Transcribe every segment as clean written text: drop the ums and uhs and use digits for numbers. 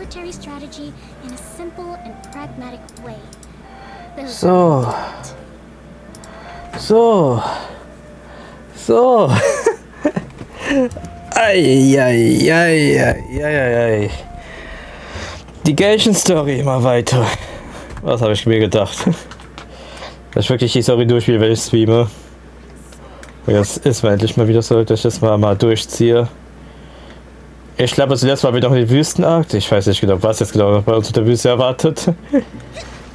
military strategy in a simple and pragmatic way. So. Ei. Die Genshin Story immer weiter. Was habe ich mir gedacht? Dass ich wirklich die Story durchspiele, wenn ich streame. Jetzt ist mir endlich mal wieder so, dass ich das mal durchziehe. Ich glaube, zuletzt war wieder noch die Wüstenakt. Ich weiß nicht genau, was jetzt genau bei uns in der Wüste erwartet.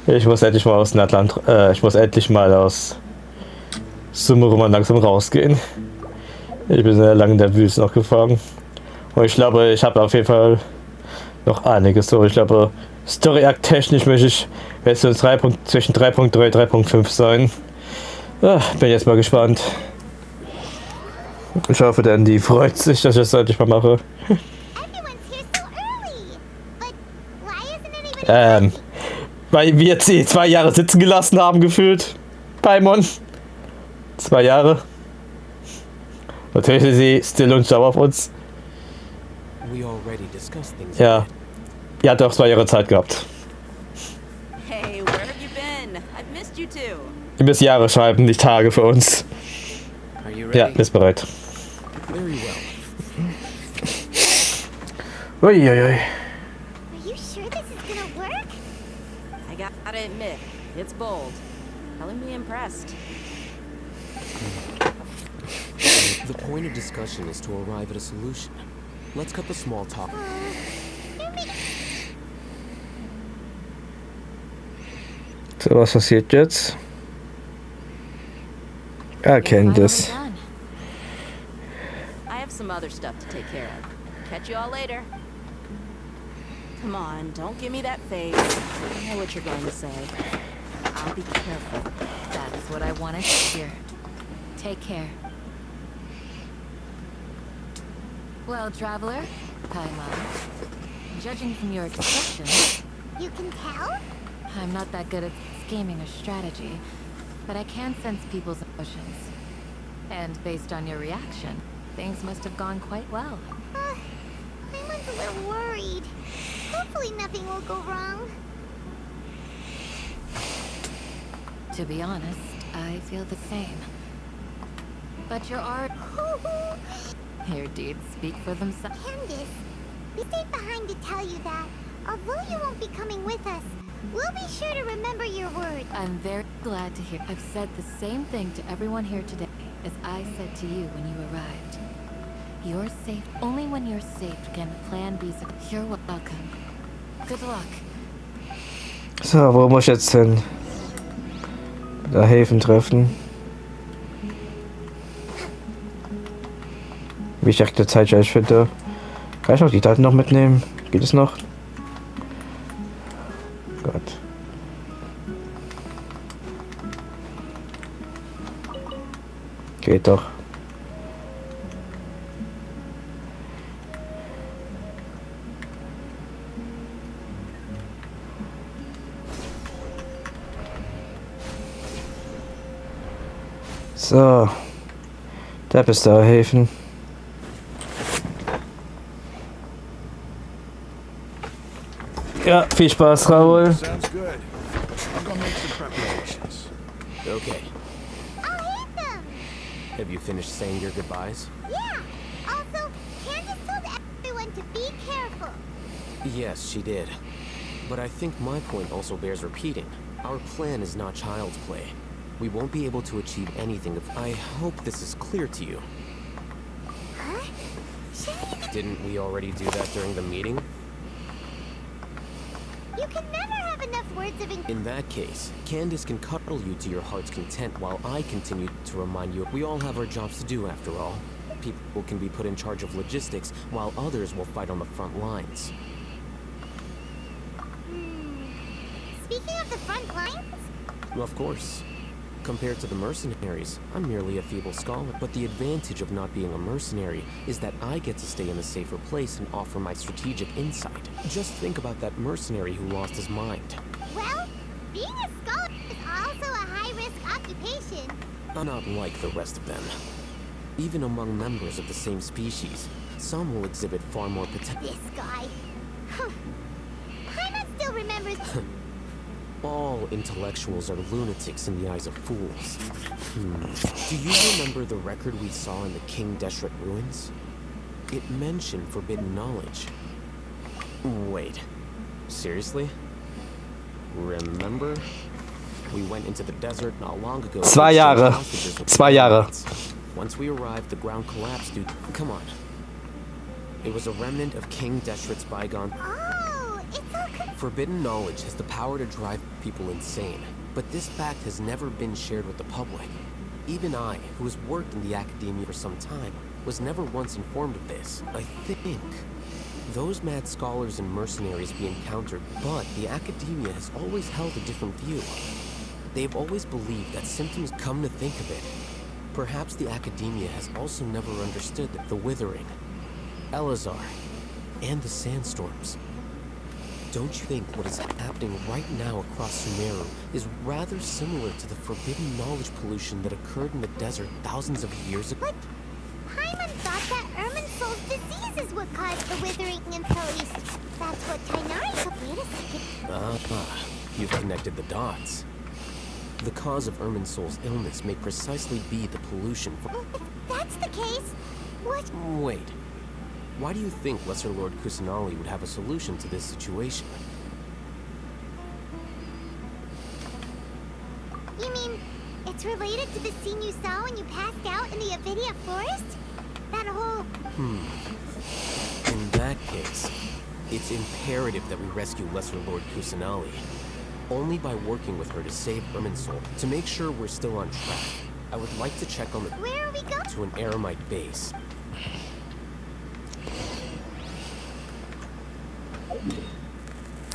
Ich muss endlich mal aus Nordland, ich muss endlich mal aus Sumeruman langsam rausgehen. Ich bin sehr lange in der Wüste noch gefangen. Und ich glaube, ich habe auf jeden Fall noch einiges so. Ich glaube, Story-Akt technisch möchte ich zwischen 3.3 und 3.5 sein. Bin jetzt mal gespannt. Ich hoffe, denn die freut sich, dass ich das endlich mal mache. Weil wir jetzt 2 Jahre sitzen gelassen haben, gefühlt. Paimon. 2 Jahre. Natürlich ist sie still und sauer auf uns. Ja. Ihr habt auch 2 Jahre Zeit gehabt. Hey, where have you been? I've missed you too. Ihr müsst Jahre schreiben, nicht Tage für uns. Ja, bist bereit. Very well. Uiuiui. Are you sure this is gonna work? I gotta admit, it's bold. Telling me impressed. The point of discussion is to arrive at a solution. Let's cut the small talk. So, was passiert jetzt? Erkennt es. I have some other stuff to take care of. Catch you all later. Come on, don't give me that face. I know what you're going to say. I'll be careful. That's what I wanted to hear. Take care. Well, traveler, Paimon, judging from your expression, You can tell? I'm not that good at scheming or strategy, but I can sense people's emotions. And based on your reaction, things must have gone quite well. Paimon's a little worried. Hopefully nothing will go wrong. To be honest, I feel the same. But your art... Your deeds speak for themselves. Candace, we stayed behind to tell you that, although you won't be coming with us, we'll be sure to remember your word. I'm very glad to hear. I've said the same thing to everyone here today as I said to you when you arrived. You're safe. Only when you're safe can the plan be successful. You're welcome. Good luck. So, wo muss ich jetzt hin? Da Häfen treffen. Wie ich direkt eine Zeit gleich finde. Kann ich auch die Daten noch mitnehmen? Geht es noch? Gott. Geht doch. So. Da bist du, Häfen. Ja, viel Spaß, Raoul. Sounds good. I'll go make some preparations. Okay. I'll hit them! Have you finished saying your goodbyes? Yeah! Also, Candace told everyone to be careful. Yes, she did. But I think my point also bears repeating. Our plan is not child's play. We won't be able to achieve anything if... I hope this is clear to you. Huh? Didn't we already do that during the meeting? You can never have enough words of In that case, Candace can cuddle you to your heart's content while I continue to remind you we all have our jobs to do after all. People can be put in charge of logistics while others will fight on the front lines. Speaking of the front lines? Of course. Compared to the mercenaries, I'm merely a feeble scholar. But the advantage of not being a mercenary is that I get to stay in a safer place and offer my strategic insight. Just think about that mercenary who lost his mind. Well, being a scholar is also a high-risk occupation. I'm not like the rest of them. Even among members of the same species, some will exhibit far more potential. This guy. All intellectuals are lunatics in the eyes of fools. Do you remember the record we saw in the King Deshret ruins? It mentioned forbidden knowledge. Wait, seriously? Remember? We went into the desert not long ago. 2 Jahre. 2 Jahre. Once we arrived, the ground collapsed, dude. Come on. It was a remnant of King Deshret's bygone. Oh, it's all Forbidden knowledge has the power to drive people insane, but this fact has never been shared with the public. Even I, who has worked in the academia for some time, was never once informed of this. I think those mad scholars and mercenaries we encountered, but the academia has always held a different view. They've always believed that symptoms, come to think of it. Perhaps the academia has also never understood the withering, Elazar, and the sandstorms. Don't you think what is happening right now across Sumeru is rather similar to the forbidden knowledge pollution that occurred in the desert thousands of years ago? But Paimon thought that Irminsul's disease is what caused the withering in Police. That's what Tainari told me to say. You've connected the dots. The cause of Irminsul's illness may precisely be the pollution. Well, if that's the case, what? Wait. Why do you think Lesser Lord Kusanali would have a solution to this situation? You mean it's related to the scene you saw when you passed out in the Avidia forest? That whole... In that case, it's imperative that we rescue Lesser Lord Kusanali. Only by working with her to save Irminsul, to make sure we're still on track. I would like to check on the... Where are we going? To an Eremite base.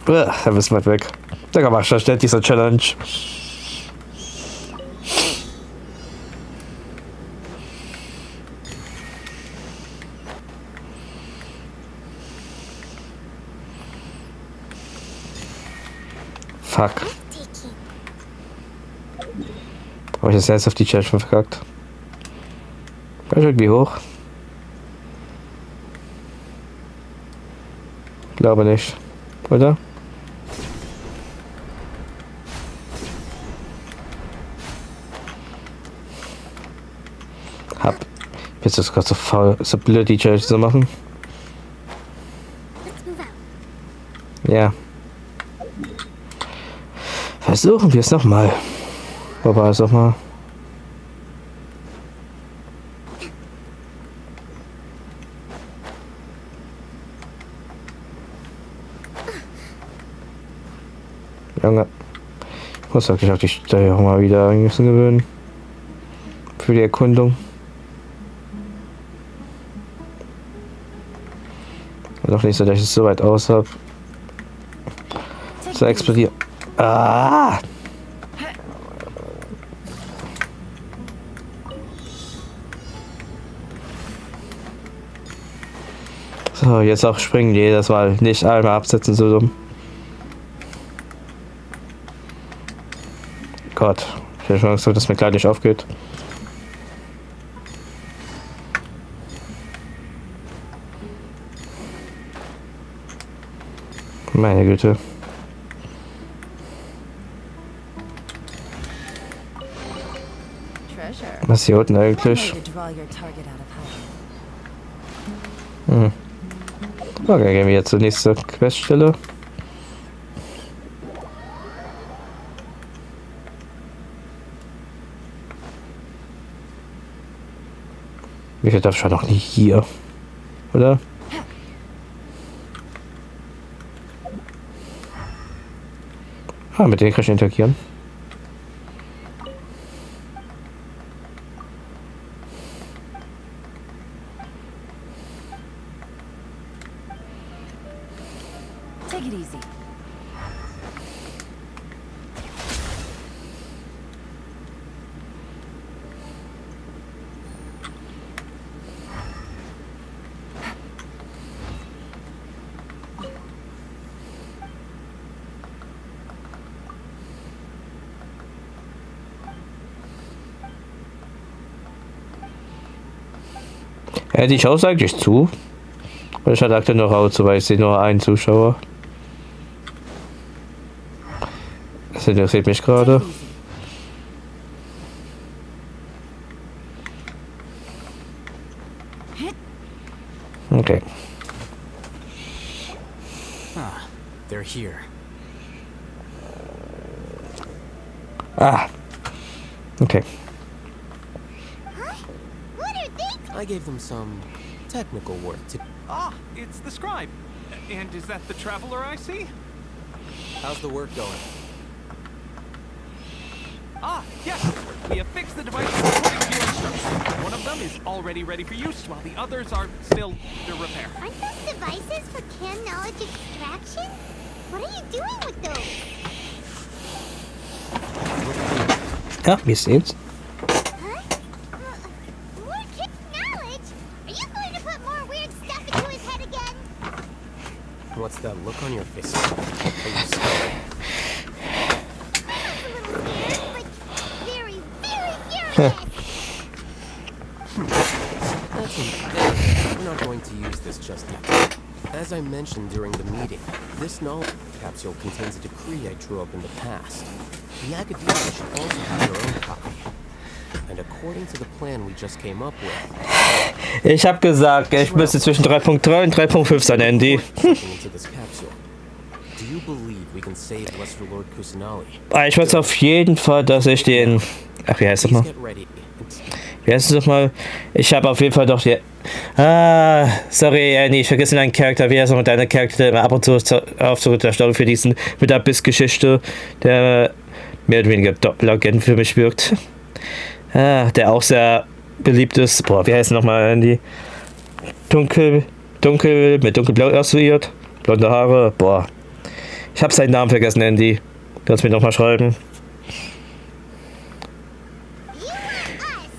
Da bist du weit weg. Digga, mach schon schnell diese Challenge. Fuck. Habe ich das jetzt auf die Challenge schon verkackt? War ich irgendwie hoch? Glaube nicht. Oder? Bist du gerade so faul, so blöd, die Challenge zu machen? Ja. Versuchen wir es nochmal. Wobei es auch mal. Junge. Ich muss wirklich auf die Steuerung mal wieder ein bisschen gewöhnen. Für die Erkundung. Doch nicht so, dass ich es so weit aus habe. So explodiert. Ah! So, jetzt auch springen jedes Mal. Nicht einmal absetzen, so dumm. Gott, ich hätte schon Angst, dass mir gleich nicht aufgeht. Meine Güte. Was ist hier unten eigentlich? Okay, gehen wir jetzt zur nächsten Queststelle. Wie viel darf ich noch nicht hier? Oder? Ah, mit denen kann ich interagieren. Take it easy. Die Show ist eigentlich zu. Oder ich hatte noch raus, weil ich sehe nur einen Zuschauer. Das interessiert mich gerade. Okay. Ah, they're here. Ah. Okay. Huh? What are they? I gave them some technical work to... Ah, it's the scribe. And is that the traveler I see? How's the work going? Ah, yes! We have fixed the devices according to your instructions. One of them is already ready for use, while the others are still under repair. Aren't those devices for canned knowledge extraction? What are you doing with those? Ja, wie es seht. Huh? More canned knowledge? Are you going to put more weird stuff into his head again? What's that look on your face? Are you scared? I'm a little scared, but very, very furious. We're not going to use this just yet. As I mentioned during the meeting, this knowledge capsule contains a decree I drew up in the past. The academia should also have their own copy. And according to the plan we just came up with... Ich habe gesagt, ich müsste zwischen 3.3 und 3.5 sein, Andy. into this capsule. Do you believe we can save Lesser Lord Kusanali? Ich weiß auf jeden Fall, dass ich den... Ach, wie heißt das Please mal? get ready. Wie heißt es nochmal? Ich habe auf jeden Fall doch die... sorry, Andy, ich vergesse deinen Charakter. Wie heißt nochmal deine Charakter immer ab und zu auf der Story für diesen mit der Abyss-Geschichte, der mehr oder weniger Doppelagent für mich wirkt. Der auch sehr beliebt ist. Boah, wie heißt er nochmal, Andy? Dunkel, mit dunkelblau assoziiert. Blonde Haare. Boah. Ich habe seinen Namen vergessen, Andy. Kannst du mir nochmal schreiben?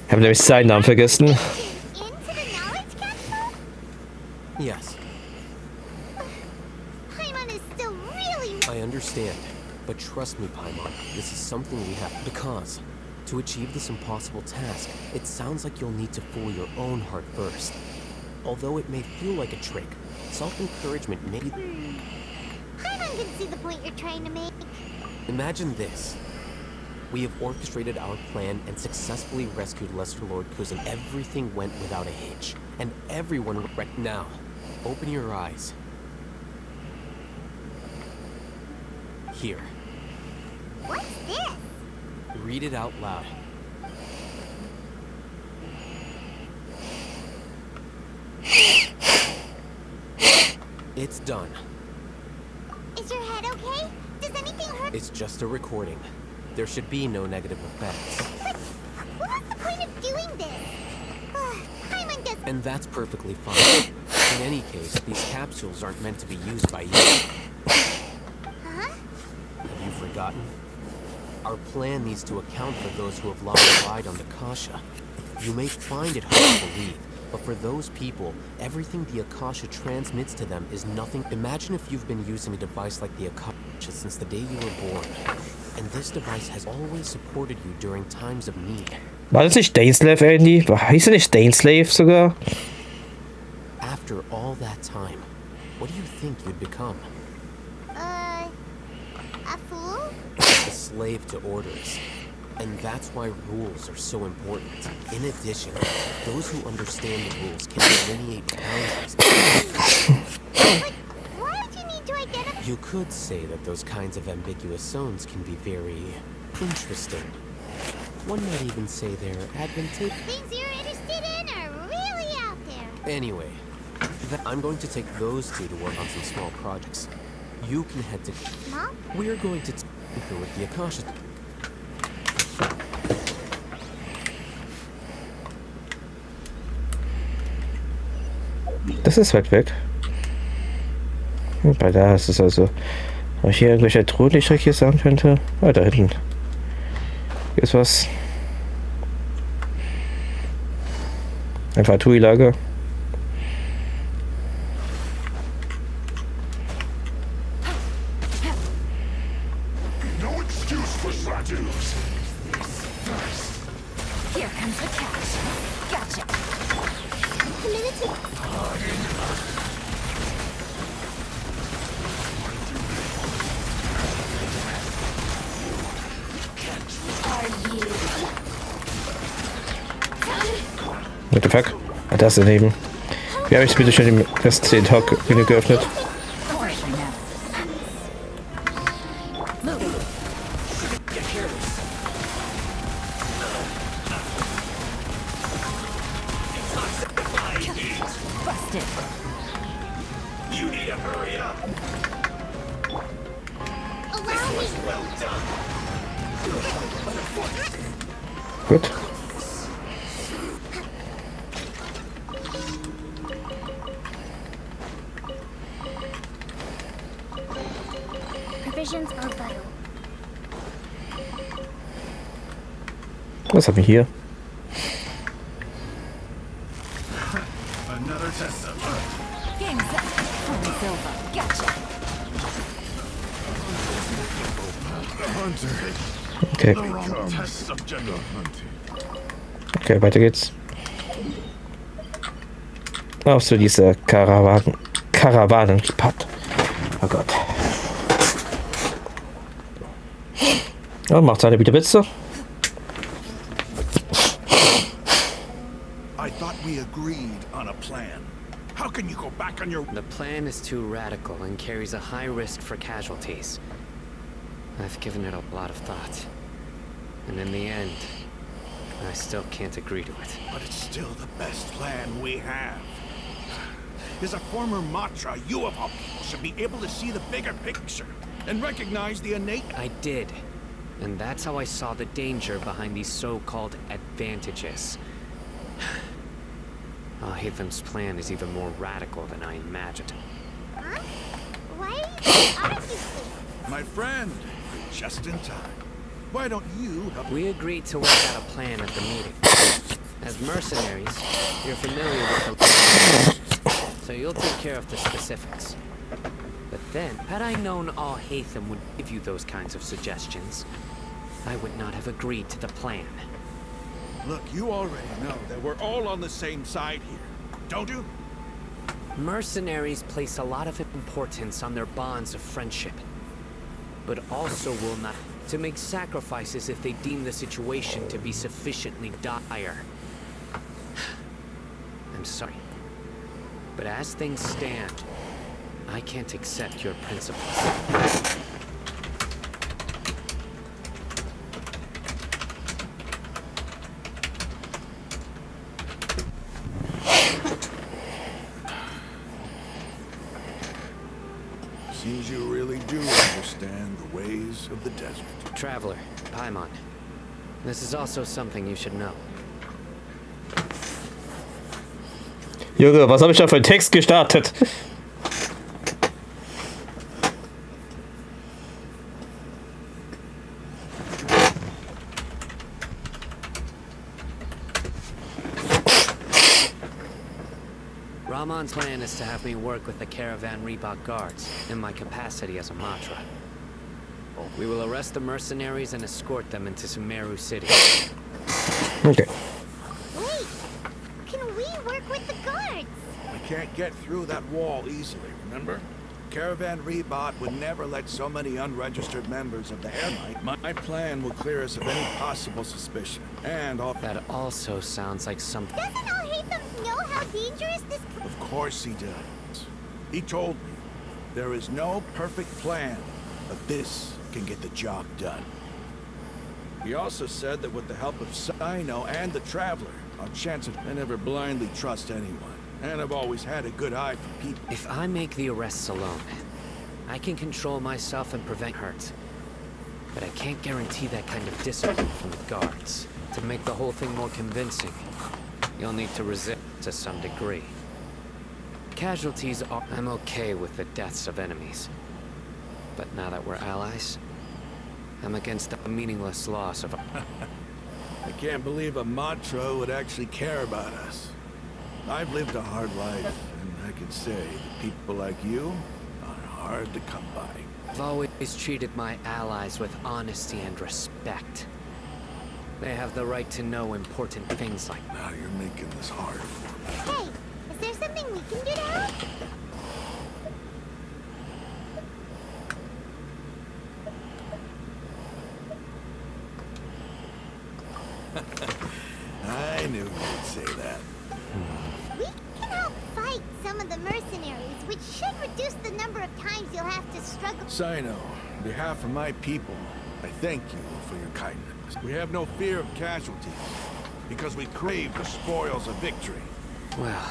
Ich habe nämlich seinen Namen vergessen. Into the knowledge capsule? Yes, Paimon is still really... I understand. But trust me, Paimon, this is something we have... Because, to achieve this impossible task, it sounds like you'll need to fool your own heart first. Although it may feel like a trick, self-encouragement may... Paimon can see the point you're trying to make. Imagine this. We have orchestrated our plan and successfully rescued Lesser Lord Kuz, and everything went without a hitch. And everyone right now. Open your eyes. Here. What's this? Read it out loud. It's done. Is your head okay? Does anything hurt? It's just a recording. There should be no negative effects. But what was the point of doing this? Paimon doesn't... And that's perfectly fine. In any case, these capsules aren't meant to be used by you. Huh? Have you forgotten? Our plan needs to account for those who have lost relied on the Akasha. You may find it hard to believe, but for those people, everything the Akasha transmits to them is nothing. Imagine if you've been using a device like the Akasha since the day you were born. And this device has always supported you during times of need. War das nicht Daneslave, Andy? Hieß er nicht Daneslave sogar? After all that time, what do you think you'd become? A fool? A slave to orders. And that's why rules are so important. In addition, those who understand the rules can delineate boundaries. But why would you need to identify... You could say that those kinds of ambiguous zones can be very interesting. One might even say they're advantageous. Things you're interested in are really out there. Anyway, I'm going to take those two to work on some small projects. You can head to... Mom? We're going to tinker with the Akasha. Das ist weit weg. Bei da ist es also. Ob ich hier irgendwelche Truhen, die ich richtig sagen könnte? Ah, da hinten. Hier ist was. Ein Fatui-Lager. No excuse for Sadus. Here comes the catch. Gotcha. What the fuck? Ah, das daneben. Wie habe ich bitte schon das CTGP geöffnet? Gut. Provisions are vital. Was haben wir hier? Another test of Game's up. It's over. Gotcha. hunter. Okay. The wrong test subject of hunting. Okay, weiter geht's. Auf zu dieser Karawanenpad. Oh Gott. Oh, macht seine wieder Witze. I thought we agreed on a plan. How can you go back on your... The plan is too radical and carries a high risk for casualties. I've given it a lot of thought. And in the end, I still can't agree to it. But it's still the best plan we have. As a former Matra, you of all people should be able to see the bigger picture and recognize the innate... I did. And that's how I saw the danger behind these so-called advantages. Hatham's plan is even more radical than I imagined. Huh? Why are you obviously? My friend, just in time. Why don't you help... We agreed to work out a plan at the meeting. As mercenaries, you're familiar with the... so you'll take care of the specifics. But then, had I known all Hatham would give you those kinds of suggestions, I would not have agreed to the plan. Look, you already know that we're all on the same side here, don't you? Mercenaries place a lot of importance on their bonds of friendship, but also will not to make sacrifices if they deem the situation to be sufficiently dire. I'm sorry, but as things stand, I can't accept your principles. Seems you really do understand the ways of the desert. Traveler, Paimon, this is also something you should know. Junge, was habe ich da für einen Text gestartet? Ramon's plan is to have me work with the Caravan Reebok guards in my capacity as a Matra. We will arrest the mercenaries and escort them into Sumeru City. Okay. Wait, can we work with the guards? We can't get through that wall easily, remember? Caravan Rebot would never let so many unregistered members of the Air Knight. My plan will clear us of any possible suspicion. And all... That also sounds like something... Doesn't Hatham know how dangerous this... Of course he does. He told me there is no perfect plan, but this can get the job done. He also said that with the help of Sino and the Traveler, our chances... I never blindly trust anyone, and I've always had a good eye for people. If I make the arrests alone, I can control myself and prevent hurt. But I can't guarantee that kind of discipline from the guards. To make the whole thing more convincing, you'll need to resist to some degree. Casualties are... I'm okay with the deaths of enemies. But now that we're allies, I'm against the meaningless loss of... I can't believe a Matra would actually care about us. I've lived a hard life, and I can say that people like you are hard to come by. I've always treated my allies with honesty and respect. They have the right to know important things like... Now you're making this hard for me. Hey, is there something we can do to help? I knew you'd say that. mercenaries, which should reduce the number of times you'll have to struggle. Sino, on behalf of my people, I thank you for your kindness. We have no fear of casualties, because we crave the spoils of victory. Well,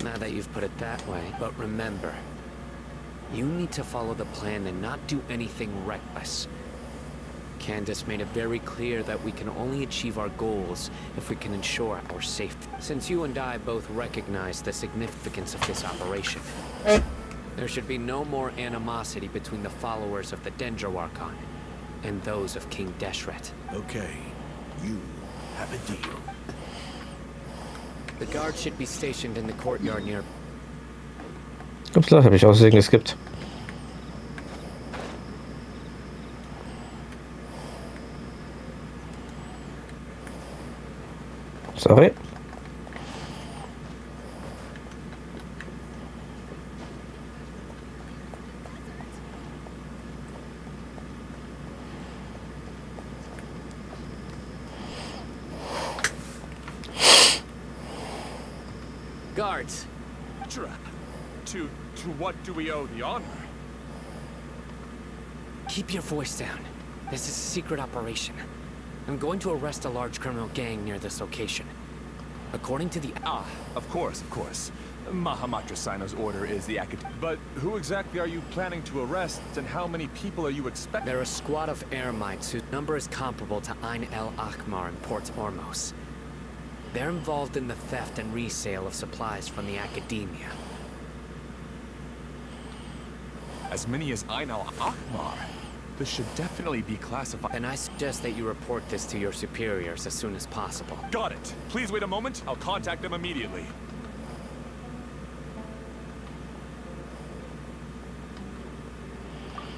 now that you've put it that way, but remember, you need to follow the plan and not do anything reckless. Candace made it very clear that we can only achieve our goals if we can ensure our safety. Since you and I both recognize the significance of this operation, there should be no more animosity between the followers of the Dendroarchon and those of King Deshret. Okay, you have a deal. The guards should be stationed in the courtyard near... Upsala, habe ich aus Versehen geskippt. Sorry. Guards! To what do we owe the honor? Keep your voice down. This is a secret operation. I'm going to arrest a large criminal gang near this location. According to the... Ah, of course. Mahamatra Sino's order is the But who exactly are you planning to arrest, and how many people are you expecting? They're a squad of Eremites whose number is comparable to Ain el Akhmar in Port Ormos. They're involved in the theft and resale of supplies from the Academia. As many as Ain el Akhmar? This should definitely be classified. And I suggest that you report this to your superiors as soon as possible. Got it. Please wait a moment. I'll contact them immediately.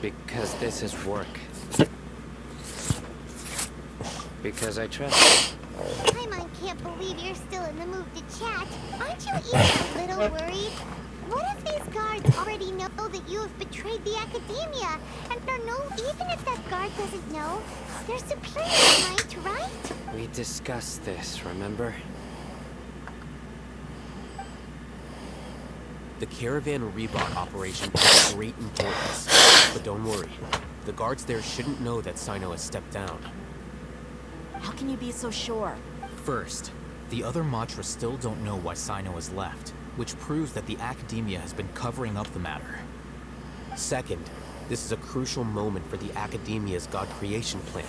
Because this is work. Because I trust you. Paimon can't believe you're still in the mood to chat. Aren't you even a little worried? What if these guards already know that you have betrayed the Academia? And even if that guard doesn't know, their superiors might, right? We discussed this, remember? The caravan rebot operation is of great importance. But don't worry, the guards there shouldn't know that Sino has stepped down. How can you be so sure? First, the other Matras still don't know why Sino has left, which proves that the Academia has been covering up the matter. Second, this is a crucial moment for the Academia's God creation plan.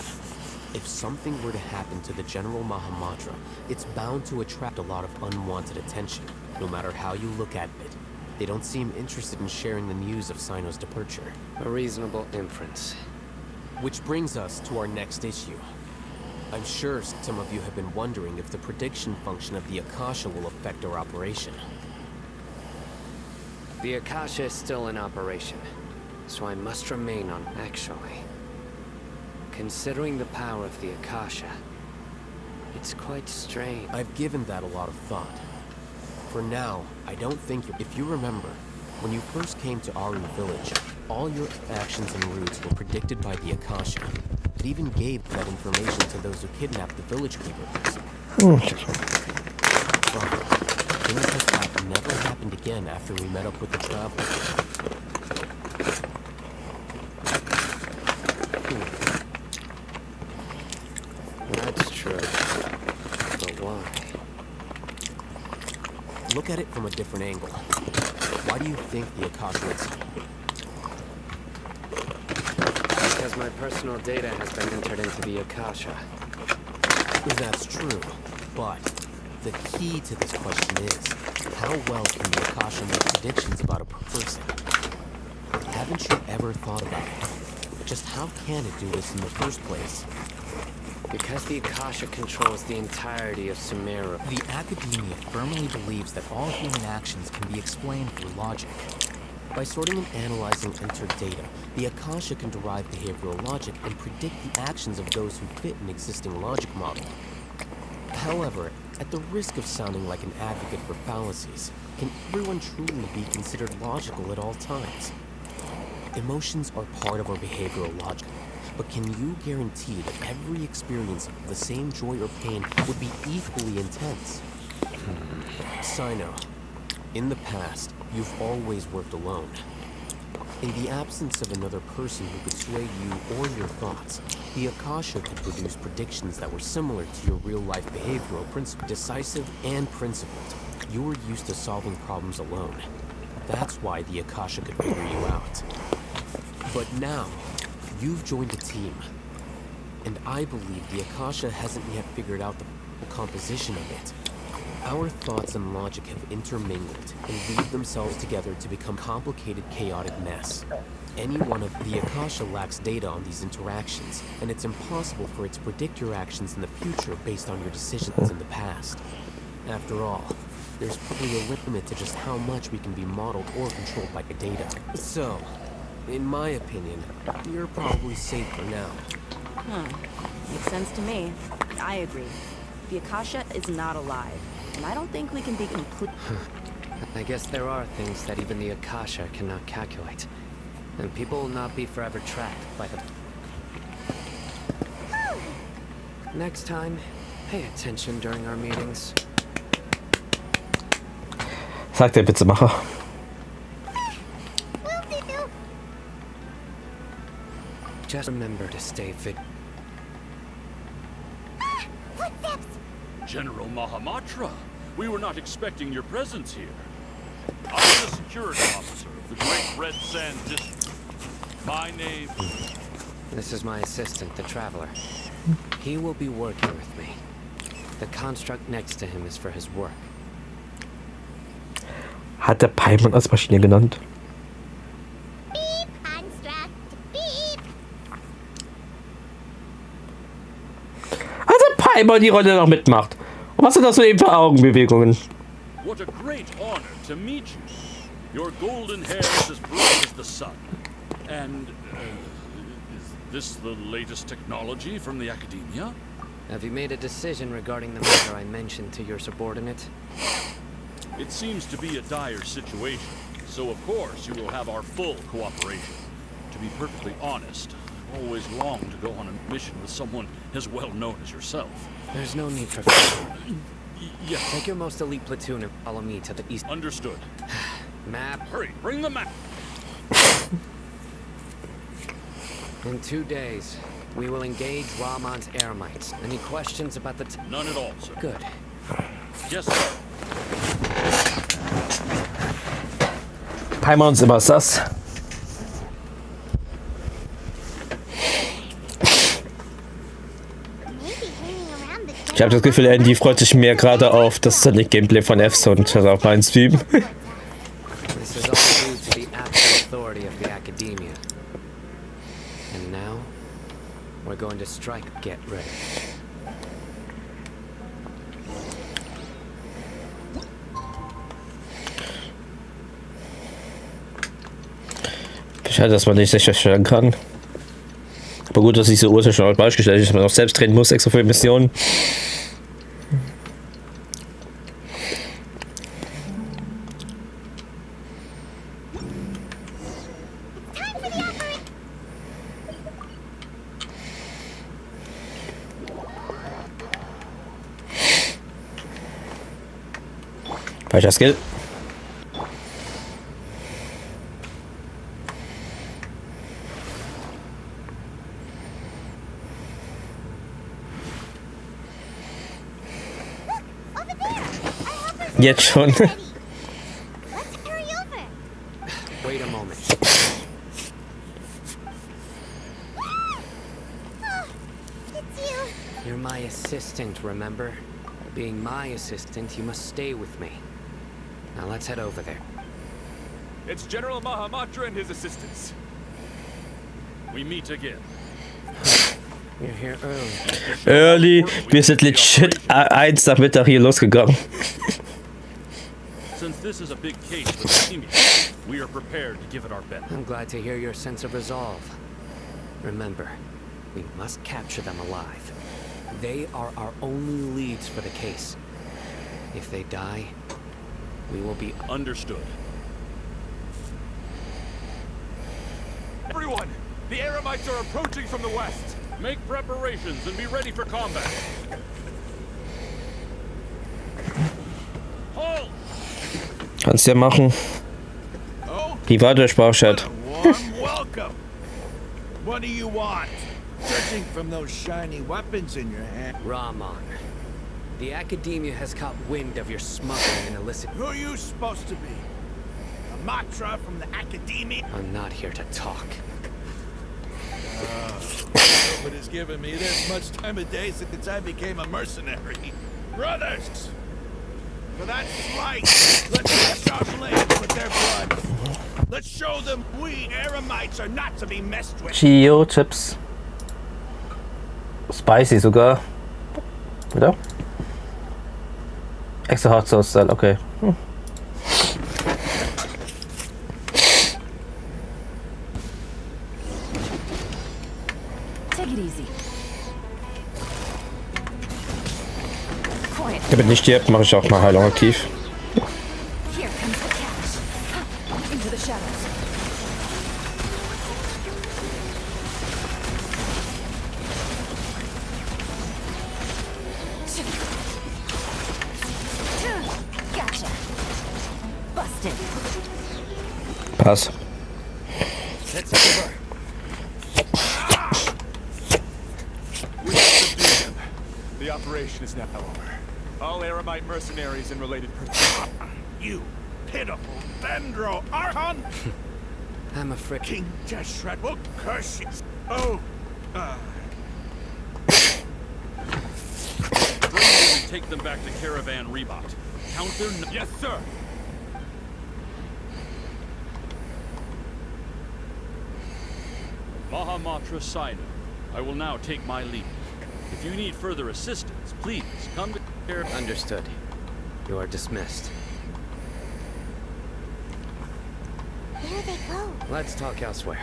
If something were to happen to the General Mahamatra, it's bound to attract a lot of unwanted attention, no matter how you look at it. They don't seem interested in sharing the news of Sino's departure. A reasonable inference. Which brings us to our next issue. I'm sure some of you have been wondering if the prediction function of the Akasha will affect our operation. The Akasha is still in operation, so I must remain on. Actually, considering the power of the Akasha, it's quite strange. I've given that a lot of thought. For now, I don't think if you remember, when you first came to Aru village, all your actions and routes were predicted by the Akasha. It even gave that information to those who kidnapped the village keepers. But things like that never happened again after we met up with the travelers. That's true. But why? Look at it from a different angle. Why do you think the Akasha is... Because my personal data has been entered into the Akasha. That's true, but the key to this question is, how well can the Akasha make predictions about a person? Haven't you ever thought about it? Just how can it do this in the first place? Because the Akasha controls the entirety of Sumeru. The Academia firmly believes that all human actions can be explained through logic. By sorting and analyzing entered data, the Akasha can derive behavioral logic and predict the actions of those who fit an existing logic model. However, at the risk of sounding like an advocate for fallacies, can everyone truly be considered logical at all times? Emotions are part of our behavioral logic, but can you guarantee that every experience of the same joy or pain would be equally intense? Sino, In the past, you've always worked alone. In the absence of another person who could sway you or your thoughts, the Akasha could produce predictions that were similar to your real-life behavioral principles, decisive and principled. You were used to solving problems alone. That's why the Akasha could figure you out. But now, you've joined a team. And I believe the Akasha hasn't yet figured out the composition of it. Our thoughts and logic have intermingled and weaved themselves together to become a complicated, chaotic mess. Any one of the Akasha lacks data on these interactions, and it's impossible for it to predict your actions in the future based on your decisions in the past. After all, there's probably a limit to just how much we can be modeled or controlled by data. So, in my opinion, you're probably safe for now. Makes sense to me. I agree. The Akasha is not alive, and I don't think we can be complete. I guess there are things that even the Akasha cannot calculate. And people will not be forever trapped by the... Next time, pay attention during our meetings. Sagt der Witzemacher. Just remember to stay fit. Footsteps! General Mahamatra, we were not expecting your presence here. I'm the security officer of the Great Red Sand District. My name... This is my assistant, the Traveler. He will be working with me. The construct next to him is for his work. Hat der Paimon als Maschine genannt? Beep, construct, beep. Also Paimon die Rolle noch mitmacht. Und was sind das so eben für Augenbewegungen? What a great honor to meet you. Your golden hair is as bright as the sun. And, is this the latest technology from the Academia? Have you made a decision regarding the matter I mentioned to your subordinate? It seems to be a dire situation, so of course you will have our full cooperation. To be perfectly honest, I've always longed to go on a mission with someone as well known as yourself. There's no need for fear. Yes. Take your most elite platoon and follow me to the east. Understood. Map. Hurry, bring the map. In 2 days, we will engage Ramon's Eremites. Any questions about the... None at all, sir. Good. Yes, sir. Paimon ist immer sass. Ich habe das Gefühl, Andy freut sich mehr gerade auf das Sonic Gameplay von Fs und auf meinen Stream. This is all due to the absolute authority of the Academia. And now, we're going to strike. Get ready. Schade, dass man nicht sicher stellen kann. Aber gut, dass diese Uhr schon auch falsch gestellt ist, dass man auch selbst drehen muss, extra für Missionen. Falscher Skill. Jetzt schon. Let's hurry over. Wait a moment. It's you. You're my assistant, remember? Being my assistant, you must stay with me. Now let's head over there. It's General Mahamatra and his assistants. We meet again. You're here early. Early, wir sind legit 1 nach Mittag hier losgegangen. Since this is a big case with leukemia, we are prepared to give it our best. I'm glad to hear your sense of resolve. Remember, we must capture them alive. They are our only leads for the case. If they die, we will be... Understood. Everyone! The Eremites are approaching from the west! Make preparations and be ready for combat. Halt! Kannst ja machen. Oh, Privat oder Sprachchat. what a warm welcome. What do you want? Judging from those shiny weapons in your hand. Rahman, the Academia has caught wind of your smuggling and illicit... Who are you supposed to be? A Matra from the Academia? I'm not here to talk. Nobody's given me this much time of day since I became a mercenary. Brothers! For that's right. Let's wash our blades with their blood. Let's show them we Eremites are not to be messed with. Chio Chips. Spicy sogar. Oder? Extra Hot Sauce Style, okay. Take it easy. Quiet. Wenn nicht stirbt, mache ich auch mal Heilung aktiv. Here comes the catch. Into the shadows. Gotcha. Busted. Pass. It's over. We have subdued him. The operation is now over. All Eremite mercenaries and related persons. You pitiful Vendro Archon! I'm afraid... King Jeshret will curse you. Oh, Bring them and take them back to Caravan Rebot. Count their... Yes, sir. Mahamatra Sino. I will now take my leave. If you need further assistance, please come to Caravan... Understood. You are dismissed. There they go. Let's talk elsewhere.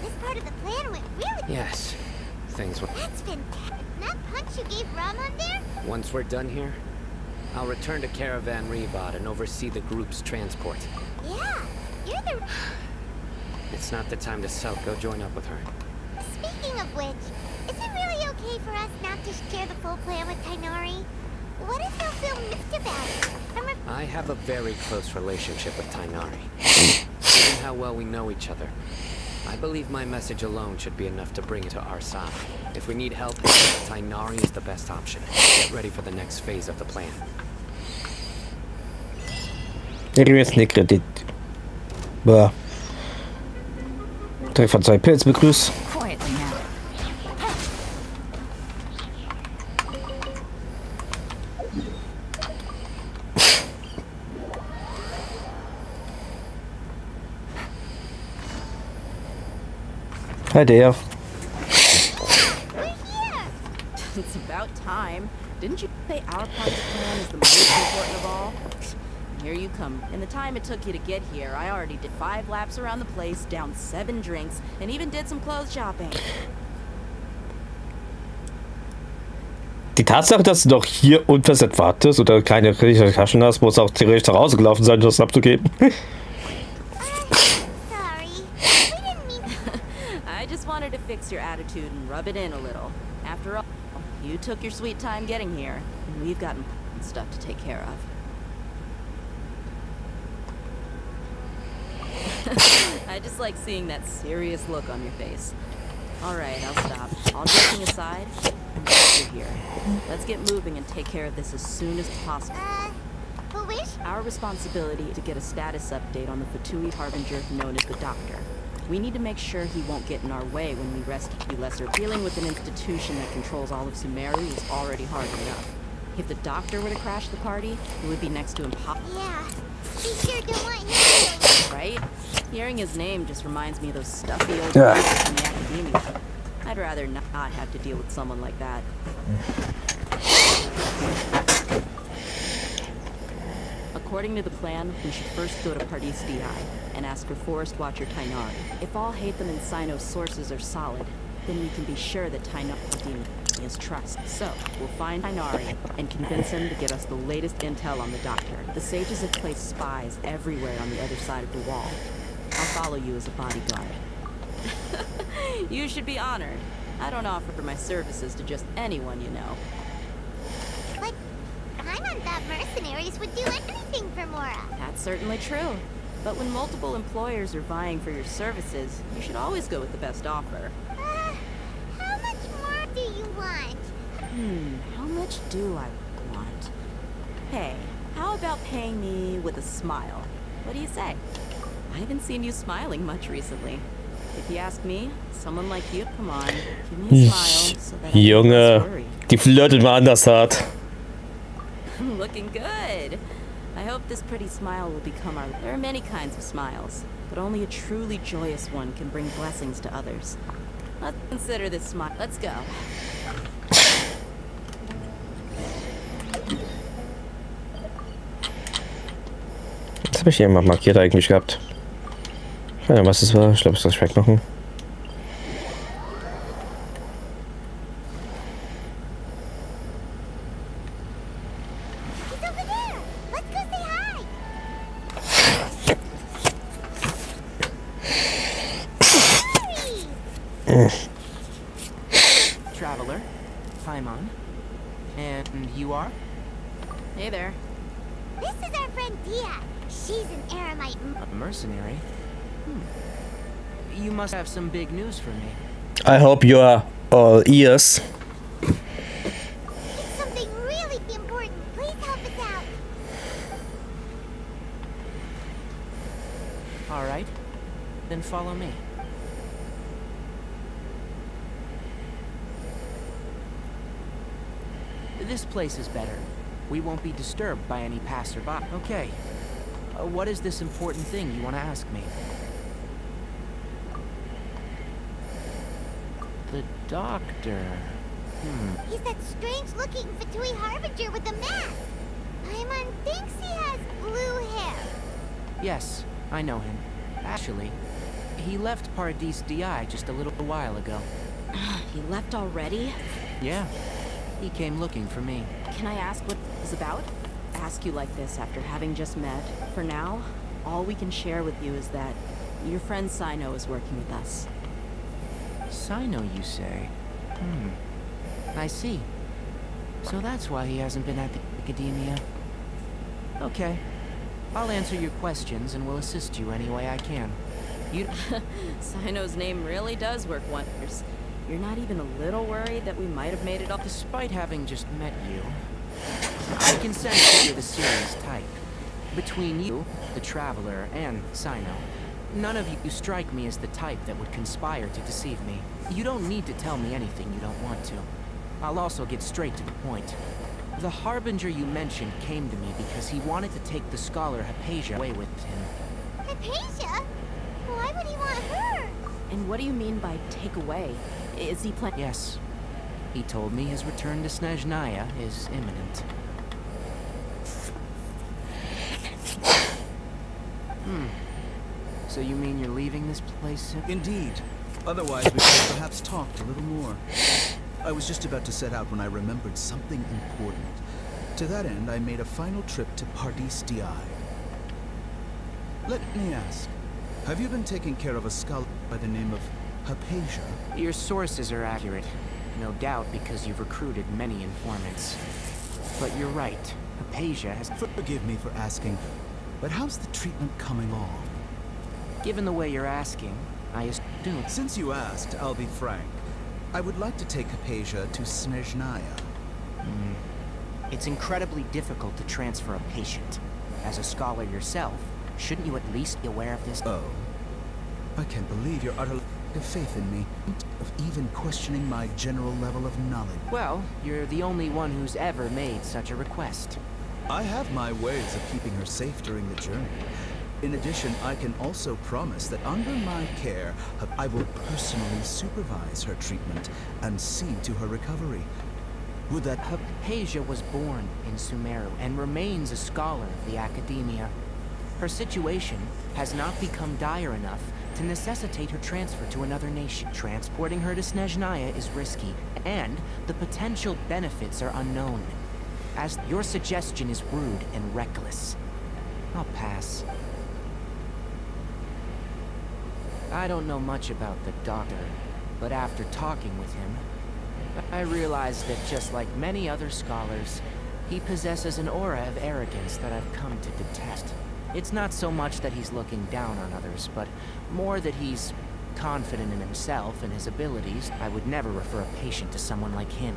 This part of the plan went really... Yes. Things will... That's fantastic. That punch you gave Ramon there? Once we're done here, I'll return to Caravan Rebot and oversee the group's transport. Yeah, you're the... It's not the time to sulk. Go join up with her. Speaking of which, is it really okay for us not to share the full plan with Tainari? What if they'll feel miffed about it? I have a very close relationship with Tainari. Given how well we know each other, I believe my message alone should be enough to bring it to our side. If we need help, Tainari is the best option. Get ready for the next phase of the plan. Ich gebe jetzt einen Kredit. Boah. Direkt von 2 Pilz begrüßt. Quietly now. Hi there. It's about time. Didn't you say our part of the plan is the most important of all? Here you come. In the time it took you to get here, I already did 5 laps around the place, downed 7 drinks, and even did some clothes shopping. Die Tatsache, dass du doch hier unversetzt wartest oder keine richtige Taschen hast, muss auch theoretisch nach Hause gelaufen sein, das abzugeben. Sorry. We didn't mean... I just wanted to fix your attitude and rub it in a little. After all, you took your sweet time getting here, and we've got important stuff to take care of. I just like seeing that serious look on your face. Alright, I'll stop. All joking aside, I'm glad you're here. Let's get moving and take care of this as soon as possible. Who wish? Our responsibility to get a status update on the Fatui Harbinger known as the Doctor. We need to make sure he won't get in our way when we rescue Lesser. Dealing with an institution that controls all of Sumeru is already hard enough. If the Doctor were to crash the party, it would be next to impossible. Yeah. We sure don't want him to... Right? Hearing his name just reminds me of those stuffy old guys from the Academia. I'd rather not have to deal with someone like that. According to the plan, we should first go to Pardis DI and ask for Forest Watcher Tainari. If all Hatham and Sino's sources are solid, then we can be sure that Tainari is trust. So, we'll find Tainari and convince him to get us the latest intel on the Doctor. The sages have placed spies everywhere on the other side of the wall. I'll follow you as a bodyguard. You should be honored. I don't offer my services to just anyone, you know. But Paimon thought mercenaries would do anything for Mora. That's certainly true. But when multiple employers are vying for your services, you should always go with the best offer. How much more do you want? How much do I want? Hey, how about paying me with a smile? What do you say? I haven't seen you smiling much recently. If you ask me, someone like you, come on, give me a smile so that I can less worry. Die flirtet mal anders hart. Looking good. I hope this pretty smile will become our... There are many kinds of smiles, but only a truly joyous one can bring blessings to others. Let's consider this smile. Let's go. Das habe ich hier mal markiert eigentlich gehabt. Ich weiß nicht, was das war. Ich glaube, es ist das wegmachen. He's over there. Let's go say hi. Hurry! Traveler, Paimon, and you are? Hey there. This is our friend Dia. She's an Aramite. A mercenary? You must have some big news for me. I hope you are all ears. It's something really important. Please help us out. All right, then follow me. This place is better. We won't be disturbed by any passerby. Okay. What is this important thing you want to ask me? The doctor. He's that strange-looking Fatui Harbinger with the mask. Paimon thinks he has blue hair. Yes, I know him. Actually, he left Paradis Di just a little while ago. He left already? Yeah. He came looking for me. Can I ask what it's about? Ask you like this after having just met. For now, all we can share with you is that your friend Sino is working with us. Sino, you say? I see. So that's why he hasn't been at the academia. Okay. I'll answer your questions and will assist you any way I can. You... Sino's name really does work wonders. You're not even a little worried that we might have made it up? Despite having just met you, I can sense that you're the serious type. Between you, the Traveler, and Sino, none of you strike me as the type that would conspire to deceive me. You don't need to tell me anything you don't want to. I'll also get straight to the point. The Harbinger you mentioned came to me because he wanted to take the scholar Hypatia away with him. Hypatia? Why would he want her? And what do you mean by take away? Is he planning? Yes. He told me his return to Snezhnaya is imminent. So you mean you're leaving this place soon? Indeed. Otherwise, we could have perhaps talked a little more. I was just about to set out when I remembered something important. To that end, I made a final trip to Paradis Di. Let me ask, have you been taking care of a scholar by the name of Hypatia? Your sources are accurate. No doubt because you've recruited many informants. But you're right. Hypatia has... Forgive me for asking, but how's the treatment coming along? Given the way you're asking, I assume... Since you asked, I'll be frank. I would like to take Hypatia to Snezhnaya. It's incredibly difficult to transfer a patient. As a scholar yourself, shouldn't you at least be aware of this? Oh. I can't believe your utter lack of faith in me, of even questioning my general level of knowledge. Well, you're the only one who's ever made such a request. I have my ways of keeping her safe during the journey. In addition, I can also promise that under my care, I will personally supervise her treatment and see to her recovery. Would that... Hypatia was born in Sumeru and remains a scholar of the academia. Her situation has not become dire enough to necessitate her transfer to another nation. Transporting her to Snezhnaya is risky, and the potential benefits are unknown. As your suggestion is rude and reckless, I'll pass. I don't know much about the doctor, But after talking with him, I realized that just like many other scholars, he possesses an aura of arrogance that I've come to detest. It's not so much that he's looking down on others, but more that he's confident in himself and his abilities. I would never refer a patient to someone like him.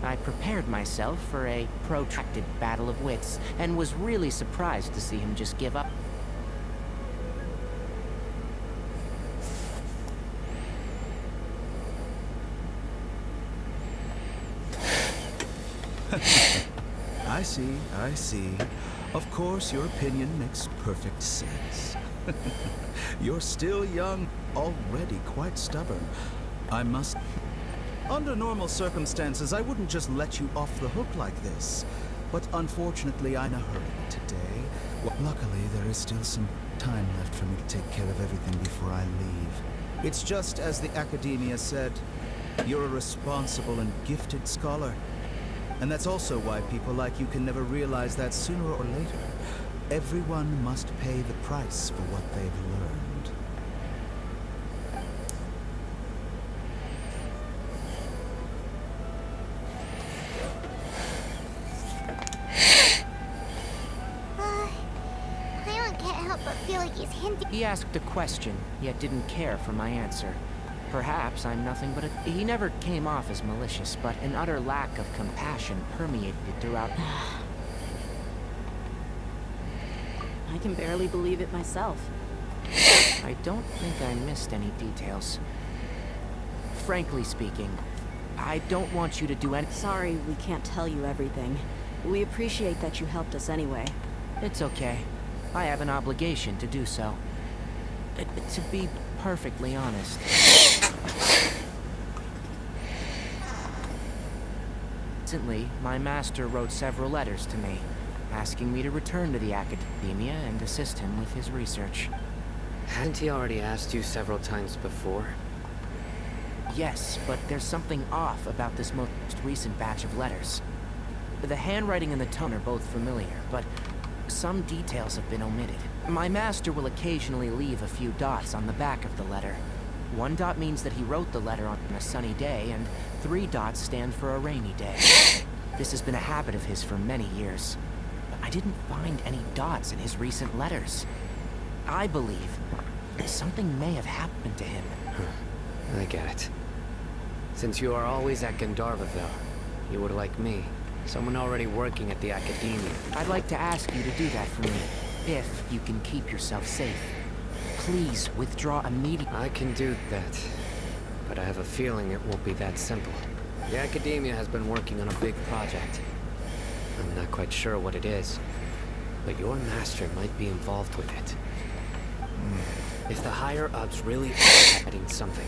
I prepared myself for a protracted battle of wits, and was really surprised to see him just give up. I see. Of course, your opinion makes perfect sense. You're still young, already quite stubborn. I must... Under normal circumstances, I wouldn't just let you off the hook like this. But unfortunately, I'm in a hurry today. Well, luckily, there is still some time left for me to take care of everything before I leave. It's just as the academia said, you're a responsible and gifted scholar. And that's also why people like you can never realize that sooner or later, everyone must pay the price for what they've learned. I can't help but feel like he's hinting. He asked a question, yet didn't care for my answer. Perhaps I'm nothing but a... He never came off as malicious, but an utter lack of compassion permeated throughout... I can barely believe it myself. I don't think I missed any details. Frankly speaking, I don't want you to do any... Sorry we can't tell you everything. We appreciate that you helped us anyway. It's okay. I have an obligation to do so. To be perfectly honest... Recently, my master wrote several letters to me, asking me to return to the academia and assist him with his research. Hadn't he already asked you several times before? Yes, but there's something off about this most recent batch of letters. The handwriting and the tone are both familiar, but some details have been omitted. My master will occasionally leave a few dots on the back of the letter. 1 dot means that he wrote the letter on a sunny day, and 3 dots stand for a rainy day. This has been a habit of his for many years. But I didn't find any dots in his recent letters. I believe something may have happened to him. I get it. Since you are always at Gandharvaville, you would like me, someone already working at the academia. I'd like to ask you to do that for me, if you can keep yourself safe. Please withdraw immediately. I can do that, but I have a feeling it won't be that simple. The academia has been working on a big project. I'm not quite sure what it is, but your master might be involved with it. If the higher-ups really are adding something,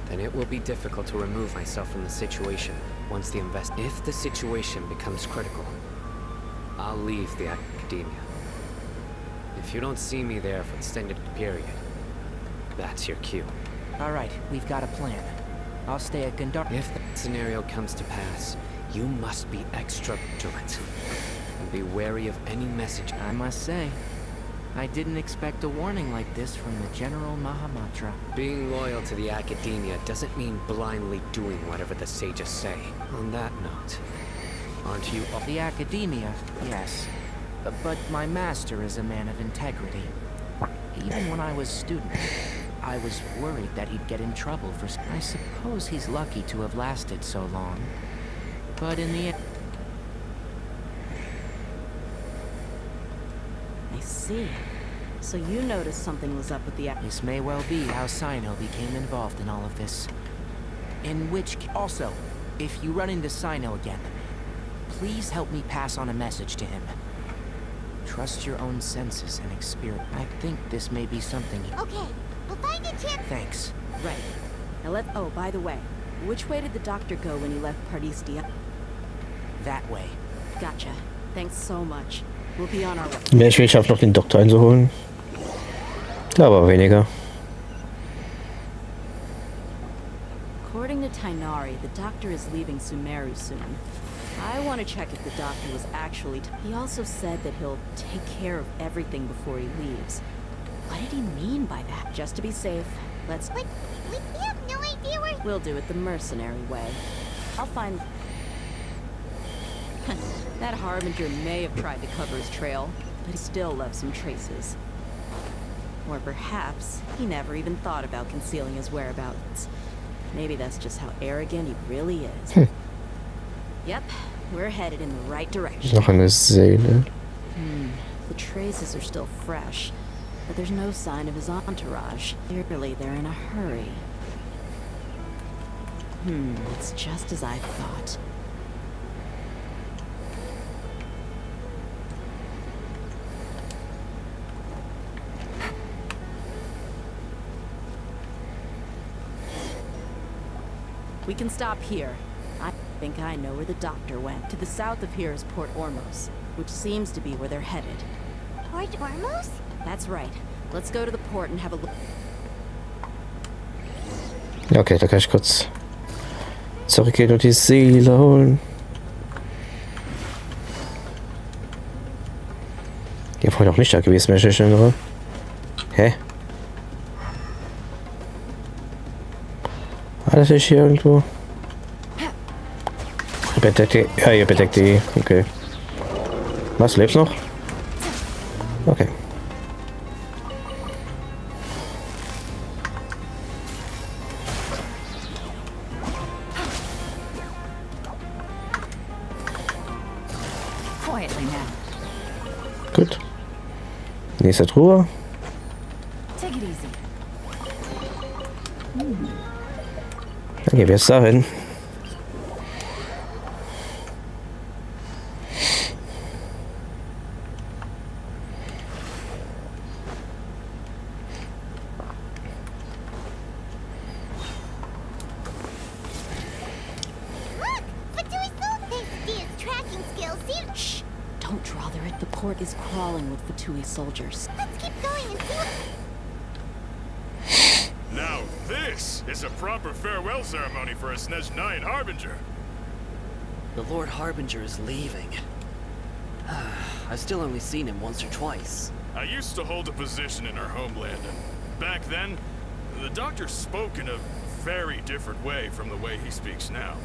then it will be difficult to remove myself from the situation once the If the situation becomes critical, I'll leave the academia. If you don't see me there for an extended period, that's your cue. All right, we've got a plan. I'll stay at Gandhar. If that scenario comes to pass, you must be extra vigilant. And be wary of any message. I must say, I didn't expect a warning like this from the General Mahamatra. Being loyal to the academia doesn't mean blindly doing whatever the sages say. On that note, aren't you... The academia, yes. But my master is a man of integrity. Even when I was a student, I was worried that he'd get in trouble for... I suppose he's lucky to have lasted so long. But in the end... I see. So you noticed something was up with the... This may well be how Sino became involved in all of this. In which... Also, if you run into Sino again, please help me pass on a message to him. Trust your own senses and experience. I think this may be something... Okay, we'll find a chip. Thanks. Right. Now oh, by the way, which way did the doctor go when you left Pardistia? That way. Gotcha. Thanks so much. We'll be on our way. Wäre ich geschafft, noch den Doktor einzuholen. Aber weniger. According to Tainari, the doctor is leaving Sumeru soon. I want to check if the doctor was actually... He also said that he'll take care of everything before he leaves. What did he mean by that? Just to be safe, let's... But we have no We'll do it the mercenary way. I'll find... That Harbinger may have tried to cover his trail, but he still left some traces. Or perhaps he never even thought about concealing his whereabouts. Maybe that's just how arrogant he really is. Yep, we're headed in the right direction. Noch eine Seele. The traces are still fresh, but there's no sign of his entourage. Clearly they're in a hurry. It's just as I thought. We can stop here. I think I know where the doctor went. To the south of here is Port Ormos, which seems to be where they're headed. Port Ormos? That's right. Let's go to the port and have a look. Ja, okay, da kann ich kurz zurückgehen und die Seele holen. Die vorhin auch nicht da gewesen, wenn ich mich erinnere. Hä? War das nicht hier irgendwo? Bedeckt die. Ja, ihr bedeckt die. Okay. Was, lebst noch? Okay. Gut. Nächste Truhe. Dann gehen wir jetzt dahin. Don't draw there. The port is crawling with Fatui soldiers. Let's keep going and see what... Now this is a proper farewell ceremony for a Snezhnayan Harbinger. The Lord Harbinger is leaving. I've still only seen him once or twice. I used to hold a position in our homeland, and back then, the doctor spoke in a very different way from the way he speaks now.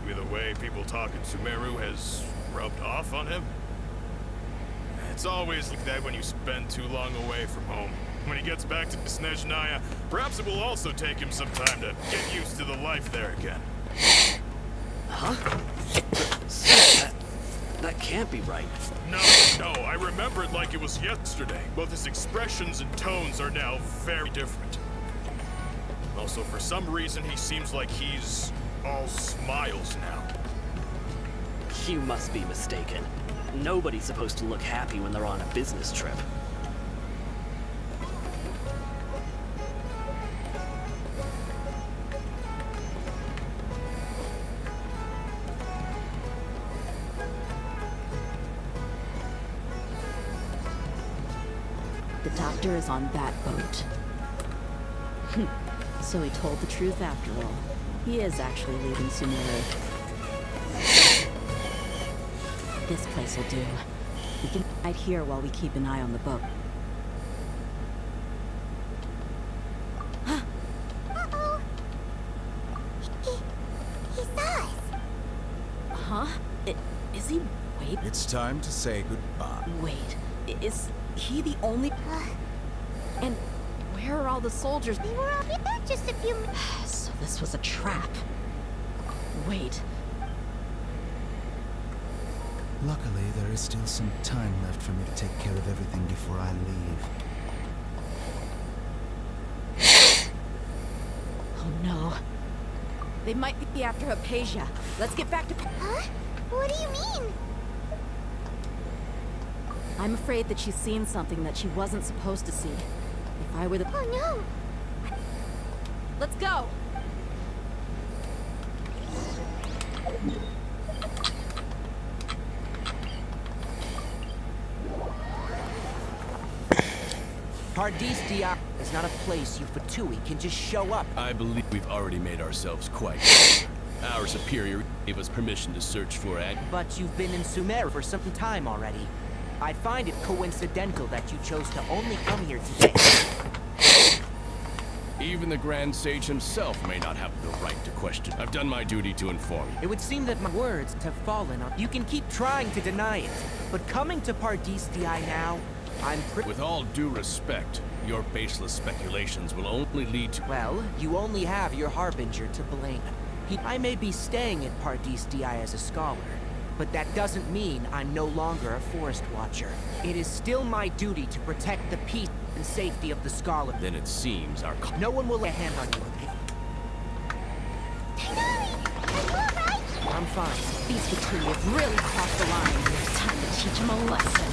Maybe the way people talk in Sumeru has rubbed off on him. It's always like that when you spend too long away from home. When he gets back to Snezhnaya, perhaps it will also take him some time to get used to the life there again. Huh? That can't be right. No, I remember it like it was yesterday. Both his expressions and tones are now very different. Also, for some reason, he seems like he's all smiles now. You must be mistaken. Nobody's supposed to look happy when they're on a business trip. The doctor is on that boat. So he told the truth after all. He is actually leaving Sumeru. This place will do. We can hide here while we keep an eye on the boat. Uh-oh. He saw us. Huh? Is he... Wait. It's time to say goodbye. Wait. Is he the only... And where are all the soldiers? They were all here just a few minutes. So this was a trap. Wait. Luckily, there is still some time left for me to take care of everything before I leave. Oh no. They might be after Hypatia. Let's get back to... Huh? What do you mean? I'm afraid that she's seen something that she wasn't supposed to see. If I were the... Oh no! Let's go! Paradis Dia is not a place you Fatui can just show up. I believe we've already made ourselves quite clear. Our superior gave us permission to search for it. But you've been in Sumeru for some time already. I find it coincidental that you chose to only come here today. Even the Grand Sage himself may not have the right to question. I've done my duty to inform you. It would seem that my words have fallen on. You can keep trying to deny it, but coming to Paradise DI now, I'm pretty. With all due respect, your baseless speculations will only lead to. Well, you only have your Harbinger to blame. I may be staying at Paradise DI as a scholar, but that doesn't mean I'm no longer a Forest Watcher. It is still my duty to protect the peace and safety of the scholar. Then it seems our. No one will lay a hand on you. I'm fine. These two have really crossed the line. It's time to teach them a lesson.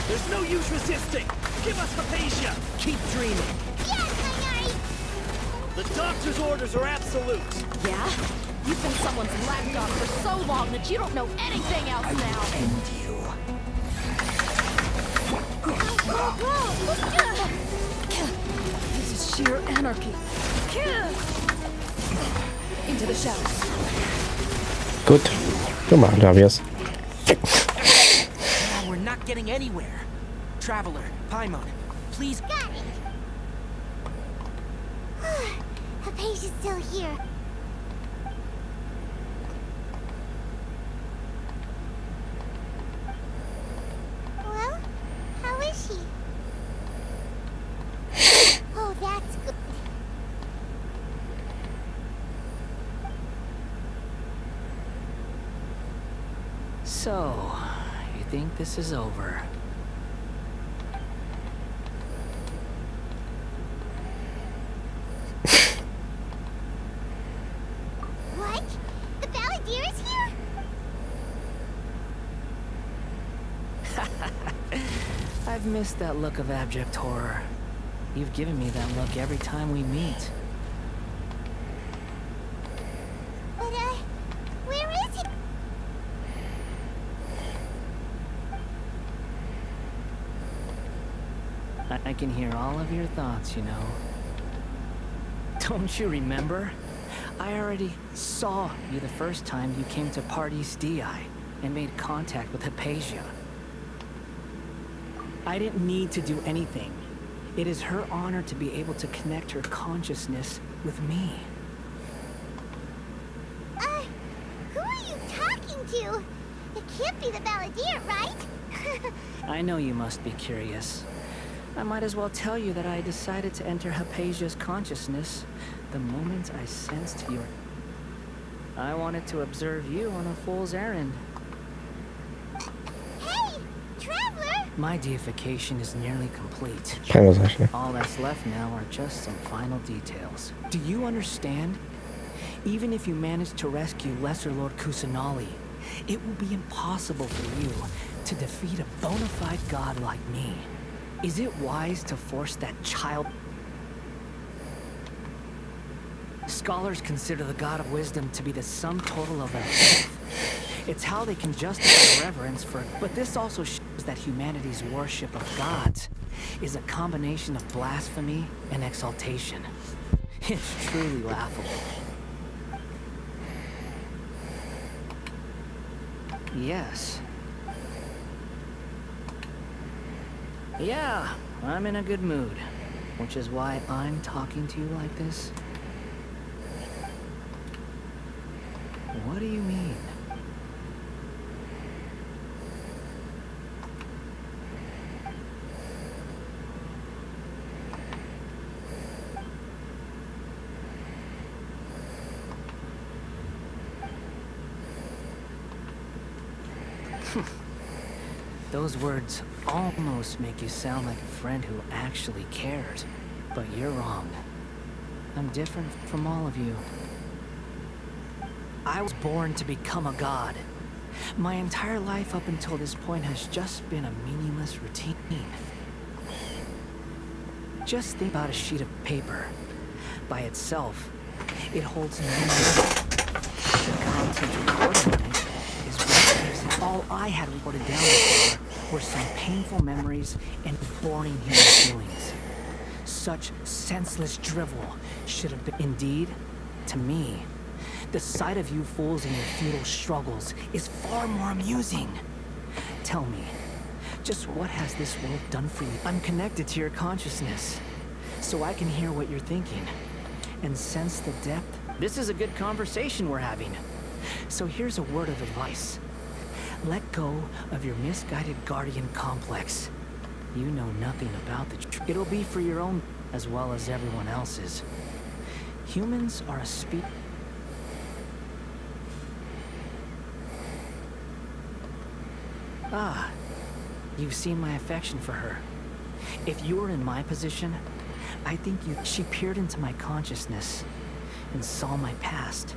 There's no use resisting! Give us Hypatia! Keep dreaming. Yes, Minari! The doctor's orders are absolute! Yeah? You've been someone's lapdog for so long that you don't know anything else now. End you. This is sheer anarchy. Into the shadows. Gut. Gemacht haben wir's. We're not getting anywhere. Traveler, Paimon, please. Got it! Hypatia's still here. Well, how is she? Oh, that's good. So, you think this is over? What? The Balladeer is here? I've missed that look of abject horror. You've given me that look every time we meet. But, where is he? I can hear all of your thoughts, you know. Don't you remember? I already saw you the first time you came to Paradise DI and made contact with Hypatia. I didn't need to do anything. It is her honor to be able to connect her consciousness with me. Who are you talking to? It can't be the Balladeer, right? I know you must be curious. I might as well tell you that I decided to enter Hypatia's consciousness the moment I sensed your... I wanted to observe you on a fool's errand. Hey, Traveler! My deification is nearly complete. All that's left now are just some final details. Do you understand? Even if you manage to rescue Lesser Lord Kusanali, it will be impossible for you to defeat a bona fide god like me. Is it wise to force that child? Scholars consider the god of wisdom to be the sum total of their faith. It's how they can justify reverence for it. But this also shows that humanity's worship of gods is a combination of blasphemy and exaltation. It's truly laughable. Yes. Yeah, I'm in a good mood, which is why I'm talking to you like this. What do you mean? Those words almost make you sound like a friend who actually cares. But you're wrong. I'm different from all of you. I was born to become a god. My entire life up until this point has just been a meaningless routine. Just think about a sheet of paper. By itself, it holds no meaning. The content recorded on it is worthless. All I had recorded down before were some painful memories and boring human feelings. Such senseless drivel should have been. Indeed, to me, the sight of you fools and your futile struggles is far more amusing. Tell me, Just what has this world done for you? I'm connected to your consciousness, so I can hear what you're thinking and sense the depth. This is a good conversation we're having. So here's a word of advice. Let go of your misguided guardian complex. You know nothing about the truth. It'll be for your own as well as everyone else's. Humans are a Ah, you've seen my affection for her. If you were in my position, I think she peered into my consciousness and saw my past.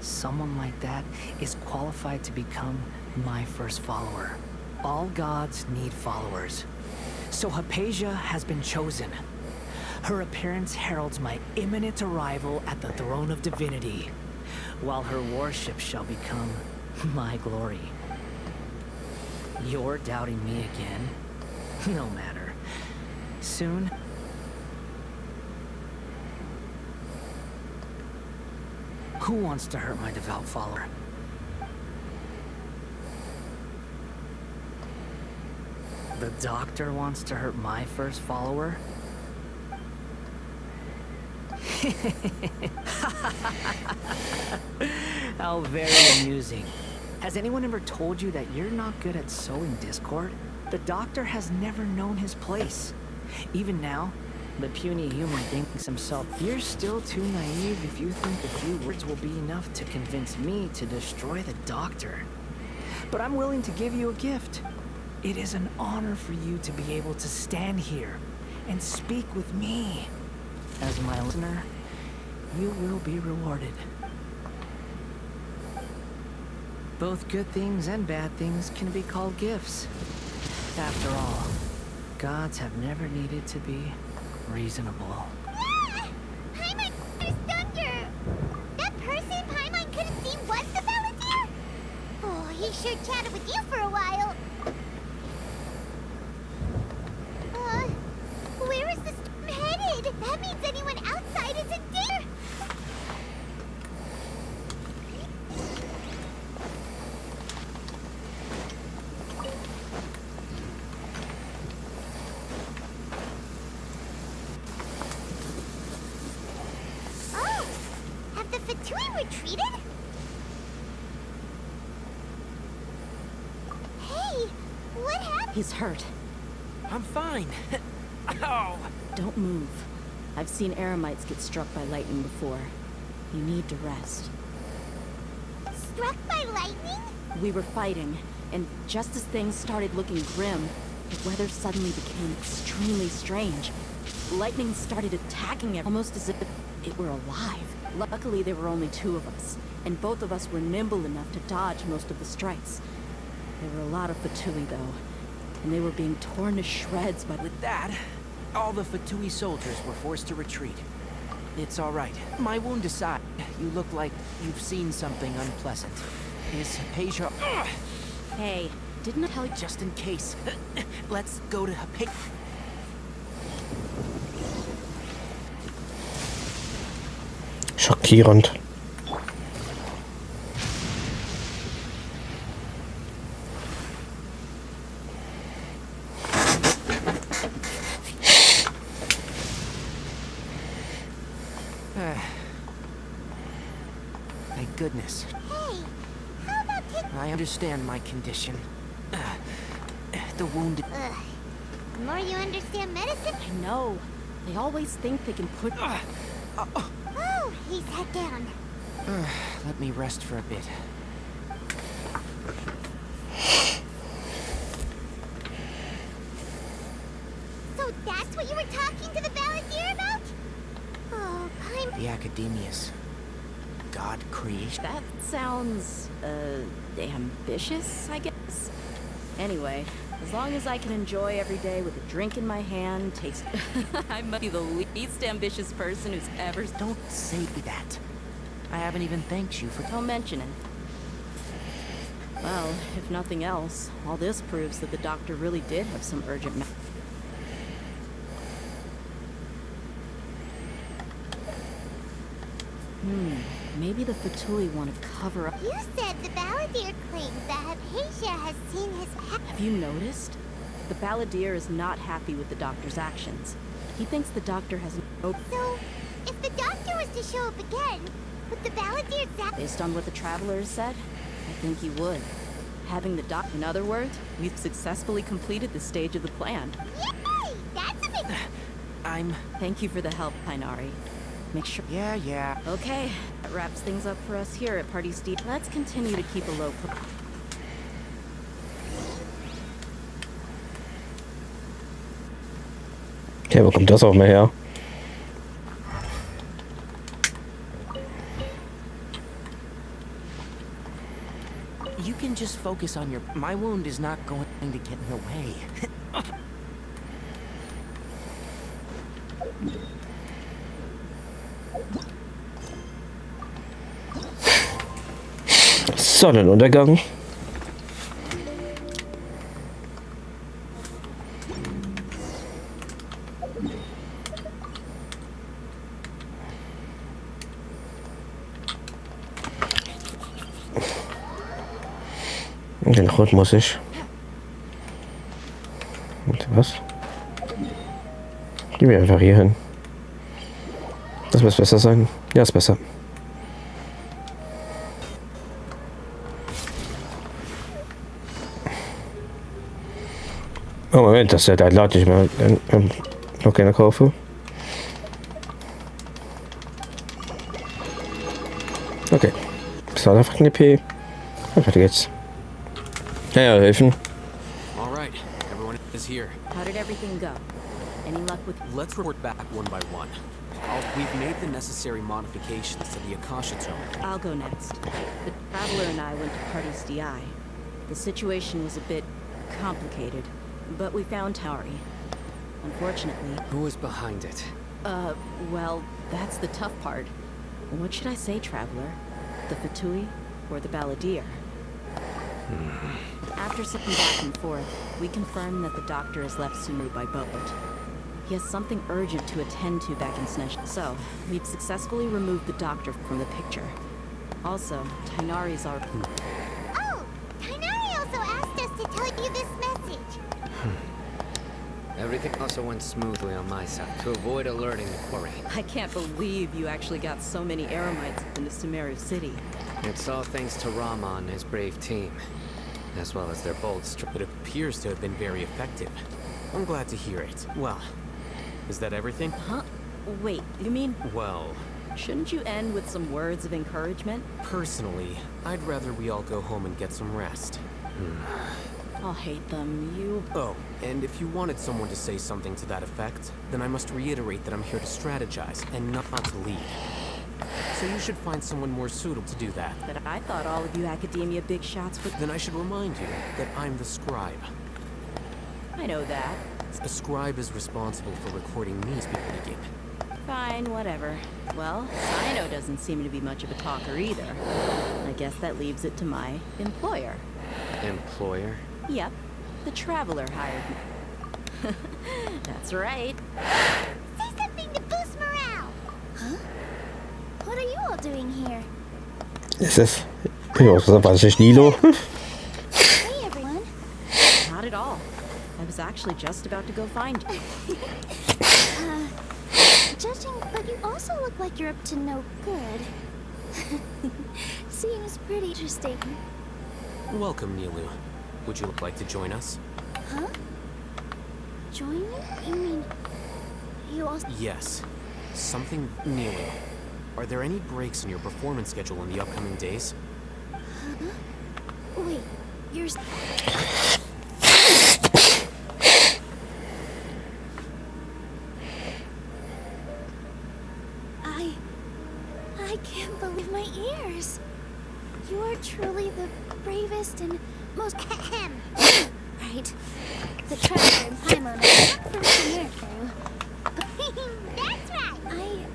Someone like that is qualified to become my first follower. All gods need followers. So Hypatia has been chosen. Her appearance heralds my imminent arrival at the throne of divinity, while her worship shall become my glory. You're doubting me again? No matter. Soon... Who wants to hurt my devout follower? The doctor wants to hurt my first follower? How very amusing. Has anyone ever told you that you're not good at sowing discord? The doctor has never known his place. Even now, the puny human thinks himself, you're still too naive if you think a few words will be enough to convince me to destroy the doctor. But I'm willing to give you a gift. It is an honor for you to be able to stand here and speak with me. As my listener, you will be rewarded. Both good things and bad things can be called gifts. After all, gods have never needed to be reasonable. Ah! Paimon, there's thunder! That person Paimon couldn't see was the Valetier? Oh, he sure chatted with you for a while. Where is the storm headed? That means anyone outside is in danger. Oh, have the Fatui retreated? Hey, what happened? He's hurt. I'm fine. Ow! Don't move. I've seen eremites get struck by lightning before. You need to rest. Struck by lightning? We were fighting, and just as things started looking grim, the weather suddenly became extremely strange. Lightning started attacking it, almost as if it were alive. Luckily, there were only two of us, and both of us were nimble enough to dodge most of the strikes. There were a lot of Fatui, though, and they were being torn to shreds by... With that, all the Fatui soldiers were forced to retreat. It's all right. My wound aside, you look like you've seen something unpleasant. Is Hypatia... Hey, didn't I tell you... Just in case. Let's go to Hypatia. Schockierend. Thank goodness. Hey, how about taking... I understand my condition. The wound... The more you understand medicine... I know. They always think they can put... Oh, he sat down. Let me rest for a bit. So that's what you were talking to the Valetier about? Oh, Paimon... The Academia's God creation. That sounds, ambitious, I guess? Anyway, as long as I can enjoy every day with a drink in my hand, taste... I must be the least ambitious person who's ever... Don't say that. I haven't even thanked you for... Don't mention it. Well, if nothing else, all this proves that the doctor really did have some urgent... Maybe the Fatui want to cover up... You said the Valetier claims that Hypatia has seen his... Have you noticed? The balladeer is not happy with the doctor's actions. He thinks the doctor has no... So, if the doctor was to show up again, would the balladeer Based on what the traveler has said, I think he would. Having the in other words, we've successfully completed this stage of the plan. Yay! That's a big... Thank you for the help, Pinari. Make sure... Yeah. Okay, that wraps things up for us here at Party Steve. Let's continue to keep a low profile. Okay, wo kommt das auch mal her? You can just focus on your... My wound is not going to get in the way. Sonnenuntergang. Den Grund muss ich. Und was? Gehen wir einfach hier hin. Das muss besser sein. Ja, ist besser. Oh Moment, das ist ja der nicht mehr. Noch keine kaufe. Okay. Das war einfach eine P. Und weiter geht's. Ja, helfen. All right, everyone is here. How did everything go? Any luck with... Let's report back one by one. We've made the necessary modifications to the Akasha Tome. I'll go next. The traveler and I went to Party's DI. The situation was a bit complicated, but we found Tauri. Unfortunately... Who was behind it? Well, that's the tough part. What should I say, traveler? The Fatui or the Balladeer? After sitting back and forth, we confirmed that the doctor has left Sumeru by boat. He has something urgent to attend to back in Snesh. So, we've successfully removed the doctor from the picture. Also, Tainari's our... Oh! Tainari also asked us to tell you this message. Everything also went smoothly on my side, to avoid alerting the quarry. I can't believe you actually got so many Aramites into Sumeru City. It's all thanks to Rama and his brave team, as well as their bold It appears to have been very effective. I'm glad to hear it. Well, is that everything? Huh? Wait, you mean... Well... Shouldn't you end with some words of encouragement? Personally, I'd rather we all go home and get some rest. I'll hate them, you... Oh, and if you wanted someone to say something to that effect, then I must reiterate that I'm here to strategize and not to lead. So you should find someone more suitable to do that. But I thought all of you academia big shots would... Then I should remind you that I'm the scribe. I know that. A scribe is responsible for recording these beginning. Fine, whatever. Well, Sino doesn't seem to be much of a talker either. I guess that leaves it to my employer. Employer? Yep, the traveler hired me. That's right. Say something to boost morale! Huh? What are you all doing here? Ist es? Was ist Nilo? Hey everyone. Not at all. I was actually just about to go find you. Judging, but you also look like you're up to no good. Seems pretty interesting. Welcome, Nilu. Would you like to join us? Huh? Join me? You mean... you also... Yes. Something new. Are there any breaks in your performance schedule in the upcoming days? Huh? Wait, you're... I can't believe my ears. You are truly the bravest and most... right. The traveler in Paimon is from Sumeru. That's right!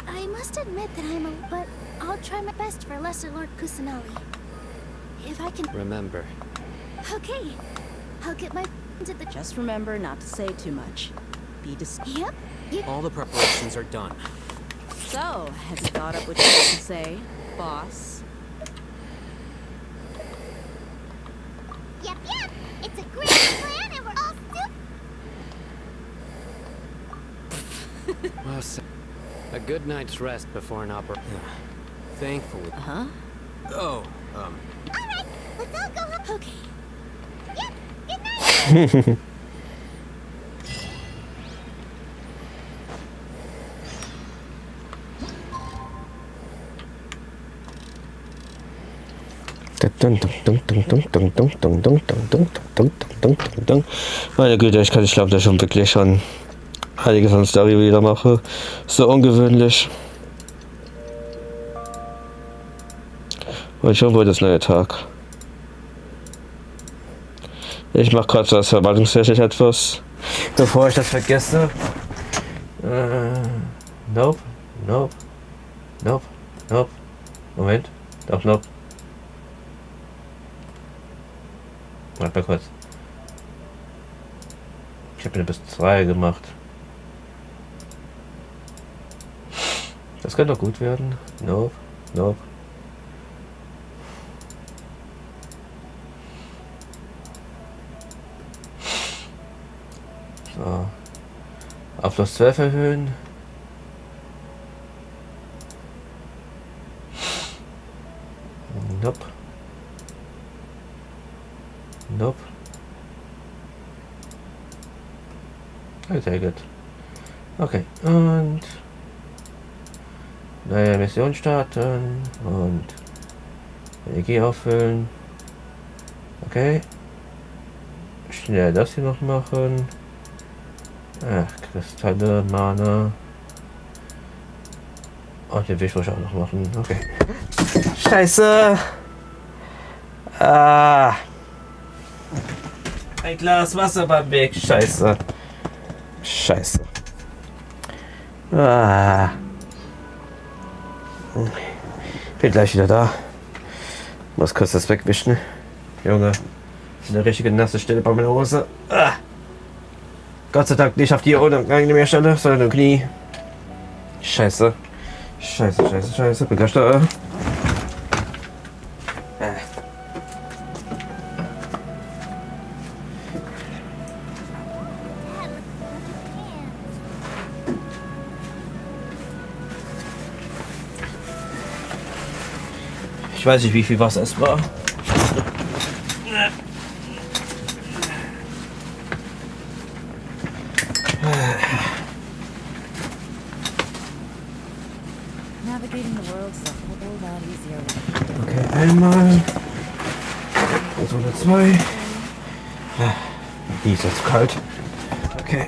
I must admit that I'm a... but I'll try my best for Lesser Lord Kusanali. If I can... Remember. Okay. I'll get my... into the... Just remember not to say too much. Be Yep. All the preparations are done. So, have you thought up what you have to say, boss? Yep. It's a great plan and we're all Well, a good night's rest before an opera. Thankfully. Huh? Oh, Alright, let's all go home. Okay. Yep, good night. Meine Güte, ich glaube, da schon wirklich schon einiges an Story wieder mache. So ungewöhnlich. Und schon wurde es neuer Tag. Ich mache gerade das verwaltungstechnisch etwas, bevor ich das vergesse. Nope. Moment. Doch, nope. Warte mal kurz. Ich habe mir bis 2 gemacht. Das könnte doch gut werden. Nope. So. Auf plus 12 erhöhen. Nope. Sehr gut. Okay, und neue Mission starten und Energie auffüllen. Okay. Schnell das hier noch machen. Ach, Kristalle, Mana. Und den Wisch muss ich auch noch machen. Okay. Scheiße! Ah! Ein Glas Wasser beim Weg. Scheiße. Ah. Bin gleich wieder da. Muss kurz das wegwischen. Junge. Das ist eine richtige nasse Stelle bei meiner Hose. Ah. Gott sei Dank nicht auf die unangenehme Stelle, sondern im Knie. Scheiße. Bin gleich da. Ich weiß nicht, wie viel Wasser es war. Okay, einmal. Also oder 2. Die ist jetzt kalt. Okay.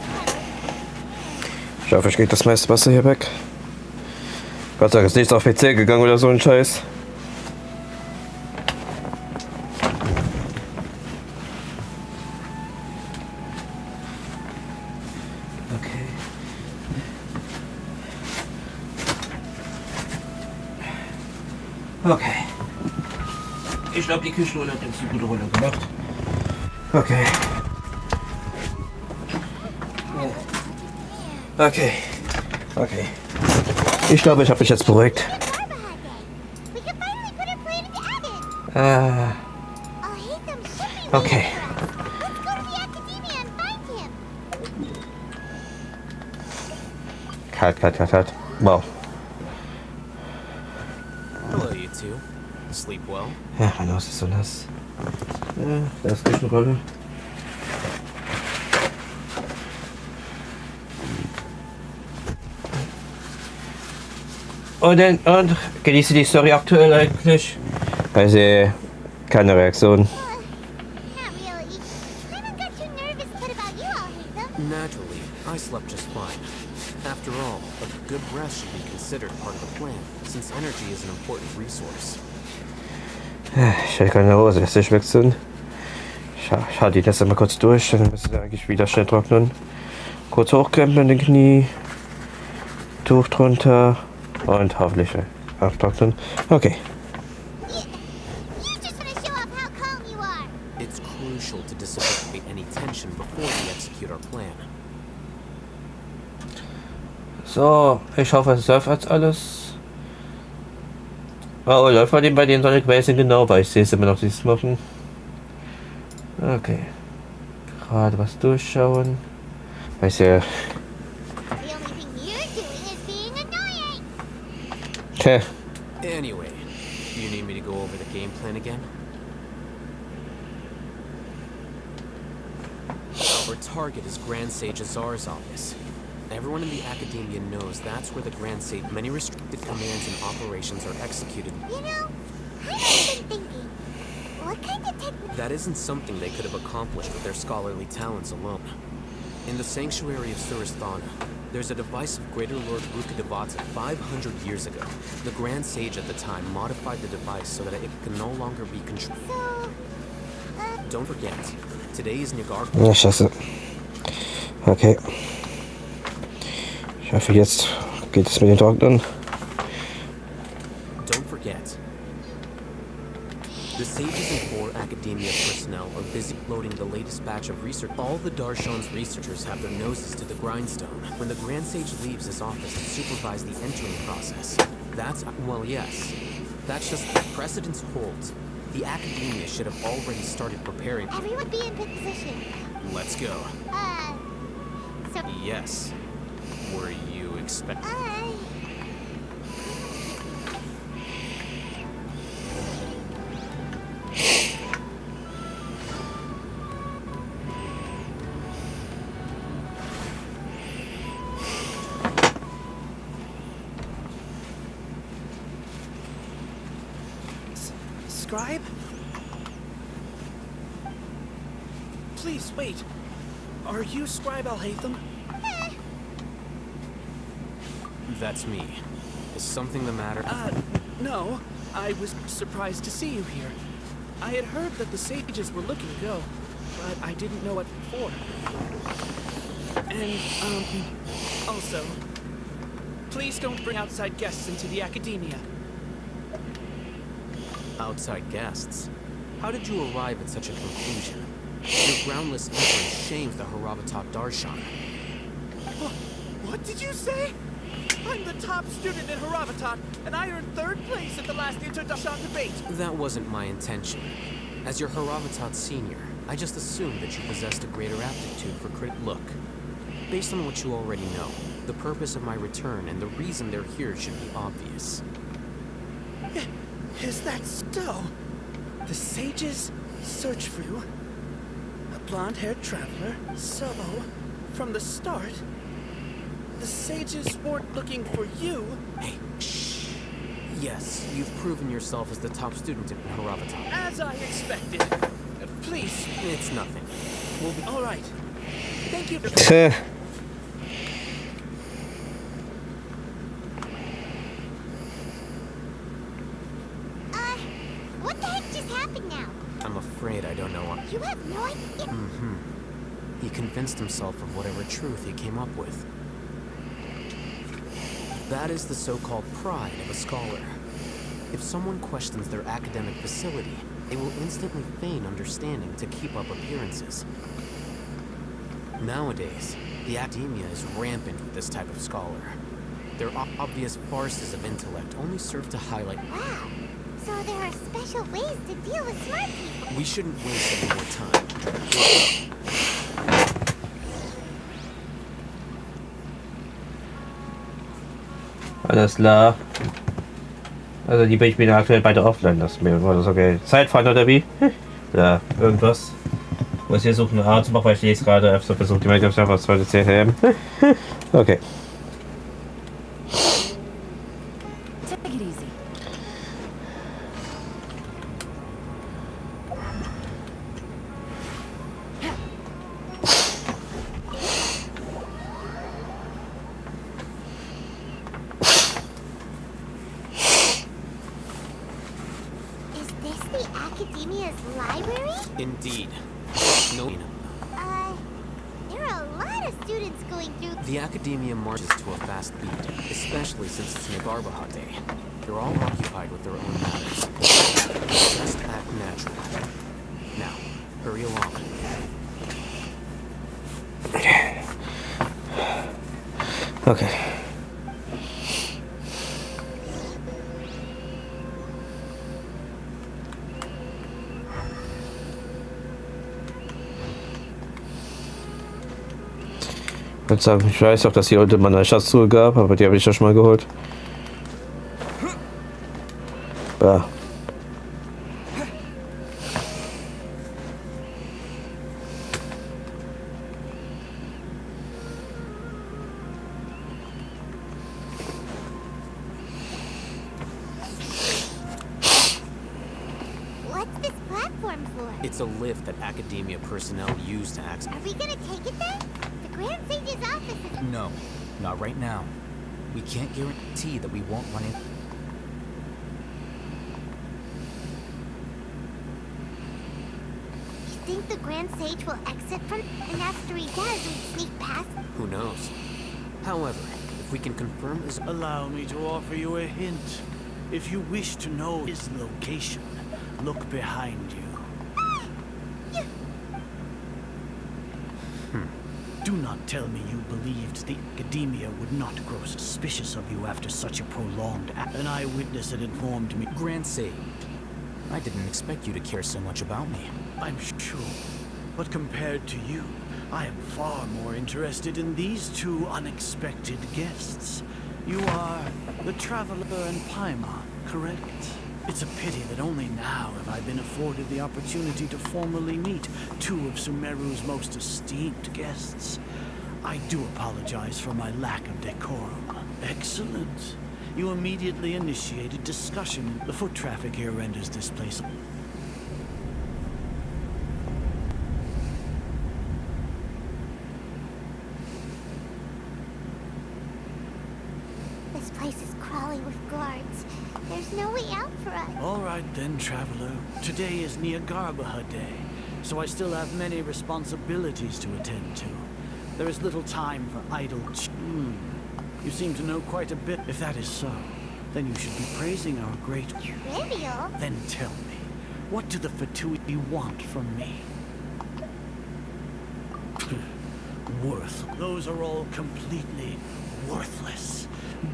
Ich hoffe, ich kriege das meiste Wasser hier weg. Gott sei Dank ist nichts auf PC gegangen oder so ein Scheiß. Okay. Ich glaube, die Küchenrolle hat jetzt eine gute Rolle gemacht. Okay. Ich glaube, ich habe mich jetzt beruhigt. Okay. Kalt. Wow. Sleep well? Ja, mein Haus ist so nass. Ja, da ist Küchenrolle. Und genieße die Story aktuell eigentlich? Also, keine Reaktion. Naturally, I slept just fine. After all, a good rest should be considered part of the plan, since energy is an important resource. Ich hätte keine Hose, lässt sich wechseln. Ich halte die Nässe mal kurz durch, dann müssen sie eigentlich wieder schnell trocknen. Kurz hochkrempeln den Knie, Tuch drunter und hoffentlich abtrocknen. Okay. It's crucial to dissipate any tension before we execute our plan. So, ich hoffe, es läuft jetzt alles. Oh, läuft bei den Sonic Racing genau, weil ich sehe es immer noch dieses Machen. Okay. Gerade was durchschauen. Weil ich ja. Hä? Anyway, you need me to go over the game plan again? Our target is Grand Sage Azar's office. Everyone in the Academia knows that's where the Grand Sage many restricted commands and operations are executed. You know, I've been thinking, what kind of That isn't something they could have accomplished with their scholarly talents alone. In the Sanctuary of Surasthana, there's a device of Greater Lord Rukadevata 500 years ago. The Grand Sage at the time modified the device so that it can no longer be controlled. Don't forget, today is Nigar. Ja, scheiße. Okay. Ich hoffe, jetzt geht es mit den Trocknern. Don't forget. The sages and 4 Academia personnel are busy loading the latest batch of research. All the Darshan's researchers have their noses to the grindstone when the Grand Sage leaves his office to supervise the entering process. That's, well, yes. That's just precedence holds. The Academia should have already started preparing. Everyone be in position. Let's go. So... Yes. Were you expecting? Scribe? Please, wait. Are you Scribe Al-Haytham? That's me. Is something the matter? No. I was surprised to see you here. I had heard that the sages were looking to go, but I didn't know what for. And, also, please don't bring outside guests into the Academia. Outside guests? How did you arrive at such a conclusion? Your groundless ignorance shames the Haravatat Darshan. What did you say? I'm the top student in Haravatat, and I earned 3rd place at the last inter-Darshan debate. That wasn't my intention. As your Haravatat senior, I just assumed that you possessed a greater aptitude for Look, based on what you already know, the purpose of my return and the reason they're here should be obvious. Is that so? The sages search for you? A blonde-haired traveler? So, from the start, the sages weren't looking for you? Hey, shh. Yes, you've proven yourself as the top student in Haravatat. As I expected. Please. It's nothing. We'll be... All right. Thank you. What the heck just happened now? I'm afraid I don't know what... You have no idea? Mm-hmm. He convinced himself of whatever truth he came up with. That is the so-called pride of a scholar. If someone questions their academic facility, they will instantly feign understanding to keep up appearances. Nowadays, the academia is rampant with this type of scholar. Their obvious farces of intellect only serve to highlight... Wow. So there are special ways to deal with smart people. We shouldn't waste any more time. Alles klar. Also die bin aktuell beide offline, das mir war das okay. Zeitfahren oder wie? Ja, irgendwas. Muss hier suchen, eine Art zu machen, weil ich lese gerade öfter versucht, die Minecraft einfach 2. CTGP. Okay. Take it easy. Indeed. No. There are a lot of students going through. The Academia marches to a fast beat, especially since it's Nagarbaha Day. They're all occupied with their own matters. Just act natural. Now, hurry along. Okay. Ich würde sagen, ich weiß auch, dass hier unten mal eine Schatztruhe gab, aber die habe ich ja schon mal geholt. Ja. What's this platform for? It's a lift that Academia personnel use to access. Are we gonna take it then? The Grand Sage's office is... No, not right now. We can't guarantee that we won't run in. You think the Grand Sage will exit from... And after he does, we sneak past? Who knows? However, if we can confirm his... Allow me to offer you a hint. If you wish to know his location, look behind you. Do not tell me you believed the Academia would not grow suspicious of you after such a prolonged act. An eyewitness had informed me. Grand Sage, I didn't expect you to care so much about me. I'm sure. But compared to you, I am far more interested in these two unexpected guests. You are the Traveler and Paimon, correct? It's a pity that only now have I been afforded the opportunity to formally meet two of Sumeru's most esteemed guests. I do apologize for my lack of decorum. Excellent. You immediately initiated discussion. The foot traffic here renders this place... This place is crawling with guards. There's no way out for us. All right then, Traveler. Today is Niagarbaha Day, so I still have many responsibilities to attend to. There is little time for idle You seem to know quite a bit. If that is so, then you should be praising our great... Trivial? Then tell me, what do the Fatui want from me? Worth. Those are all completely worthless.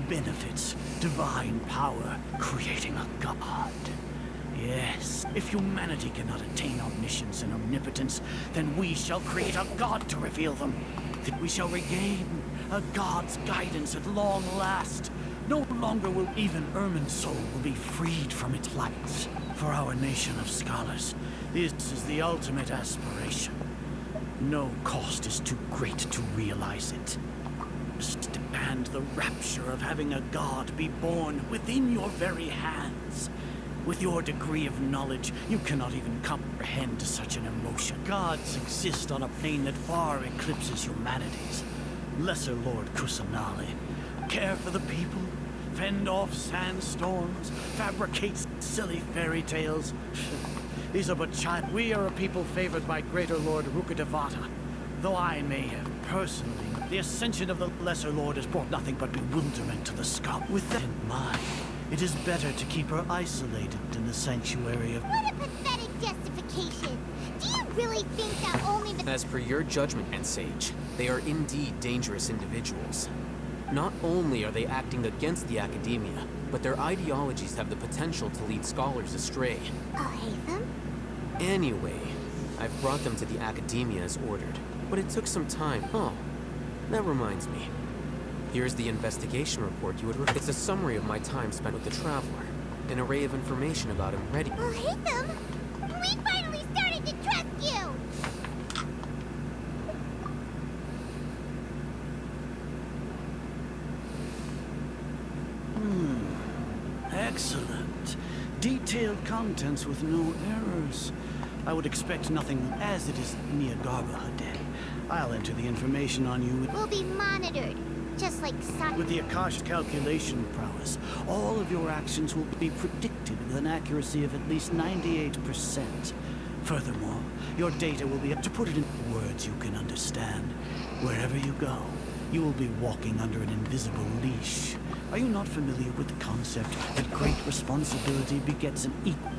Benefits, divine power, creating a god. Yes, if humanity cannot attain omniscience and omnipotence, then we shall create a god to reveal them. That we shall regain a god's guidance at long last. No longer will even Ermin's soul will be freed from its lights. For our nation of scholars, this is the ultimate aspiration. No cost is too great to realize it. And the rapture of having a god be born within your very hands. With your degree of knowledge, you cannot even comprehend such an emotion. Gods exist on a plane that far eclipses humanity's. Lesser Lord Kusanali, care for the people, fend off sandstorms, fabricate silly fairy tales. These are but child. We are a people favored by Greater Lord Rukadevata. Though I may have personally, the ascension of the Lesser Lord has brought nothing but bewilderment to the scholar. With that in mind, it is better to keep her isolated in the sanctuary of... What a pathetic justification! Do you really think that only the... As per your judgment, and Sage, they are indeed dangerous individuals. Not only are they acting against the Academia, but their ideologies have the potential to lead scholars astray. I'll hate them? Anyway, I've brought them to the Academia as ordered, but it took some time. Oh, that reminds me. Here's the investigation report you would It's a summary of my time spent with the Traveler. An array of information about him ready. I'll hate them! We finally started to trust you! Excellent. Detailed contents with no errors. I would expect nothing as it is Niagarbaha Day. I'll enter the information on you We'll be monitored, just like sun. with the Akash calculation prowess. All of your actions will be predicted with an accuracy of at least 98%. Furthermore, your data will be up to put it in words you can understand. Wherever you go, you will be walking under an invisible leash. Are you not familiar with the concept that great responsibility begets an equal?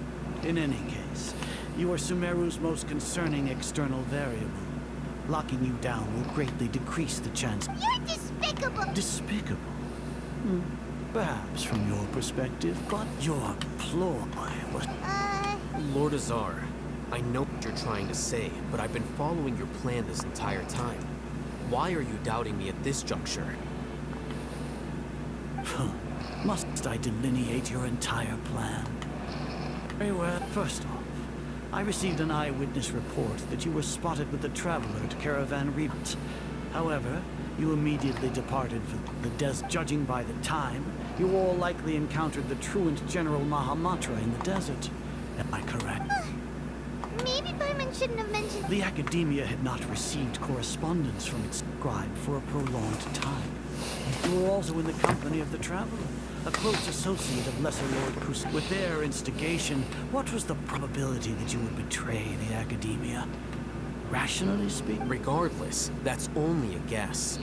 In any case, you are Sumeru's most concerning external variable. Locking you down will greatly decrease the chance. You're despicable! Despicable? Perhaps from your perspective, but your ploy was... Lord Azar, I know what you're trying to say, but I've been following your plan this entire time. Why are you doubting me at this juncture? Must I delineate your entire plan? Very well. First off, I received an eyewitness report that you were spotted with the traveler at Caravan Rebut. However, you immediately departed for the desert. Judging by the time, you all likely encountered the truant General Mahamatra in the desert. Am I correct? Maybe Paimon shouldn't have mentioned... The Academia had not received correspondence from its scribe for a prolonged time. You were also in the company of the traveler, a close associate of Lesser Lord Kus. With their instigation, what was the probability that you would betray the Academia? Rationally speaking? Regardless, that's only a guess.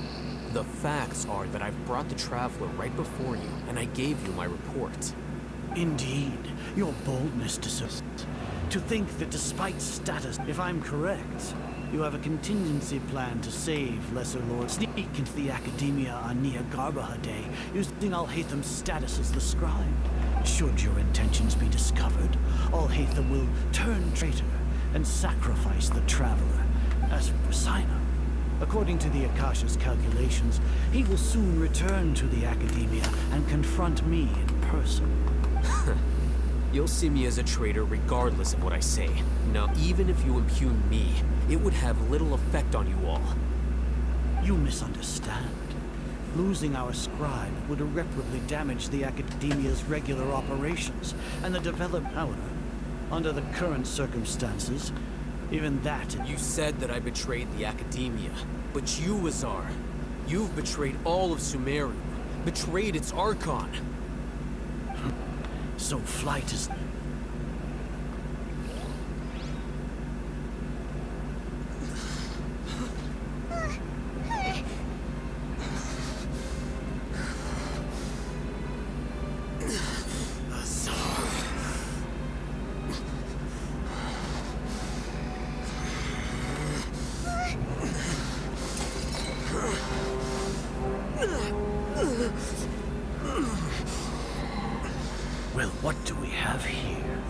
The facts are that I've brought the traveler right before you, and I gave you my report. Indeed, your boldness to think that despite status, if I'm correct, you have a contingency plan to save Lesser Lord, sneak into the Academia on Nia Garbaha Day, using Al-Haytham's status as the scribe. Should your intentions be discovered, Al-Haytham will turn traitor and sacrifice the traveler. As for Sino, according to the Akasha's calculations, he will soon return to the Academia and confront me in person. You'll see me as a traitor regardless of what I say. Now, even if you impugn me, it would have little effect on you all. You misunderstand. Losing our scribe would irreparably damage the Academia's regular operations and the development. However, under the current circumstances, even that... You said that I betrayed the Academia, but you, Azar, you've betrayed all of Sumeru, betrayed its Archon. So flight is... Well, what do we have here?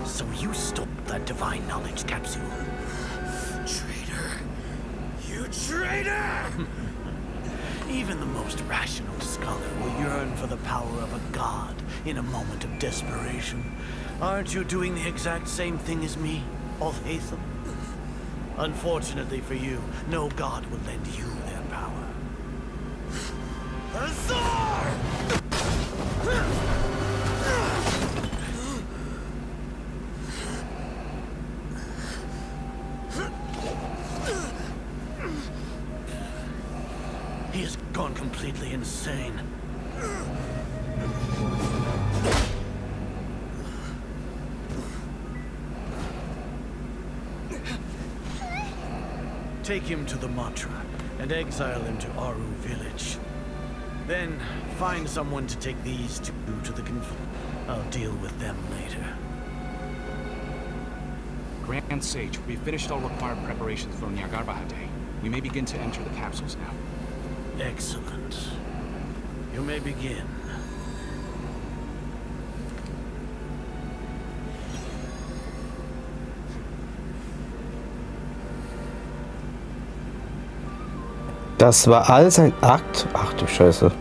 So you stole that divine knowledge capsule. Traitor! You traitor! Even the most rational scholar will yearn for the power of a god in a moment of desperation. Aren't you doing the exact same thing as me, Al-Haytham? Unfortunately for you, no god will lend you their power. Azar! He has gone completely insane. Take him to the Matra and exile him to Aru village. Then find someone to take these two to the I'll deal with them later. Grand Sage, we've finished all required preparations for Nyagarbahate. We may begin to enter the capsules now. Excellent. You may begin. Das war alles ein Akt. Ach du Scheiße.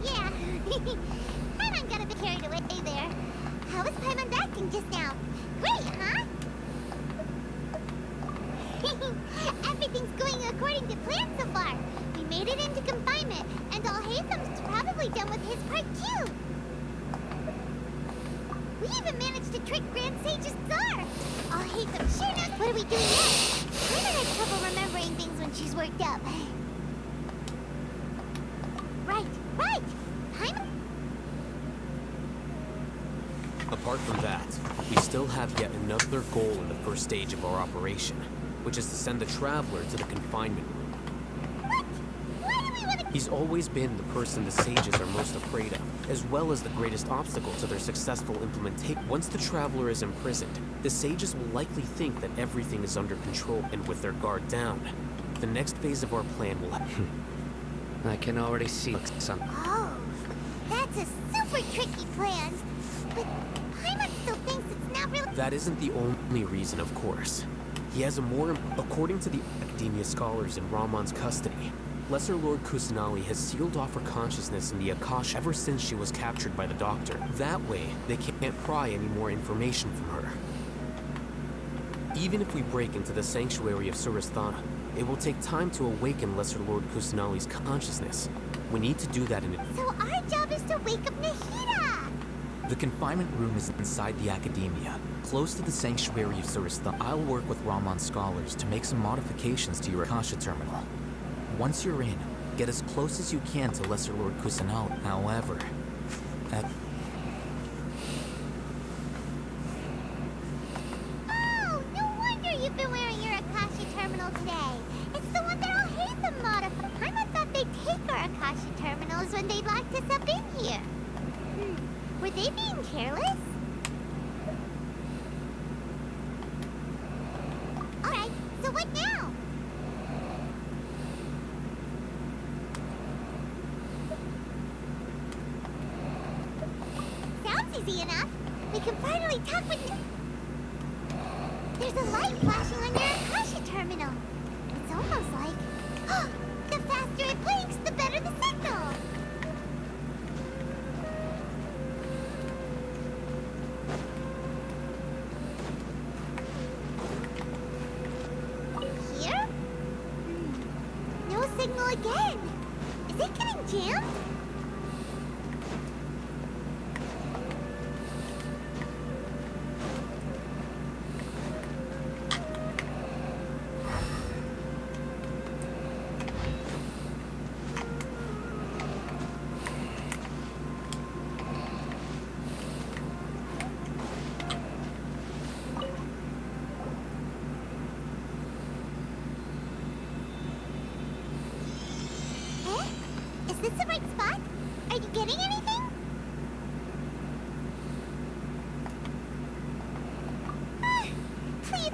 Yeah. Paimon got a bit carried away there. How was Paimon acting just now? Great, huh? Everything's going according to plan so far. We made it into confinement, and Al-Haytham's probably done with his part too. We even managed to trick Grand Sage Azar. Al-Haytham sure knows. What are we doing next? Paimon has trouble remembering things when she's worked up. Right. Paimon. Apart from that, we still have yet another goal in the first stage of our operation, which is to send the Traveler to the confinement room. What? Why do we want to... He's always been the person the sages are most afraid of, as well as the greatest obstacle to their successful implementation. Once the Traveler is imprisoned, the sages will likely think that everything is under control, and with their guard down, the next phase of our plan will I can already see some. Oh, that's a super tricky plan. But Paimon still thinks it's not really... That isn't the only reason, of course. He has a more... According to the Academia scholars in Ramon's custody, Lesser Lord Kusanali has sealed off her consciousness in the Akasha ever since she was captured by the Doctor. That way, they can't pry any more information from her. Even if we break into the Sanctuary of Surasthana, it will take time to awaken Lesser Lord Kusanali's consciousness. We need to do that in a... So our job is to wake up Nahida! The confinement room is inside the Academia, close to the Sanctuary of Surasthana. I'll work with Ramon's scholars to make some modifications to your Akasha terminal. Once you're in, get as close as you can to Lesser Lord Kusanali. However, Oh, no wonder you've been wearing your Akasha terminal today. It's the one that I'll hate them modify. Paimon thought they'd take our Akasha terminals when they locked us up in here. Were they being careless? Alright, so what now? Sounds easy enough. We can finally talk with... There's a light flashing on your Akasha terminal. It's almost like... the faster it blinks, the better the signal. Here? No signal again. Is it getting jammed? Is this the right spot? Are you getting anything? Please.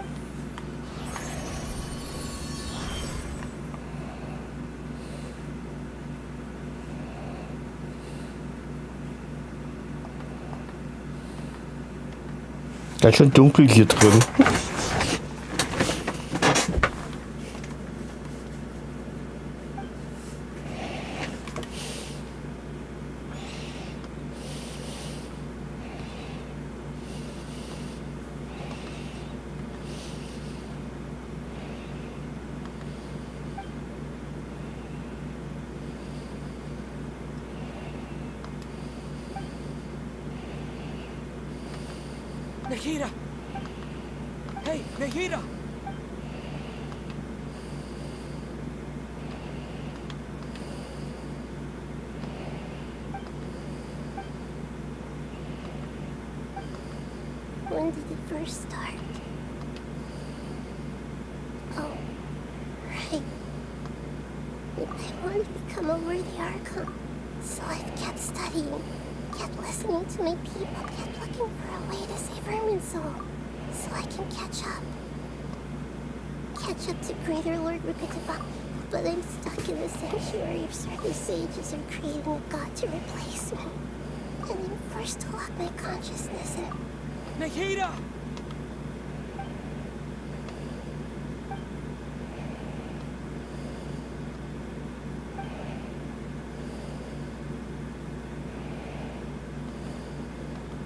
Ganz schön dunkel hier drin. Nahida! Hey, Nahida! When did it first start? Oh, right. I wanted to become a worthy Archon, so I've kept studying, kept listening to my people, kept looking for a way to save Herman's soul, so I can catch up. Catch up to Greater Lord Rukatava. But I'm stuck in the sanctuary of certain sages are creating a god to replace me. And I'm forced to lock my consciousness in. Nahida!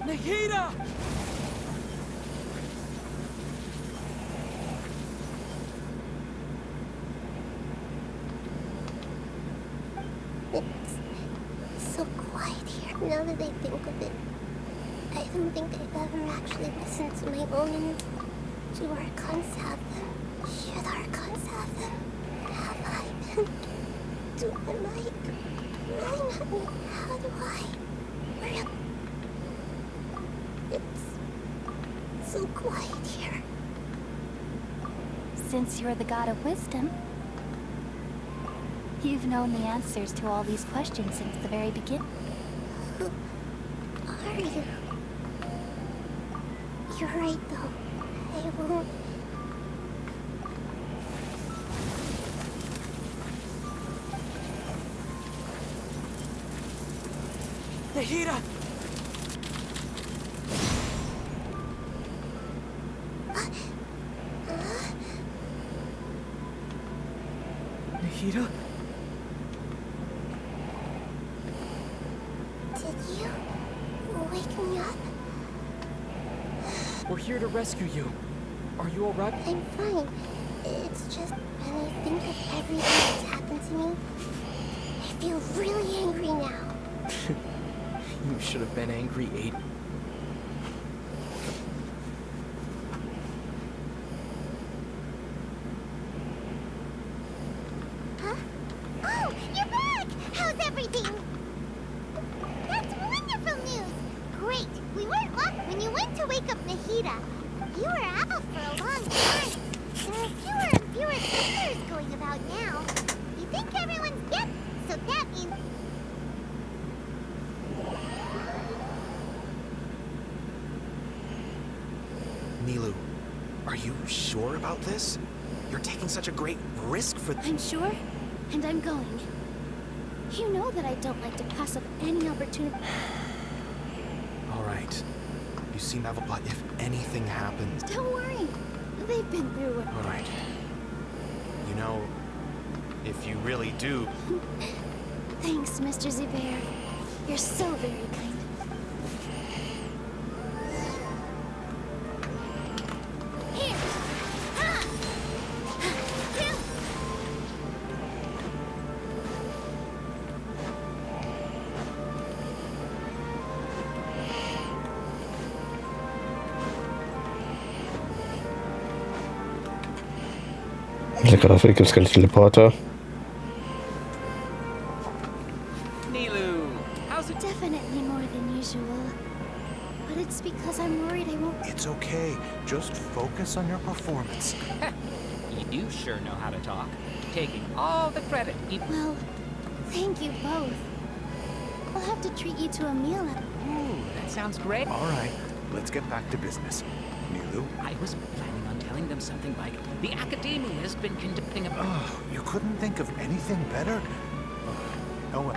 Nahida! It's so quiet here, now that I think of it. I don't think I've ever actually listened to my own inner. Do Archons have them? Should Archons have them? Have I been? Am I really not me? How do I? It's so quiet here. Since you're the god of wisdom, you've known the answers to all these questions since the very beginning. Who are you? You're right, though. I won't. Nahida! Nahida? Did you wake me up? We're here to rescue you. Are you alright? I'm fine. It's just when I think of everything that's happened to me, I feel really angry now. You should have been angry 8. Huh? Oh, you're back! How's everything? That's wonderful news! Great! We weren't locked when you went to wake up Nahida. You were out for a long time. There are fewer and fewer visitors going about now. You think everyone's dead, so that means... Nilu, are you sure about this? You're taking such a great risk for... I'm sure, and I'm going. You know that I don't like to pass up any opportunity. All right. You seem to have a... But if anything happens... Don't worry. They've been through it. All right. You know, if you really do... Thanks, Mr. Zubair. You're so very kind. Here! Ha! Here! Lecker, dafür gibt es keine Teleporter. Nilu, how's it? Definitely more than usual. But it's because I'm worried I won't... It's okay. Just focus on your performance. You sure know how to talk. Taking all the credit. Well, thank you both. I'll have to treat you to a meal. Ooh, that sounds great. All right, let's get back to business. Nilu? I was planning on telling them something like, the Academia has been conducting a... Oh, you couldn't think of anything better? Oh, well.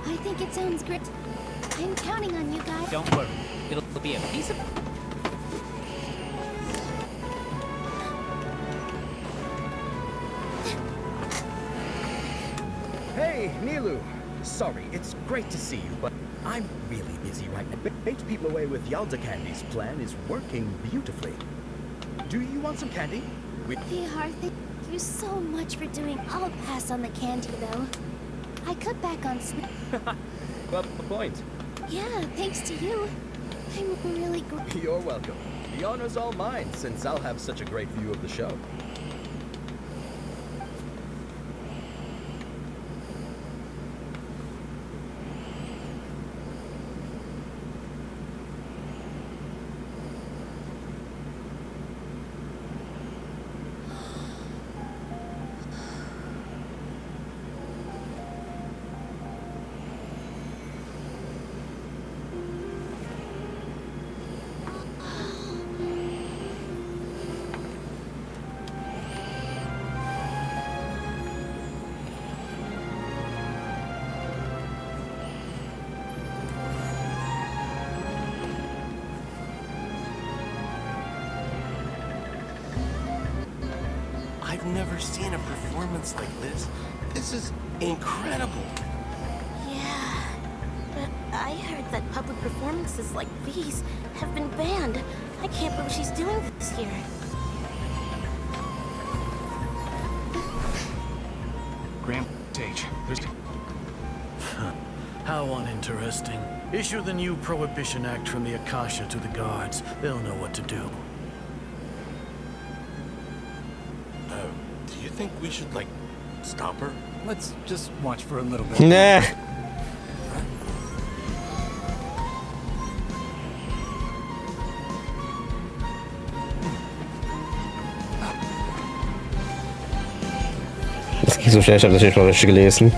I think it sounds great. I'm counting on you guys. Don't worry. It'll be a piece of... Hey, Nilu. Sorry, it's great to see you, but I'm really busy right now. 8 people away with Yalda Candy's plan is working beautifully. Do you want some candy? Vihar, thank you so much for doing. I'll pass on the candy, though. I cut back on sleep. Well, the point. Yeah, thanks to you. I'm really grateful. You're welcome. The honor's all mine, since I'll have such a great view of the show. I've never seen a performance like this. This is incredible. Yeah, but I heard that public performances like these have been banned. I can't believe she's doing this here. Rampage, there's... How uninteresting. Issue the new Prohibition Act from the Akasha to the guards. They'll know what to do. Do you think we should, like, stop her? Let's just watch for a little bit. Nah. Das ging so schnell, ich habe das nicht mal richtig gelesen.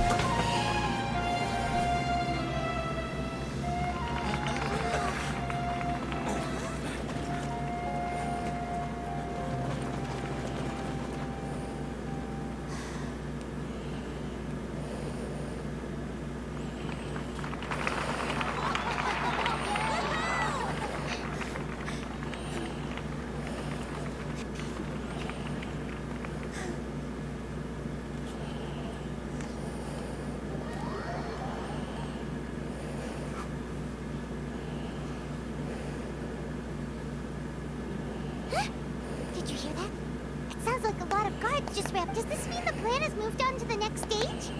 a lot of guards just wrapped. Does this mean the plan has moved on to the next stage?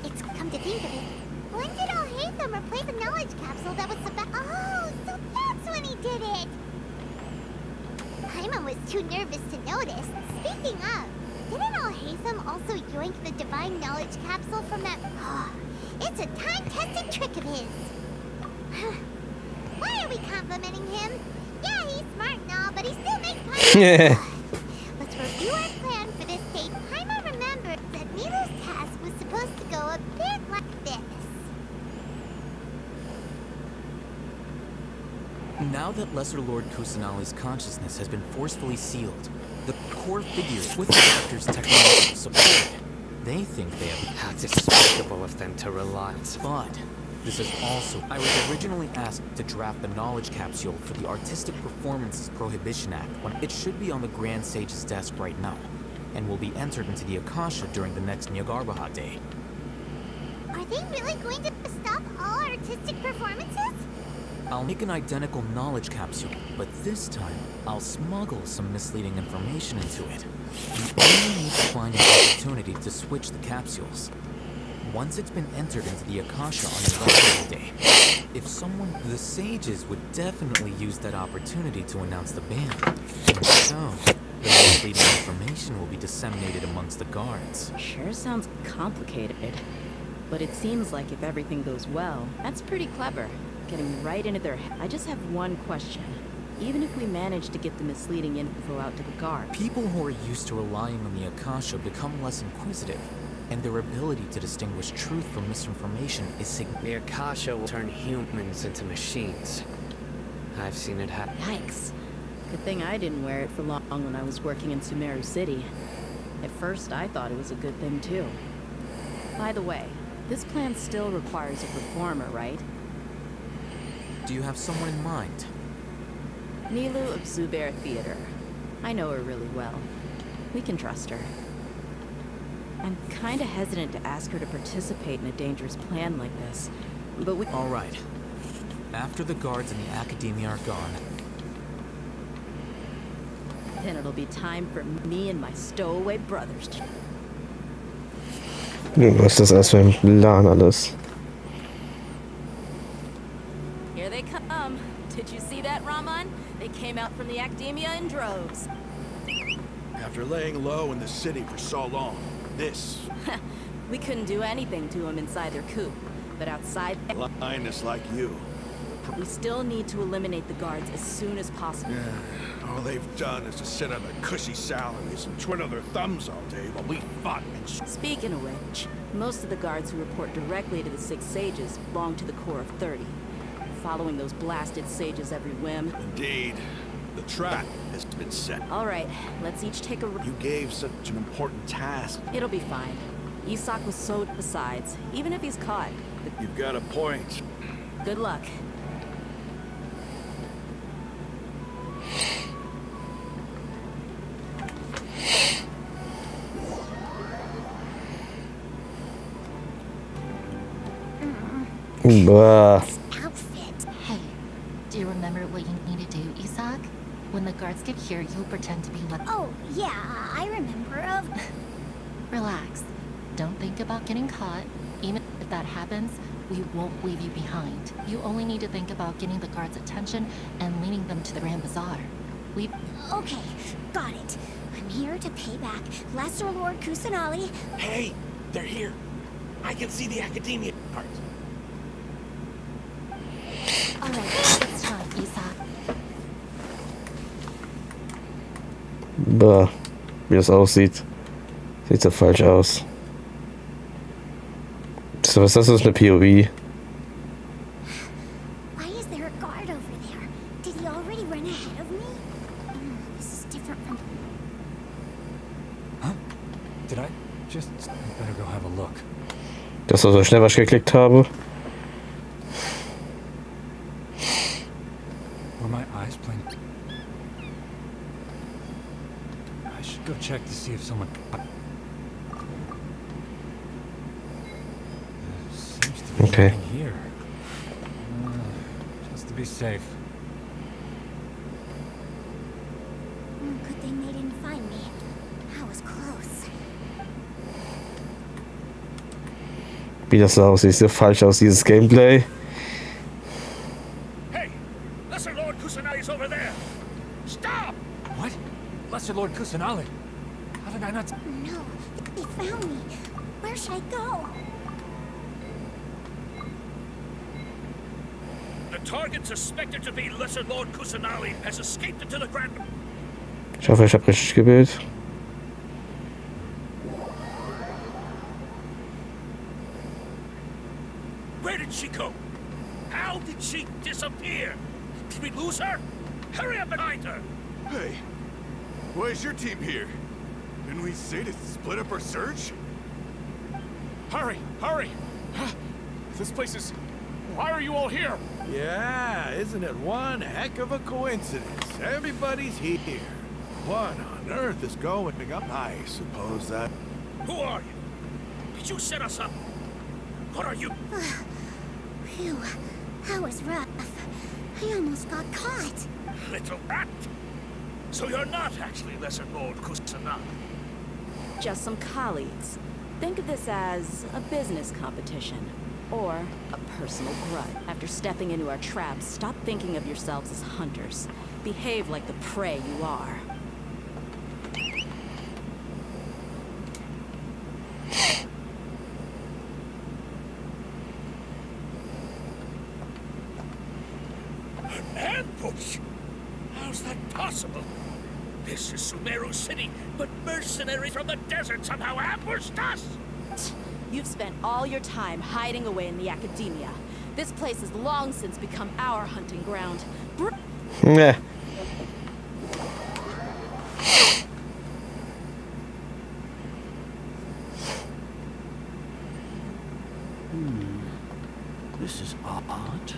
It's come to think of it. When did Al-Haytham replace the knowledge capsule that was about... Oh, so that's when he did it! Paimon was too nervous to notice. Speaking of, didn't Al-Haytham also yoink the divine knowledge capsule from that... Oh, it's a time-tested trick of his. Why are we complimenting him? Yeah, he's smart and all, but he still makes Paimon... Let's review our plan for this stage. Paimon remembered that Nilu's task was supposed to go a bit like this. Now that Lesser Lord Kusanali's consciousness has been forcefully sealed, the core figures with the Doctor's technological support, they think they have... How despicable of them to rely on... But this is also... I was originally asked to draft the knowledge capsule for the Artistic Performances Prohibition Act when it should be on the Grand Sage's desk right now, and will be entered into the Akasha during the next Nyagarbha Day. Are they really going to stop all artistic performances? I'll make an identical knowledge capsule, but this time, I'll smuggle some misleading information into it. You only need to find an opportunity to switch the capsules. Once it's been entered into the Akasha on Nyagarbha Day, if someone... The sages would definitely use that opportunity to announce the ban. And so, the misleading information will be disseminated amongst the guards. Sure sounds complicated, but it seems like if everything goes well, that's pretty clever. Getting right into their head. I just have one question. Even if we manage to get the misleading info out to the guard, people who are used to relying on the Akasha become less inquisitive, and their ability to distinguish truth from misinformation is significant. The Akasha will turn humans into machines. I've seen it happen. Yikes. Good thing I didn't wear it for long when I was working in Sumeru City. At first, I thought it was a good thing too. By the way, this plan still requires a performer, right? Do you have someone in mind? Nilu of Zubair Theater. I know her really well. We can trust her. I'm kinda hesitant to ask her to participate in a dangerous plan like this, but we... All right. After the guards in the Academia are gone, then it'll be time for me and my stowaway brothers to... Was das erst für ein Plan alles? Here they come. Did you see that, Raman? They came out from the Academia in droves. After laying low in the city for so long, this... We couldn't do anything to them inside their coop, but outside... Lioness like you. We still need to eliminate the guards as soon as possible. Yeah, all they've done is to sit on their cushy salaries and twiddle their thumbs all day while we fought and... Speaking of which, most of the guards who report directly to the 6 sages belong to the core of 30. Following those blasted sages every whim. Indeed. The trap has been set. All right, let's each take a... You gave such an important task. It'll be fine. Isak was so besides, even if he's caught. You've got a point. Good luck. Outfit. Hey, do you remember what you need to do, Isak? When the guards get here, you'll pretend to be like... Oh, yeah, I remember. Relax. Don't think about getting caught. Even if that happens, we won't leave you behind. You only need to think about getting the guards' attention and leading them to the Grand Bazaar. Okay, got it. I'm here to pay back Lesser Lord Kusanali. Hey, they're here. I can see the Academia part. Alright, it's time, Isak. Bah, wie das aussieht. Sieht so falsch aus. So, was ist das für eine POV? Why is there a guard over there? Did he already run ahead of me? This is different from... Huh? Did I? Just... I better go have a look. Das war so schnell, was ich geklickt habe. Were my eyes playing? I should go check to see if someone... Seems to be Okay. nothing here. Just to be safe. Good thing they didn't find me. I was close. Wie das so aussieht, so falsch aus, dieses Gameplay. Hey! Lesser Lord Kusanali's over there! Stop! What? Lesser Lord Kusanali? How did I not... No, they found me. Where should I go? The target suspected to be Lesser Lord Kusanali has escaped into the Grand... Ich hoffe, ich habe richtig gewählt. Where did she go? How did she disappear? Did we lose her? Hurry up and find her! Hey, why is your team here? Didn't we say to split up our search? Hurry! Hurry! This place is... Why are you all here? Yeah, isn't it one heck of a coincidence? Everybody's here. What on earth is going on? I suppose that... Who are you? Did you set us up? What are you? Phew, that was rough. I almost got caught. Little rat! So you're not actually Lesser Lord Kusanali? Just some colleagues. Think of this as a business competition. Or a personal grudge. After stepping into our traps, stop thinking of yourselves as hunters. Behave like the prey you are. An ambush? How's that possible? This is Sumeru City, but mercenaries from the desert somehow ambushed us! You've spent all your time hiding away in the academia. This place has long since become our hunting ground. Yeah. This is odd.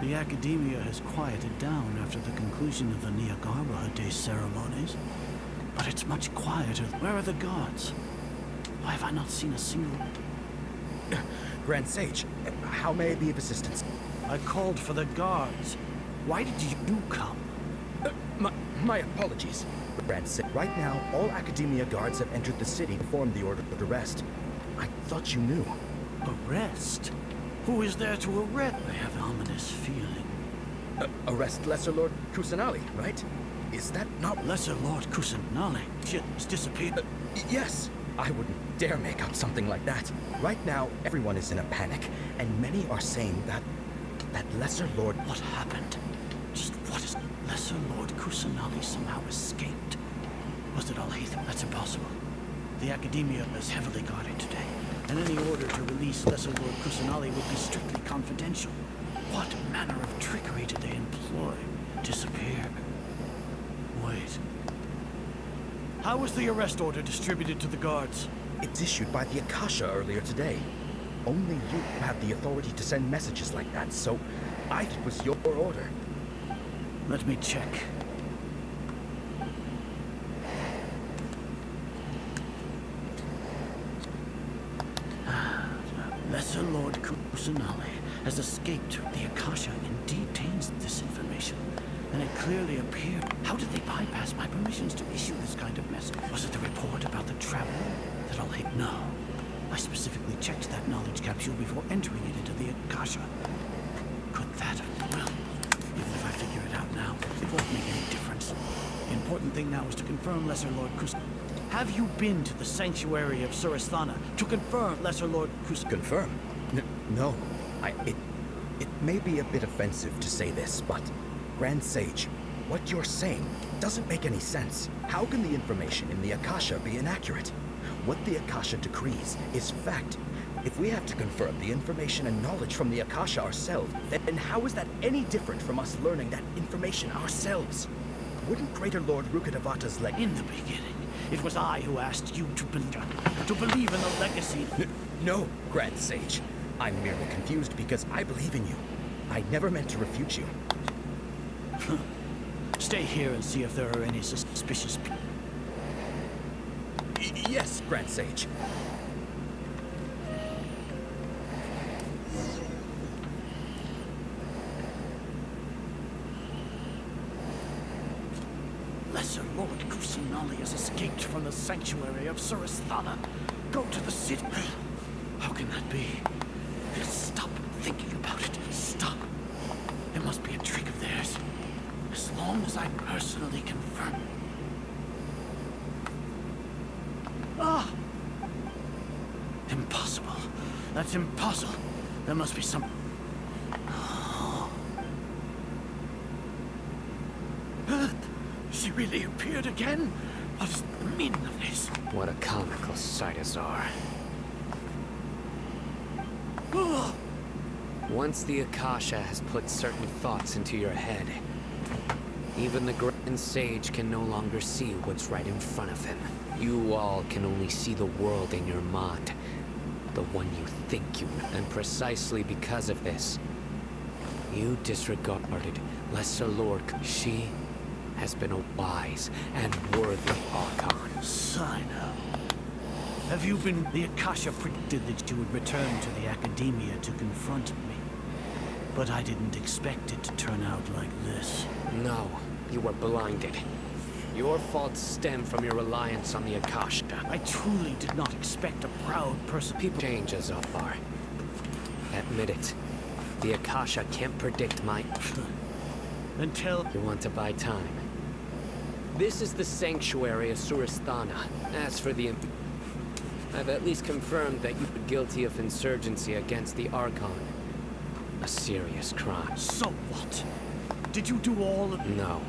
The academia has quieted down after the conclusion of the Niagara Day ceremonies. But it's much quieter. Where are the guards? Why have I not seen a single... Grand Sage, how may I be of assistance? I called for the guards. Why did you come? My apologies. Grand Sage, right now, all Academia guards have entered the city to form the order of arrest. I thought you knew. Arrest? Who is there to arrest? I have an ominous feeling. Arrest Lesser Lord Kusanali, right? Is that not... Lesser Lord Kusanali? She's disappeared. Yes. I wouldn't dare make up something like that. Right now, everyone is in a panic, and many are saying that Lesser Lord... What happened? Just what is... Lesser Lord Kusanali somehow escaped? Was it all Heathen? That's impossible. The Academia is heavily guarded today, and any order to release Lesser Lord Kusanali would be strictly confidential. What manner of trickery did they employ? Disappear? Wait. How was the arrest order distributed to the guards? It's issued by the Akasha earlier today. Only you have the authority to send messages like that, so I thought it was your order. Let me check. Lesser Lord Kusanali has escaped. The Akasha indeed contains this information, and it clearly appeared. How did they bypass my permissions to issue this kind of message? Was it the report about the traveler that I'll hate? No. I specifically checked that knowledge capsule before entering it into the Akasha. Could that have... Well, even if I figure it out now, it won't make any difference. The important thing now is to confirm Lesser Lord Kus... Have you been to the sanctuary of Surasthana to confirm Lesser Lord Kus... Confirm? No. It may be a bit offensive to say this, but... Grand Sage, what you're saying doesn't make any sense. How can the information in the Akasha be inaccurate? What the Akasha decrees is fact. If we have to confirm the information and knowledge from the Akasha ourselves, then how is that any different from us learning that information ourselves? Wouldn't Greater Lord Rukkhadevata's In the beginning, it was I who asked you to believe in the legacy. No, Grand Sage. I'm merely confused because I believe in you. I never meant to refute you. Stay here and see if there are any suspicious people. Yes, Grand Sage. Lesser Lord Kusanali has escaped from the sanctuary of Surasthana. Go to the city. How can that be? Stop thinking about it. Stop. There must be a trick of theirs. As long as I personally confirm. Ah! Impossible. That's impossible. There must be some... She really appeared again? What is the meaning of this? What a comical sight, Azar. Once the Akasha has put certain thoughts into your head, even the Grand Sage can no longer see what's right in front of him. You all can only see the world in your mind, the one you think you know. And precisely because of this, you disregarded Lesser Lord. She has been a wise and worthy Archon. Sino. Have you been... The Akasha predicted that you would return to the Academia to confront me. But I didn't expect it to turn out like this. No, you were blinded. Your faults stem from your reliance on the Akasha. I truly did not expect a proud person... People change, Azar. Admit it. The Akasha can't predict my... Until... You want to buy time. This is the sanctuary of Surasthana. As for the... I've at least confirmed that you were guilty of insurgency against the Archon. A serious crime. So what? Did you do all of... No.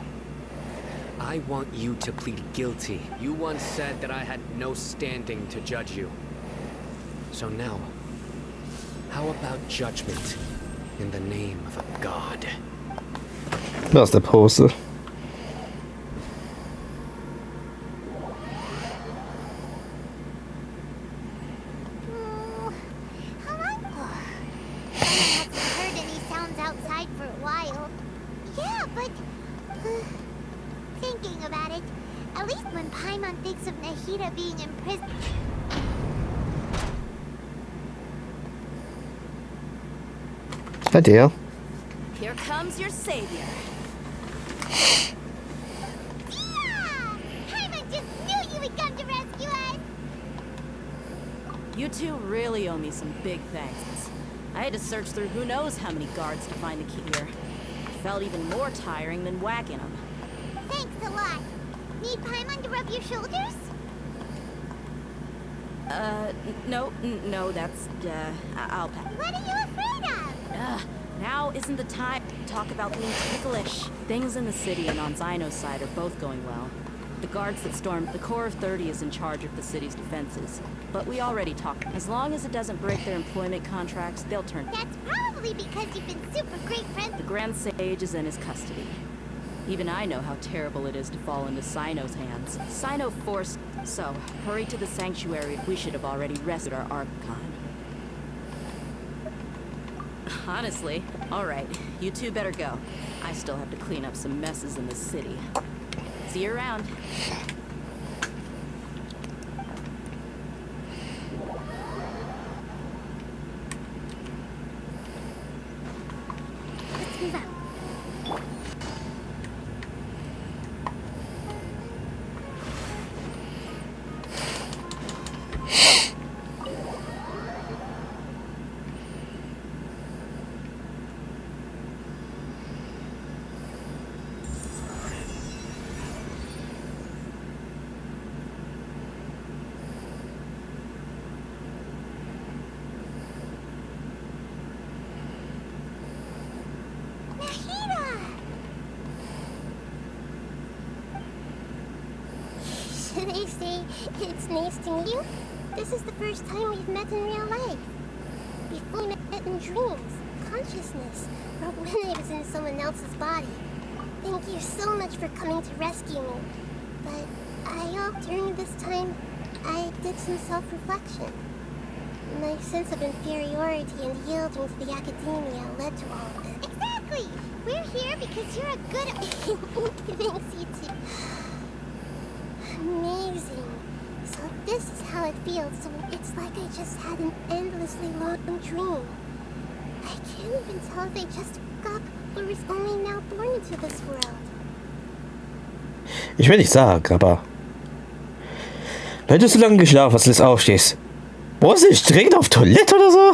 I want you to plead guilty. You once said that I had no standing to judge you. So now, how about judgment in the name of a god? Das ist der Pose. Hi, dear. Here comes your savior. Yeah! Paimon just knew you would come to rescue us! You two really owe me some big thanks. I had to search through who knows how many guards to find the key here. It felt even more tiring than whacking them. Thanks a lot. Need Paimon to rub your shoulders? No, that's, I'll pass. What are you afraid of? Now isn't the time to talk about being ticklish. Things in the city and on Zino's side are both going well. The guards that stormed the Corps of 30 is in charge of the city's defenses. But we already talked. As long as it doesn't break their employment contracts, they'll turn. That's probably because you've been super great friends. The Grand Sage is in his custody. Even I know how terrible it is to fall into Sino's hands. Sino forced... So, hurry to the sanctuary. We should have already rescued our Archon. Honestly, alright. You two better go. I still have to clean up some messes in the city. See you around. Let's move out. Should I say it's nice to meet you? This is the first time we've met in real life. Before we met in dreams, consciousness, or when I was in someone else's body. Thank you so much for coming to rescue me. But I hope during this time, I did some self-reflection. My sense of inferiority and yielding to the Academia led to all of it. Exactly! We're here because you're a good... Thanks, you too. Amazing. So this is how it feels. So it's like I just had an endlessly long dream. I can't even tell if I just woke up or was only now born into this world. Ich will nicht sagen, aber... Wenn du so lange geschlafen hast und jetzt aufstehst, brauchst du nicht dringend auf Toilette oder so?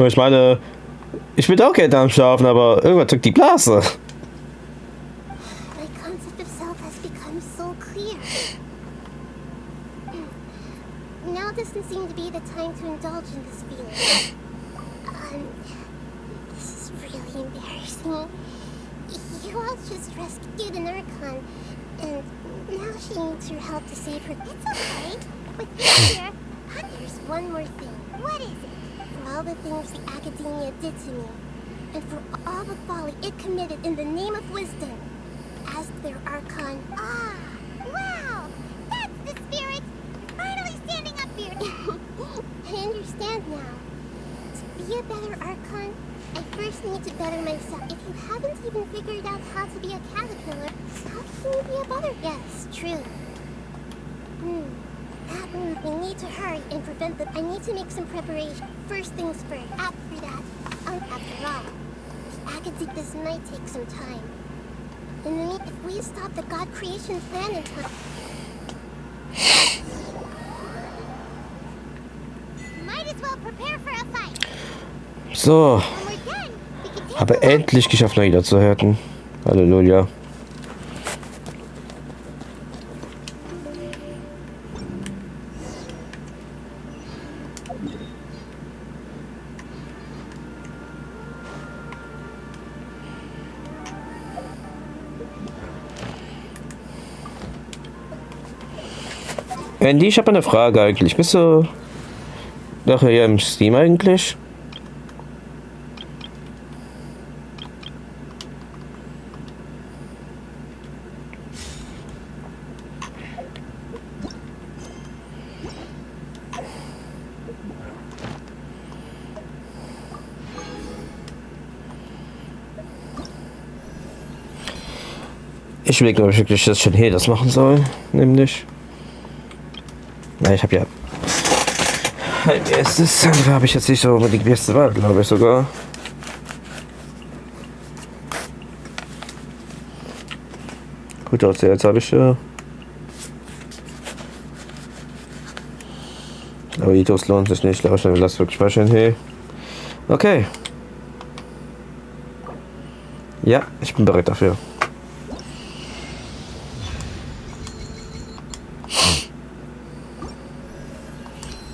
Ich meine, ich bin auch gerne am Schlafen, aber irgendwann drückt die Blase. My concept of self has become so clear. Now doesn't seem to be the time to indulge in this feeling. This is really embarrassing. You all just rescued an Archon, and now she needs your help to save her. It's okay. With you here, there's one more thing. What is it? For all the things the Academia did to me, and for all the folly it committed in the name of wisdom, as their Archon. Ah, wow! That's the spirit! Finally standing up here! I understand now. To be a better Archon, I first need to better myself. If you haven't even figured out how to be a caterpillar, how can you be a butter? Yes, true. That means we need to hurry and prevent them. I need to make some preparation. First things first. After that, after all, the Academia, this might take some time. In the meantime, if we stop the God creation plan in time... Might as well prepare for a fight. So. Habe endlich geschafft, Naida zu retten. Halleluja. Andy, ich habe eine Frage eigentlich. Bist du nachher hier im Steam eigentlich? Ich überlege, ob ich wirklich das schon hier das machen soll, nämlich. Na, ich habe ja ein erstes, da habe ich jetzt nicht so unbedingt die beste Wahl, glaube ich sogar. Gut aussehen, jetzt habe ich aber Itos lohnt sich nicht, glaube ich, dann lass wirklich mal schön hier. Okay. Ja, ich bin bereit dafür.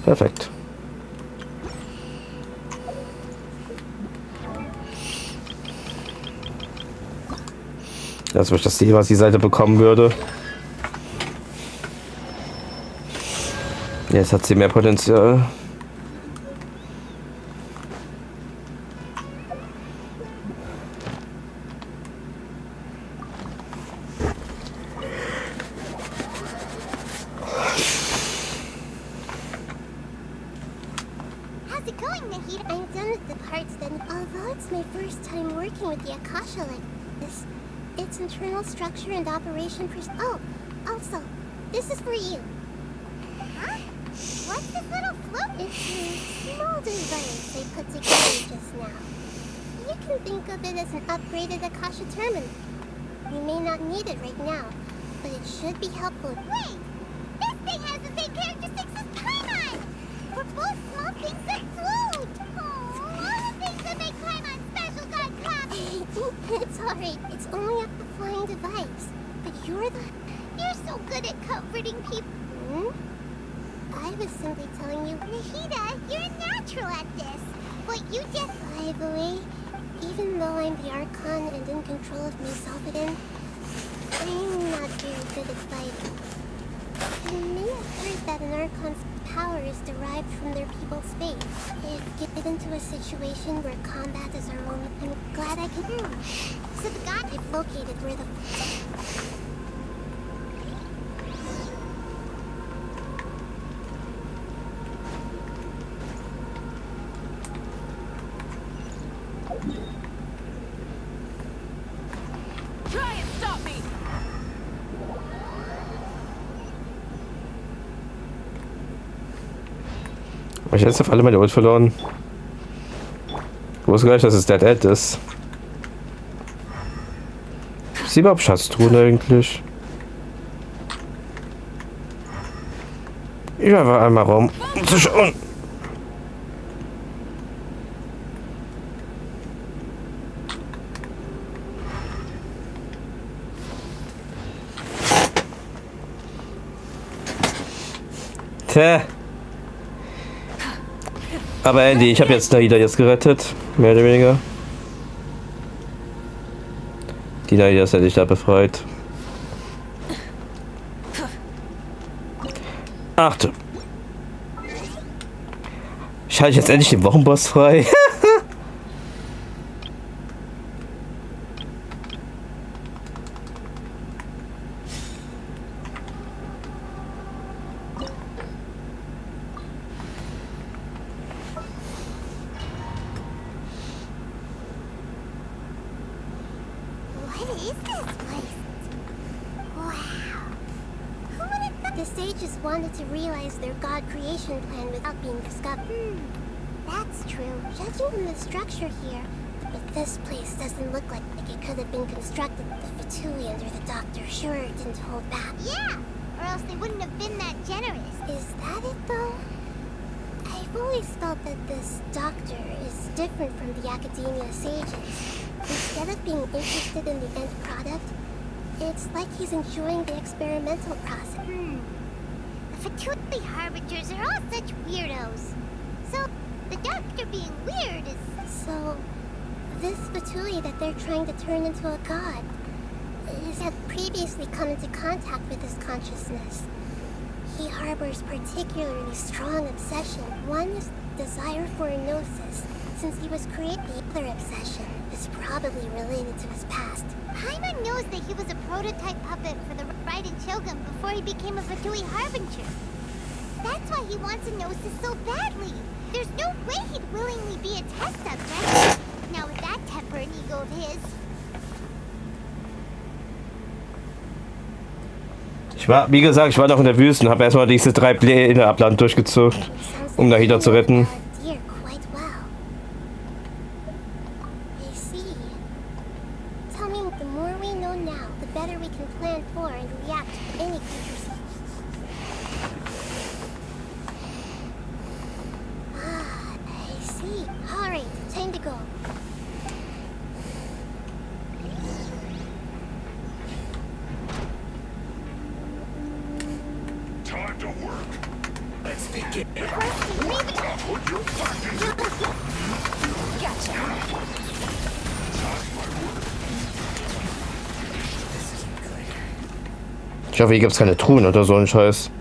Perfekt. Jetzt würde ich das jeweils die Seite bekommen würde. Jetzt hat sie mehr Potenzial. Structure and operation oh, also, this is for you. Huh? What's this little float? It's a small device I put together just now. You can think of it as an upgraded Akasha terminal. You may not need it right now, but it should be helpful. Wait! This thing has the same characteristics as Paimon! We're both small things that float! Oh, all the things that make Paimon special got copied! It's alright, it's only a flying device. But you're so good at comforting people. I was simply telling you, Nahida, you're a natural at this. What you just... By the way, even though I'm the Archon and in control of myself again, I'm not very good at fighting. You may have heard that an Archon's power is derived from their people's faith. If you get into a situation where combat is our only... I'm glad I can... So the god I've located where the... Try and stop me! Ich habe jetzt auf alle meine Ult verloren. Ich wusste gar nicht, dass es Dead End ist. Ist überhaupt Schatztruhe eigentlich? Ich war einmal rum, um zu schauen. Tja. Aber Andy, ich habe jetzt Naida jetzt gerettet. Mehr oder weniger. Die Naida ist ja nicht da befreit. Achte. Schalte ich jetzt endlich den Wochenboss frei? What is this place? Wow. Who would have thought the sages wanted to realize their god creation plan without being discovered? That's true. Judging from the structure here, but this place doesn't look like it could have been constructed. The Fatulians or the Doctor sure didn't hold back. Yeah, or else they wouldn't have been that generous. Is that it though? I've always felt that this Doctor is different from the Academia sages. Instead of being interested in the end product, it's like he's enjoying the experimental process. The Fatuli Harbingers are all such weirdos. So, the Doctor being weird is... So, this Fatuli that they're trying to turn into a god had previously come into contact with his consciousness. He harbors particularly strong obsession. One is desire for a gnosis. Since he was created, the other obsession is probably related to his past. Paimon knows that he was a prototype puppet for the Raiden Shogun before he became a Fatui Harbinger. That's why he wants a gnosis so badly. There's no way he'd willingly be a test subject. Now with that temper and ego of his. Wie gesagt, ich war noch in der Wüste und habe erstmal diese 3 Pläne ab Land durchgezogen, um Naida zu retten. Ich hoffe, hier gibt es keine Truhen oder so einen Scheiß.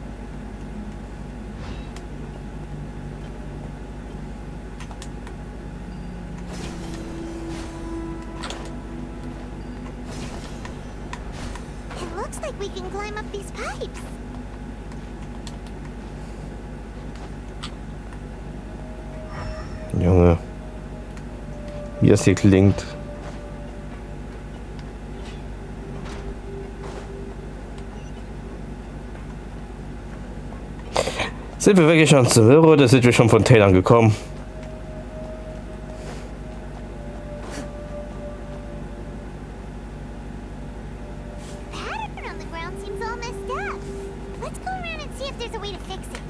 It looks like we can climb up these pipes. Junge. Wie das hier klingt. Sind wir wirklich schon zum Büro oder sind wir schon von Taylor gekommen? Pattern on the ground seems all messed up. Let's go around and see if there's a way to fix it.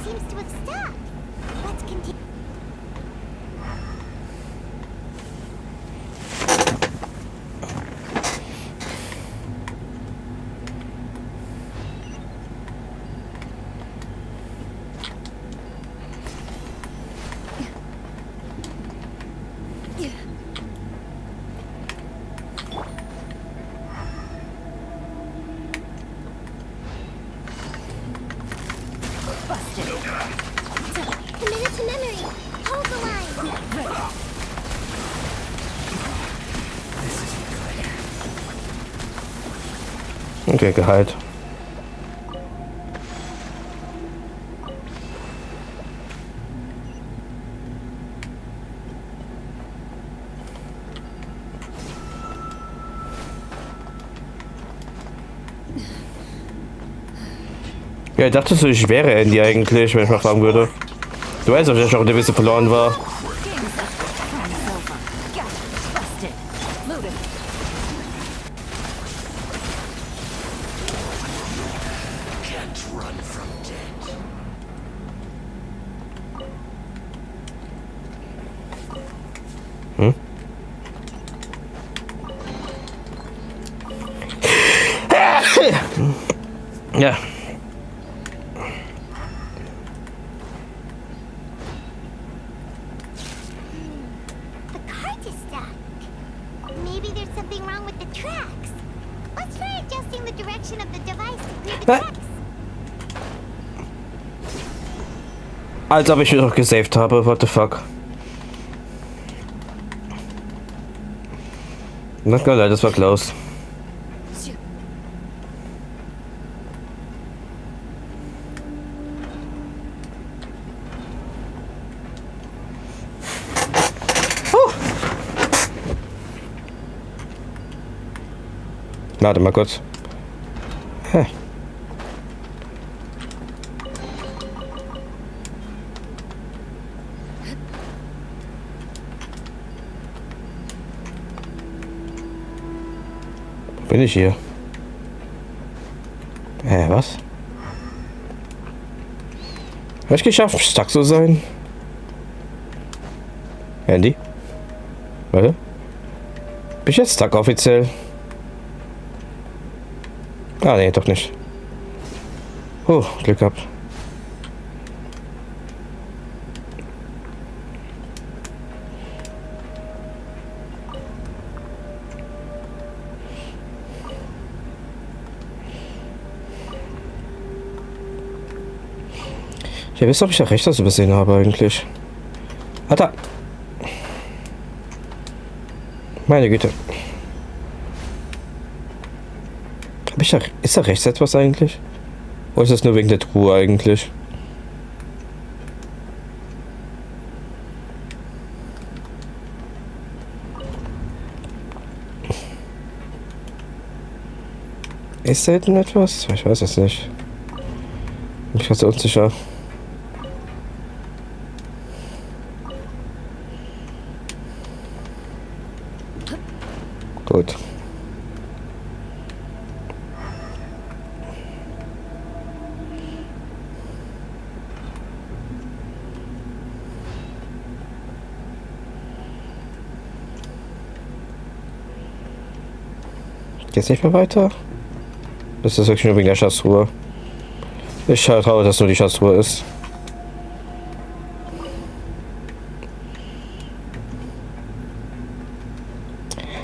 Seems to have stuck. Let's continue. Committed to memory. Hold the line. Okay, geheilt. Ja, ich dachte so, ich wäre Andy eigentlich, wenn ich mal fragen würde. Du weißt doch, dass ich auch in der Wisse verloren war. Hm? Ja. The cart is stuck. Maybe there's something wrong with the tracks. Let's try adjusting the direction of the device to clear the tracks. Als ob ich mich noch gesaved habe, what the fuck. Na klar, das war Klaus. Warte mal kurz. Hä? Wo bin ich hier? Was? Habe ich geschafft, stuck zu sein? Handy? Warte. Bin ich jetzt stuck offiziell? Ah, nee, doch nicht. Oh, Glück gehabt. Ich weiß, ob ich ja recht das übersehen habe eigentlich. Ah, da. Meine Güte. Ist da rechts etwas eigentlich? Oder ist das nur wegen der Truhe eigentlich? Ist da hinten etwas? Ich weiß es nicht. Bin ich ganz unsicher. Gut. Geht's nicht mehr weiter? Das ist wirklich nur wegen der Schatztruhe. Ich traue, dass nur die Schatztruhe ist.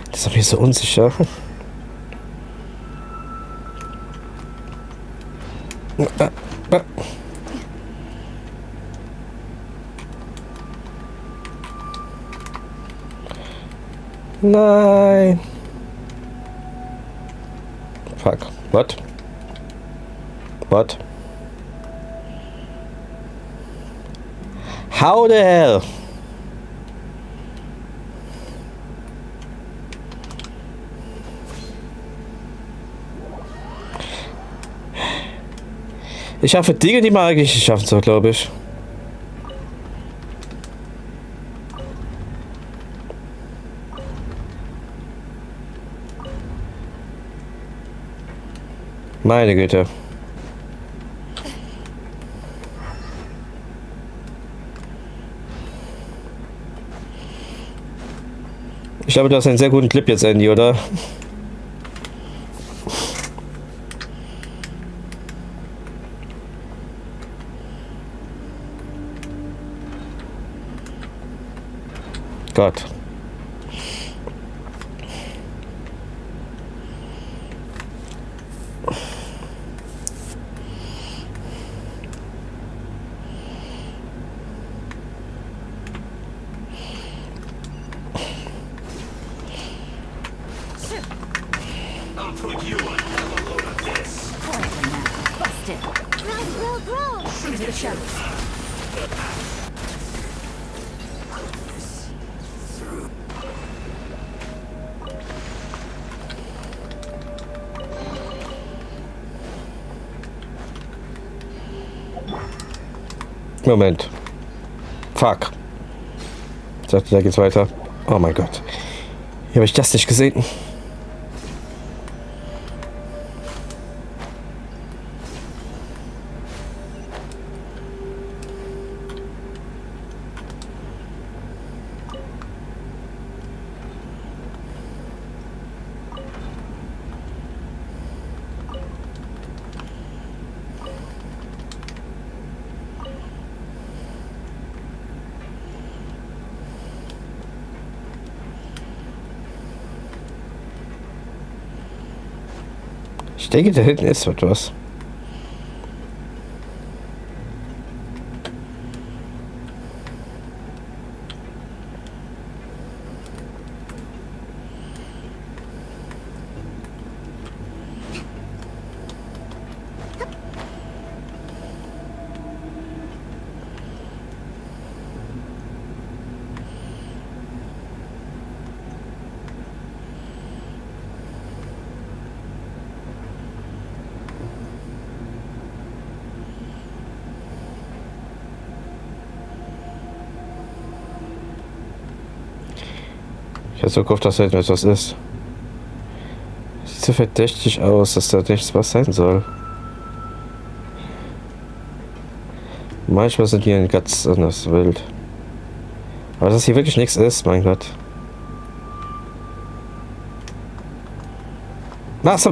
Das ist mir so unsicher. Nein. Fuck. What? What? How the hell? Ich schaffe Dinge, die man eigentlich nicht schaffen soll, glaube ich. Meine Güte. Ich glaube, du hast einen sehr guten Clip jetzt, Andy, oder? Gott. Moment. Fuck. Ich dachte, da geht's weiter. Oh mein Gott. Hier habe ich das nicht gesehen. Ich denke, da hinten ist etwas. Ich habe so gehofft, dass da etwas ist. Sieht so verdächtig aus, dass da nichts was sein soll. Manchmal sind die ganz anders wild. Aber dass hier wirklich nichts ist, mein Gott. Was?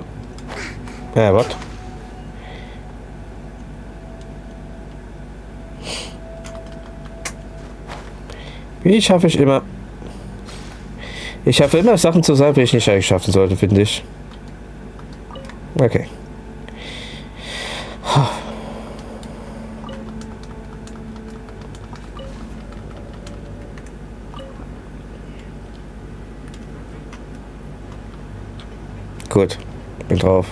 Ja, was? Wie schaffe ich immer... Ich schaffe immer Sachen zu sagen, die ich nicht eigentlich schaffen sollte, finde ich. Okay. Gut, bin drauf.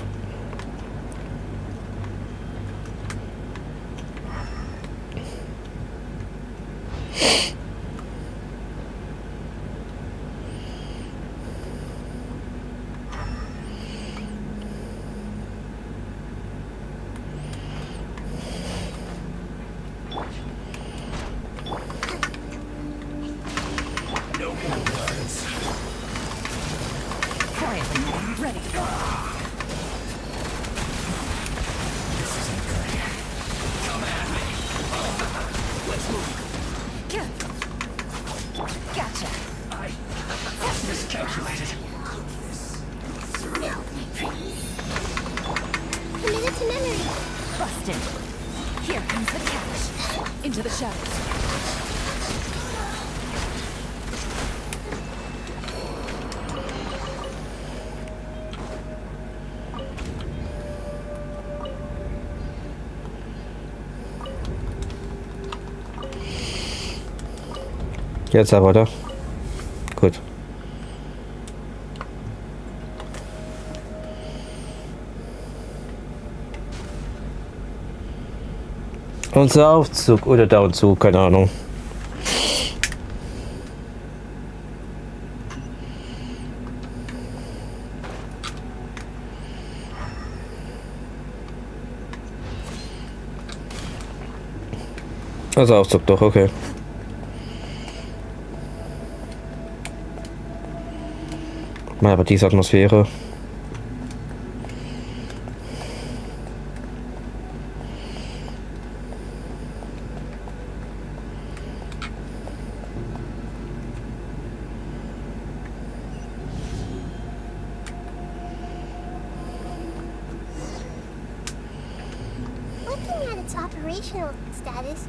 Jetzt aber, oder? Gut. Unser Aufzug oder Downzug, keine Ahnung. Also Aufzug doch, okay. Mal aber diese Atmosphäre. Looking at its operational status,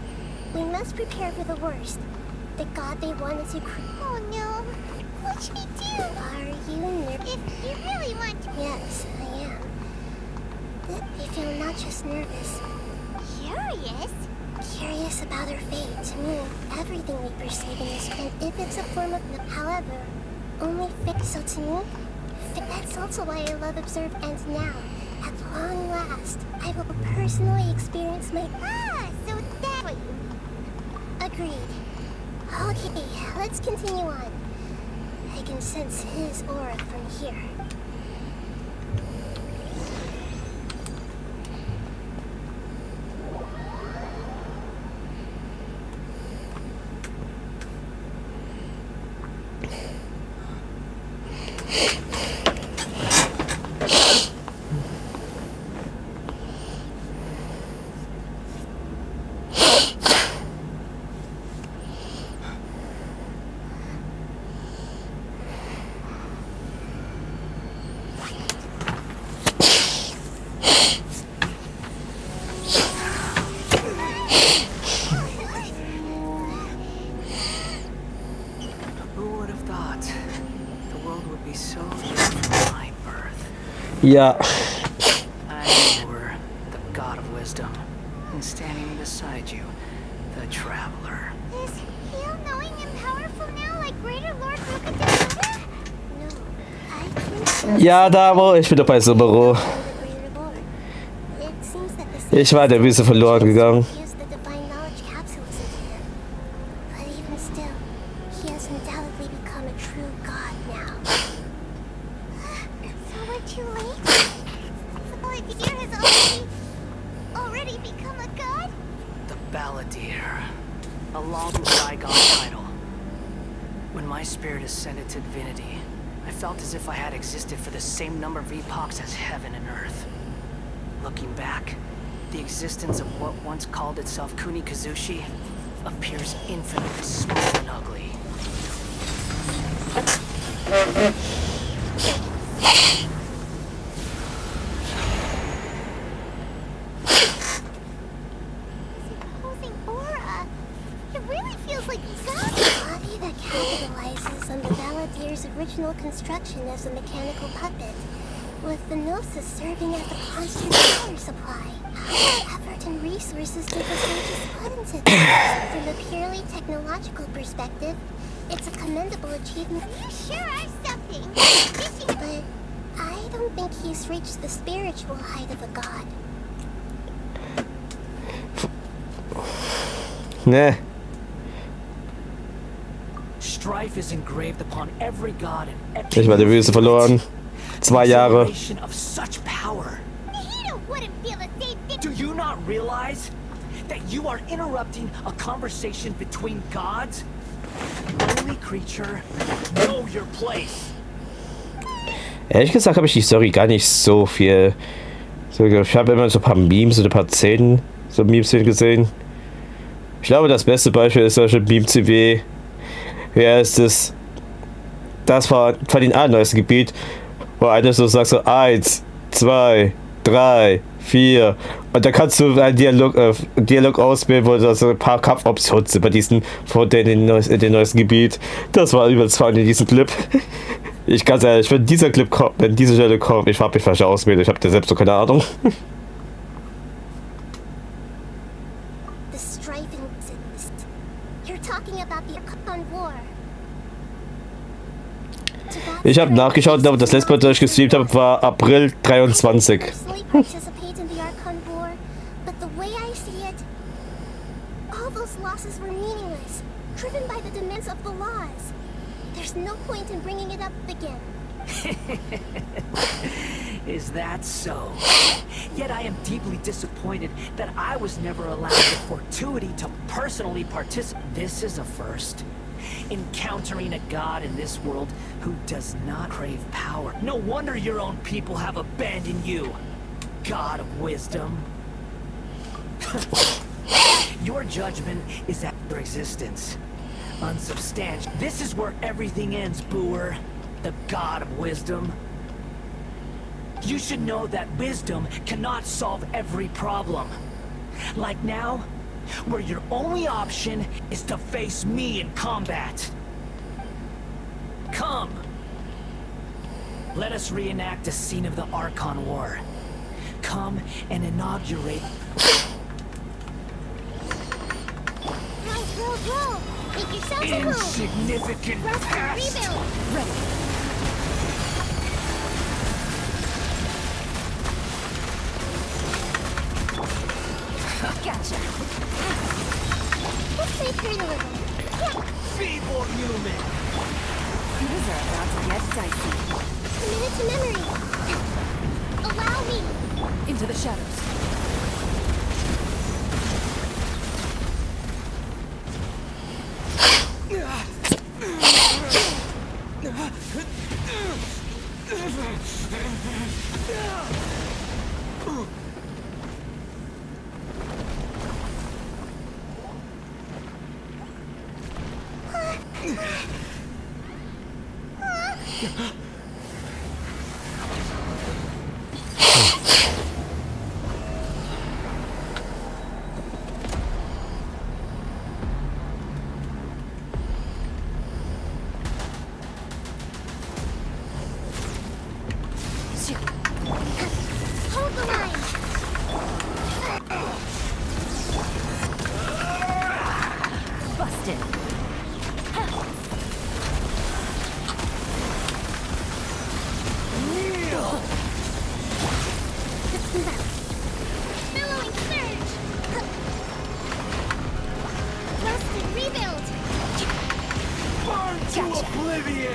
we must prepare for the worst. The god they wanted to Oh no! What should we do? Are you nervous? If you really want to... Yes, I am. I feel not just nervous. Curious? Curious about her fate. To me, everything we perceive in this world, if it's a form of... However, only fate. So to me, that's also why I love Observe, and now, at long last, I will personally experience my... so that's what you... Agreed. Okay, let's continue on. I can sense his aura from here. world would be so different from my birth. Ja. I were the god of wisdom, and standing beside you, the traveler. Is Heel knowing and powerful now like Greater Lord Rukadabra? No, I think Ja, da wo ich wieder bei Subaru. it seems that the Ich war in der Wüste verloren gegangen. use the divine knowledge capsules into him. But even still, he has undoubtedly become a true god now. So we're too late? Balladeer has already become a god? The Balladeer. A long bygone title. When my spirit ascended to divinity, I felt as if I had existed for the same number of epochs as heaven and earth. Looking back, the existence of what once called itself Kuni Kazushi appears infinitely small and ugly. Imposing aura. It really feels like a god. A body that capitalizes on the Balladeer's original construction as a mechanical puppet, with the Gnosis serving as a constant power supply. How much effort and resources did the sages put into this? From a purely technological perspective, it's a commendable achievement. You sure are something. But I don't think he's reached the spiritual height of a god. Ne. Strife is engraved upon every god and Ich war in der Wüste verloren. 2 Jahre. of such power. Hito wouldn't feel the same thing. Do you not realize that you are interrupting a conversation between gods? Holy creature, know your place. Ehrlich gesagt habe ich die Story gar nicht so viel. Ich habe immer so ein paar Memes oder ein paar Szenen, so Memes gesehen. Ich glaube, das beste Beispiel ist solche Memes wie, ja, ist es das war von den allerneuen Gebiet, wo einer so sagt so 1, 2, 3, 4 und da kannst du einen Dialog auswählen, wo da so ein paar Kampfoptionen sind bei diesen von den neuesten Gebiet. Das war übelst fun in diesem Clip. Ich ganz ehrlich, wenn dieser Clip kommt, wenn diese Stelle kommt, ich frage mich, was ich auswähle. Ich habe da selbst so keine Ahnung. The striving exist. You're talking about the Archon War. Ich habe nachgeschaut, aber das letzte Mal, das ich gestreamt habe, war April 23. Personally participate in the Archon War, but the way I see it, all those losses were meaningless, driven by the demands of the laws. There's no point in bringing it up again. Is that so? Yet I am deeply disappointed that I was never allowed the fortuity to personally participate. This is a first. Encountering a god in this world who does not crave power. No wonder your own people have abandoned you, god of wisdom. Your judgment is at your existence. Unsubstantial. This is where everything ends, Booer. The god of wisdom. You should know that wisdom cannot solve every problem. Like now, where your only option is to face me in combat. Come. Let us reenact a scene of the Archon War. Come and inaugurate. Roll. Make yourselves at home. Insignificant Rest and past. rebuild. Ready. Gotcha. Let's make her a little. Yeah. Feeble human. These are about to get dicey. Commit to memory. Allow me. Into the shadows. Gotcha. Oblivion!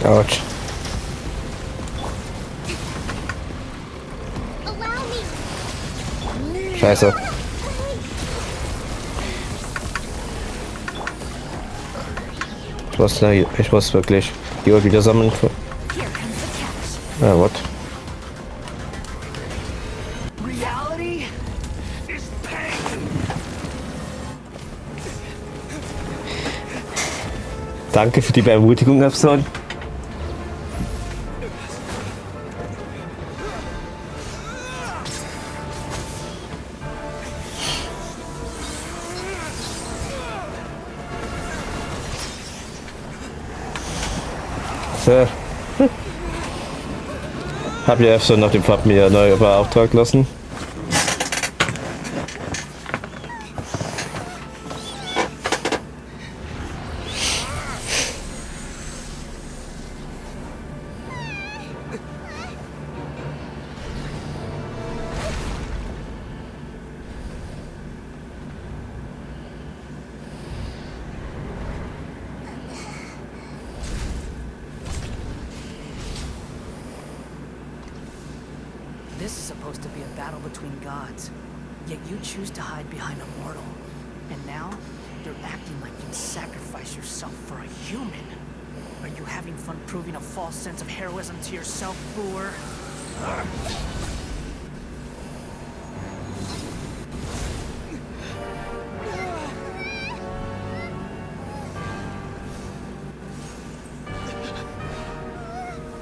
Ouch. Allow me. Scheiße. Ich muss wirklich die Uhr wieder sammeln. Ja, what? Reality is pain. Danke für die Ermutigung, Epson. So. Hab ja Epson nach dem Pub mir neu beauftragt lassen. This is supposed to be a battle between gods, yet you choose to hide behind a mortal. And now, you're acting like you'd sacrifice yourself for a human. Are you having fun proving a false sense of heroism to yourself, Boor?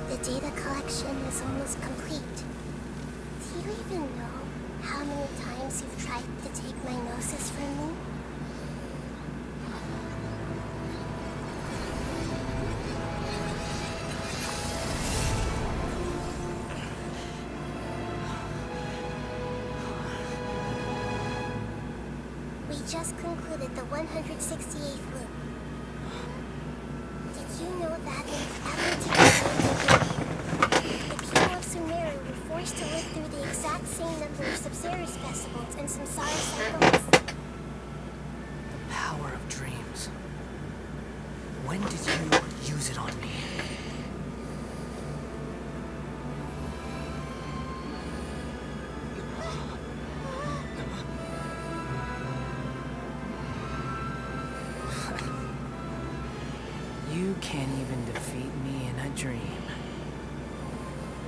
The data collection is almost complete. Do you even know how many times you've tried to take my gnosis from me? We just concluded the 168th loop. Did you know that in every the people of Sumeru were forced to live through the exact same number of Sub-Zero festivals and samsara cycles? The power of dreams. When did you use it on me? You can't even defeat me in a dream.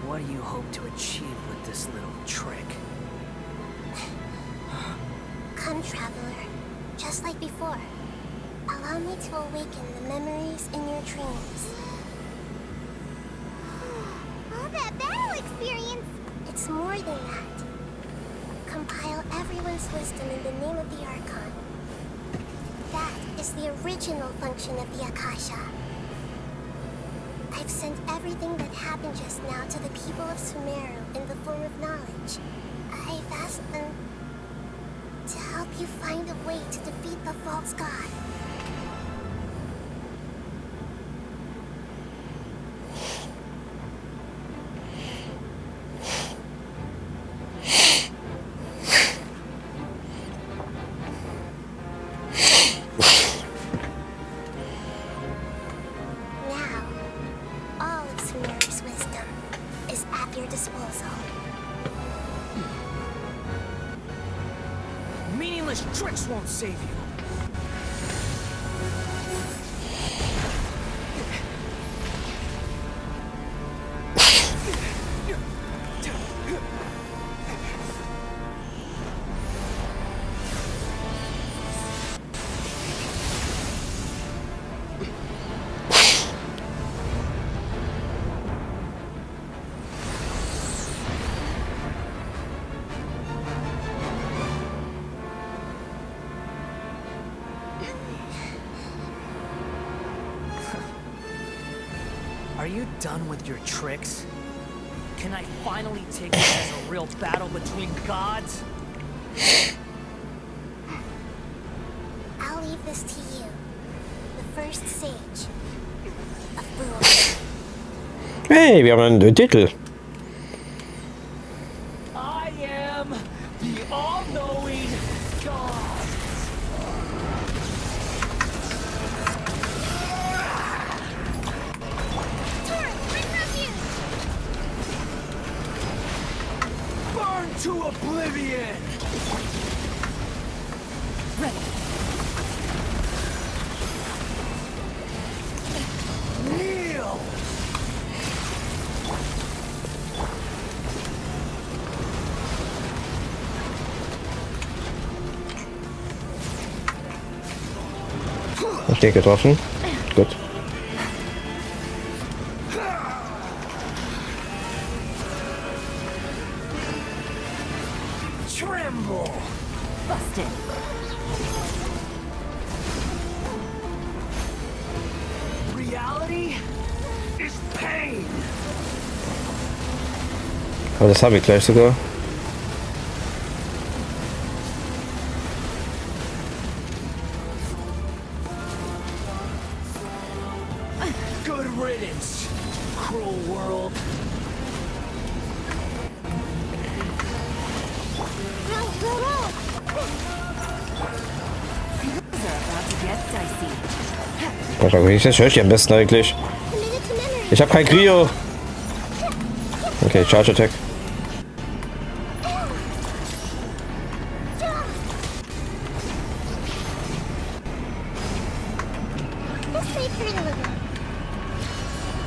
What do you hope to achieve with this little trick? Come, traveler. Just like before. Allow me to awaken the memories in your dreams. All that battle experience! It's more than that. Compile everyone's wisdom in the name of the Archon. That is the original function of the Akasha. I've sent everything that happened just now to the people of Sumeru in the form of knowledge. I've asked them to help you find a way to defeat the false god. Meaningless tricks won't save you. Are you done with your tricks? Can I finally take this as a real battle between gods? I'll leave this to you. The first sage. A fool. Hey, wir haben einen Titel. I am the all-knowing God. Burn to oblivion. Ready. Kneel. Hab den getroffen. Gut. Tremble. Busted. Reality is pain. Aber das habe ich gleich sogar. Good riddance, cruel world. Was höre ich am besten eigentlich? Ich habe kein Cryo. Okay, Charge Attack.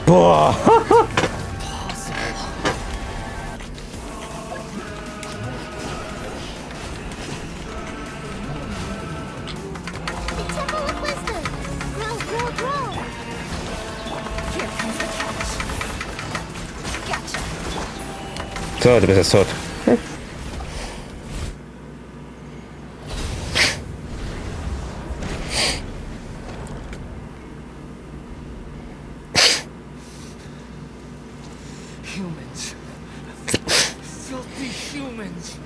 Boah. So, du bist jetzt tot. Humans. Filthy humans.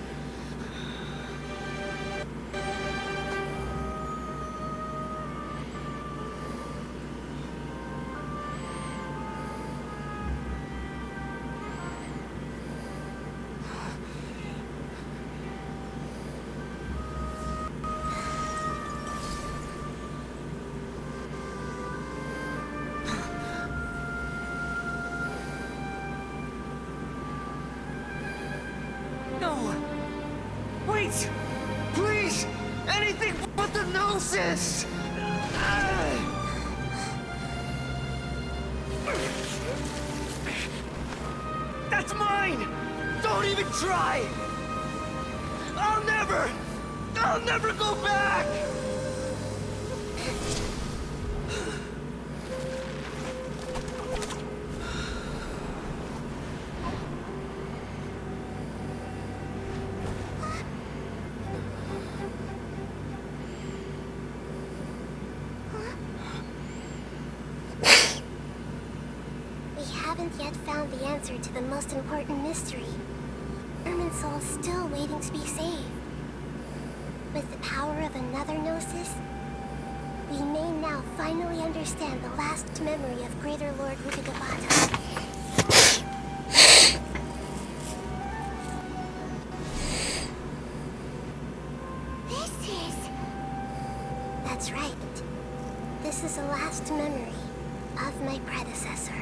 No! Wait! Please! Anything but the gnosis! That's mine! Don't even try! I'll never go back! Yet found the answer to the most important mystery. Irminsul's still waiting to be saved. With the power of another gnosis, we may now finally understand the last memory of Greater Lord Rukagabata. That's right. This is the last memory of my predecessor.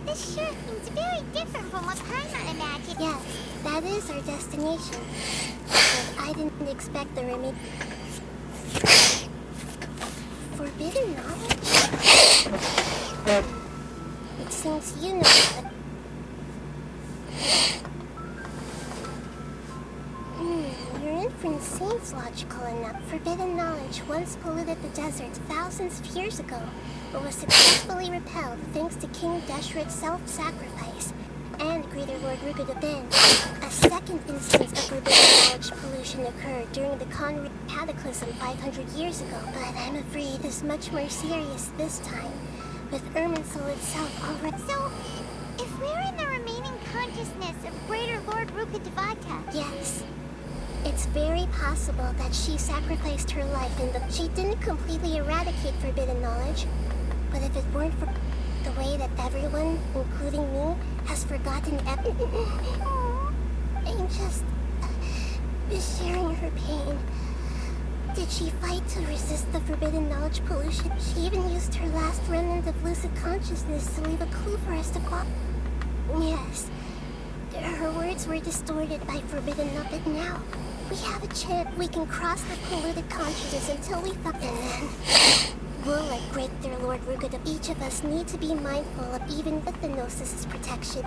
This sure seems very different from what Paimon imagined. Yes, that is our destination. But I didn't expect the remedy. Forbidden knowledge? It seems you know that. Your inference seems logical enough. Forbidden knowledge once polluted the desert thousands of years ago, but was successfully repelled thanks to King Deshret's self-sacrifice and Greater Lord Rukagabin. A second instance of forbidden knowledge pollution occurred during the Conrad Cataclysm 500 years ago, but I'm afraid it's much more serious this time, with Irminsul itself already. So, Rukkhadevata. Yes. It's very possible that she sacrificed her life in the... She didn't completely eradicate forbidden knowledge. But if it weren't for the way that everyone, including me, has forgotten I'm just sharing her pain. Did she fight to resist the forbidden knowledge pollution? She even used her last remnant of lucid consciousness to leave a clue for us to follow. Yes. Her words were distorted by forbidden knowledge, but now we have a chance. We can cross the polluted consciousness until we find them. And then we'll let great their Lord Rukkhadevata. Each of us need to be mindful of even with the Gnosis' protection.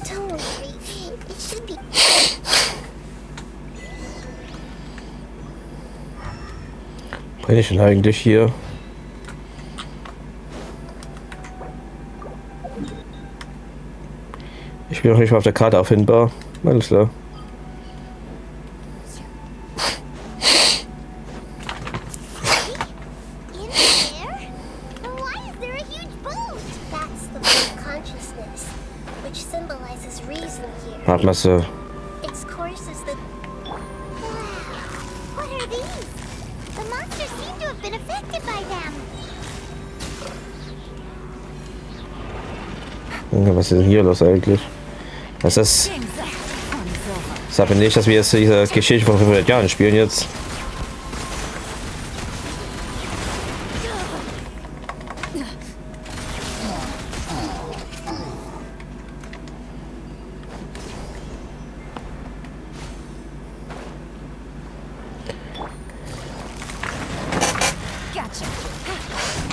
Don't worry, it should be. Bin ich denn eigentlich hier? Ich bin noch nicht mal auf der Karte auffindbar. Alles klar. Hartmasse. Was ist denn hier los eigentlich? Was ist das? Sag mir nicht, dass wir jetzt diese Geschichte von 500 Jahren spielen jetzt.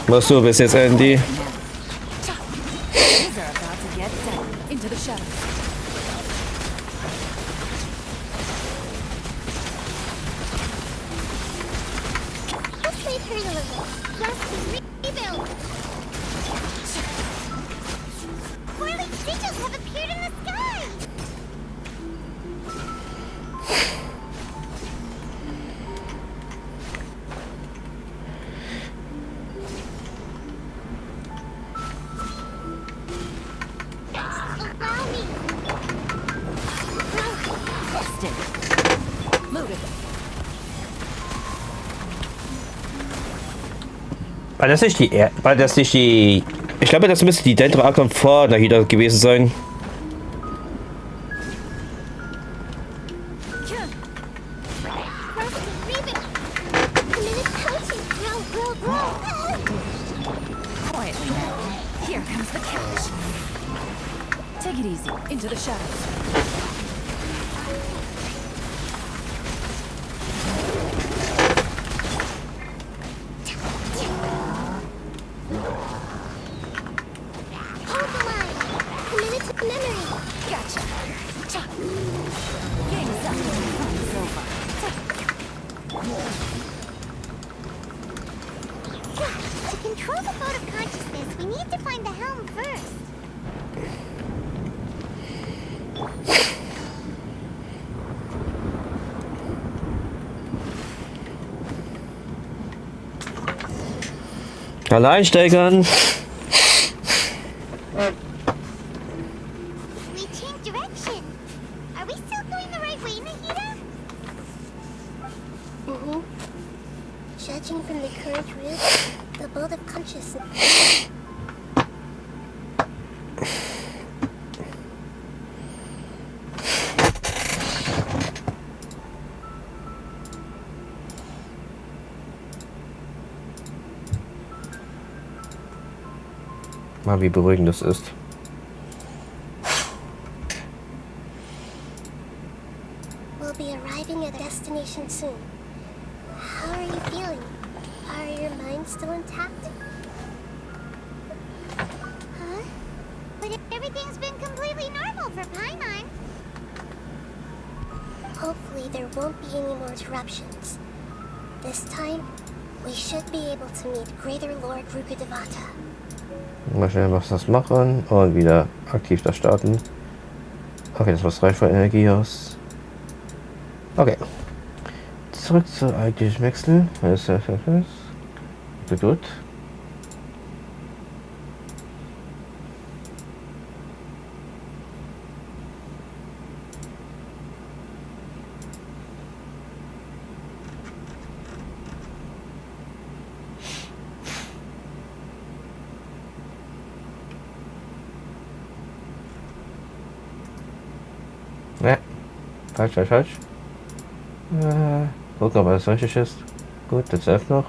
Was du bist jetzt, Andy? War das nicht die... Ich glaube, das müsste die Dendro-Akon vor Nahida gewesen sein. Take it easy. Into the shadows. Allein steigern. We changed direction. Are we still going the right way, Nahida? Judging from the current route, the bolt of consciousness. Mal wie beruhigend das ist. We'll be arriving at destination soon. How are you feeling? Are your minds still intact? Huh? But everything's been completely normal for Paimon. Hopefully there won't be any more interruptions. This time, we should be able to meet Greater Lord Rukkhadevata. Mal schnell was machen und wieder aktiv das starten. Okay, das was reicht von Energie aus. Okay. Zurück zur eigentlichen Wechsel. Gut. Falsch. Gucken, ob alles richtig ist. Gut, das F noch.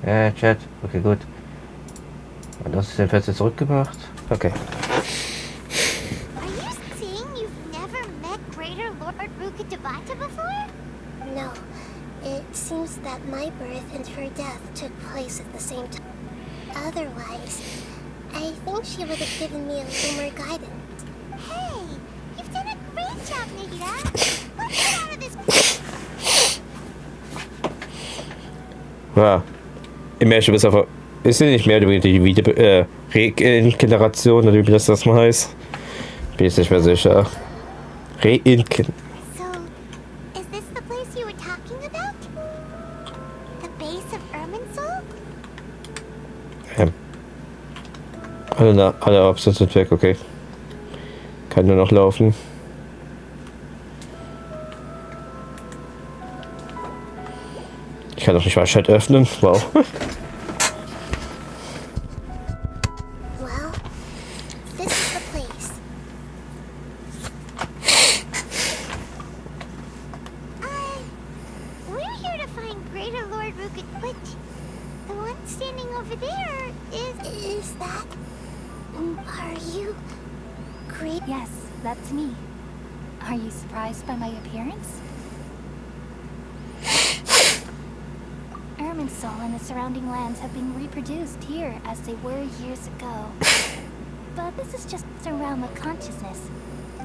Chat. Okay, gut. Und das ist den Fest zurückgemacht. Okay. Are you saying you've never met Greater Lord Rukkhadevata before? No. It seems that my birth and her death took place at the same time. Otherwise, I think she would have given me a little more guidance. Hey, you've done a great job, Nihira. Let's get out of this. Ja. Im Märchen bis auf. Ist sie nicht mehr die Regeneration oder wie das mal heißt? Bin ich nicht mehr sicher. Reinkin. So, is this the place you were talking about? The base of Irminsul? Alle Optionen sind weg, okay. Kann nur noch laufen. Ich kann doch nicht mal Chat öffnen. Wow. Well, this is the place. We're here to find Greater Lord Rukkhadevata. But the one standing over there Is that... Are you... Great? Yes, that's me. Are you surprised by my appearance? Irminsul and the surrounding lands have been reproduced here as they were years ago. But this is just a realm of consciousness.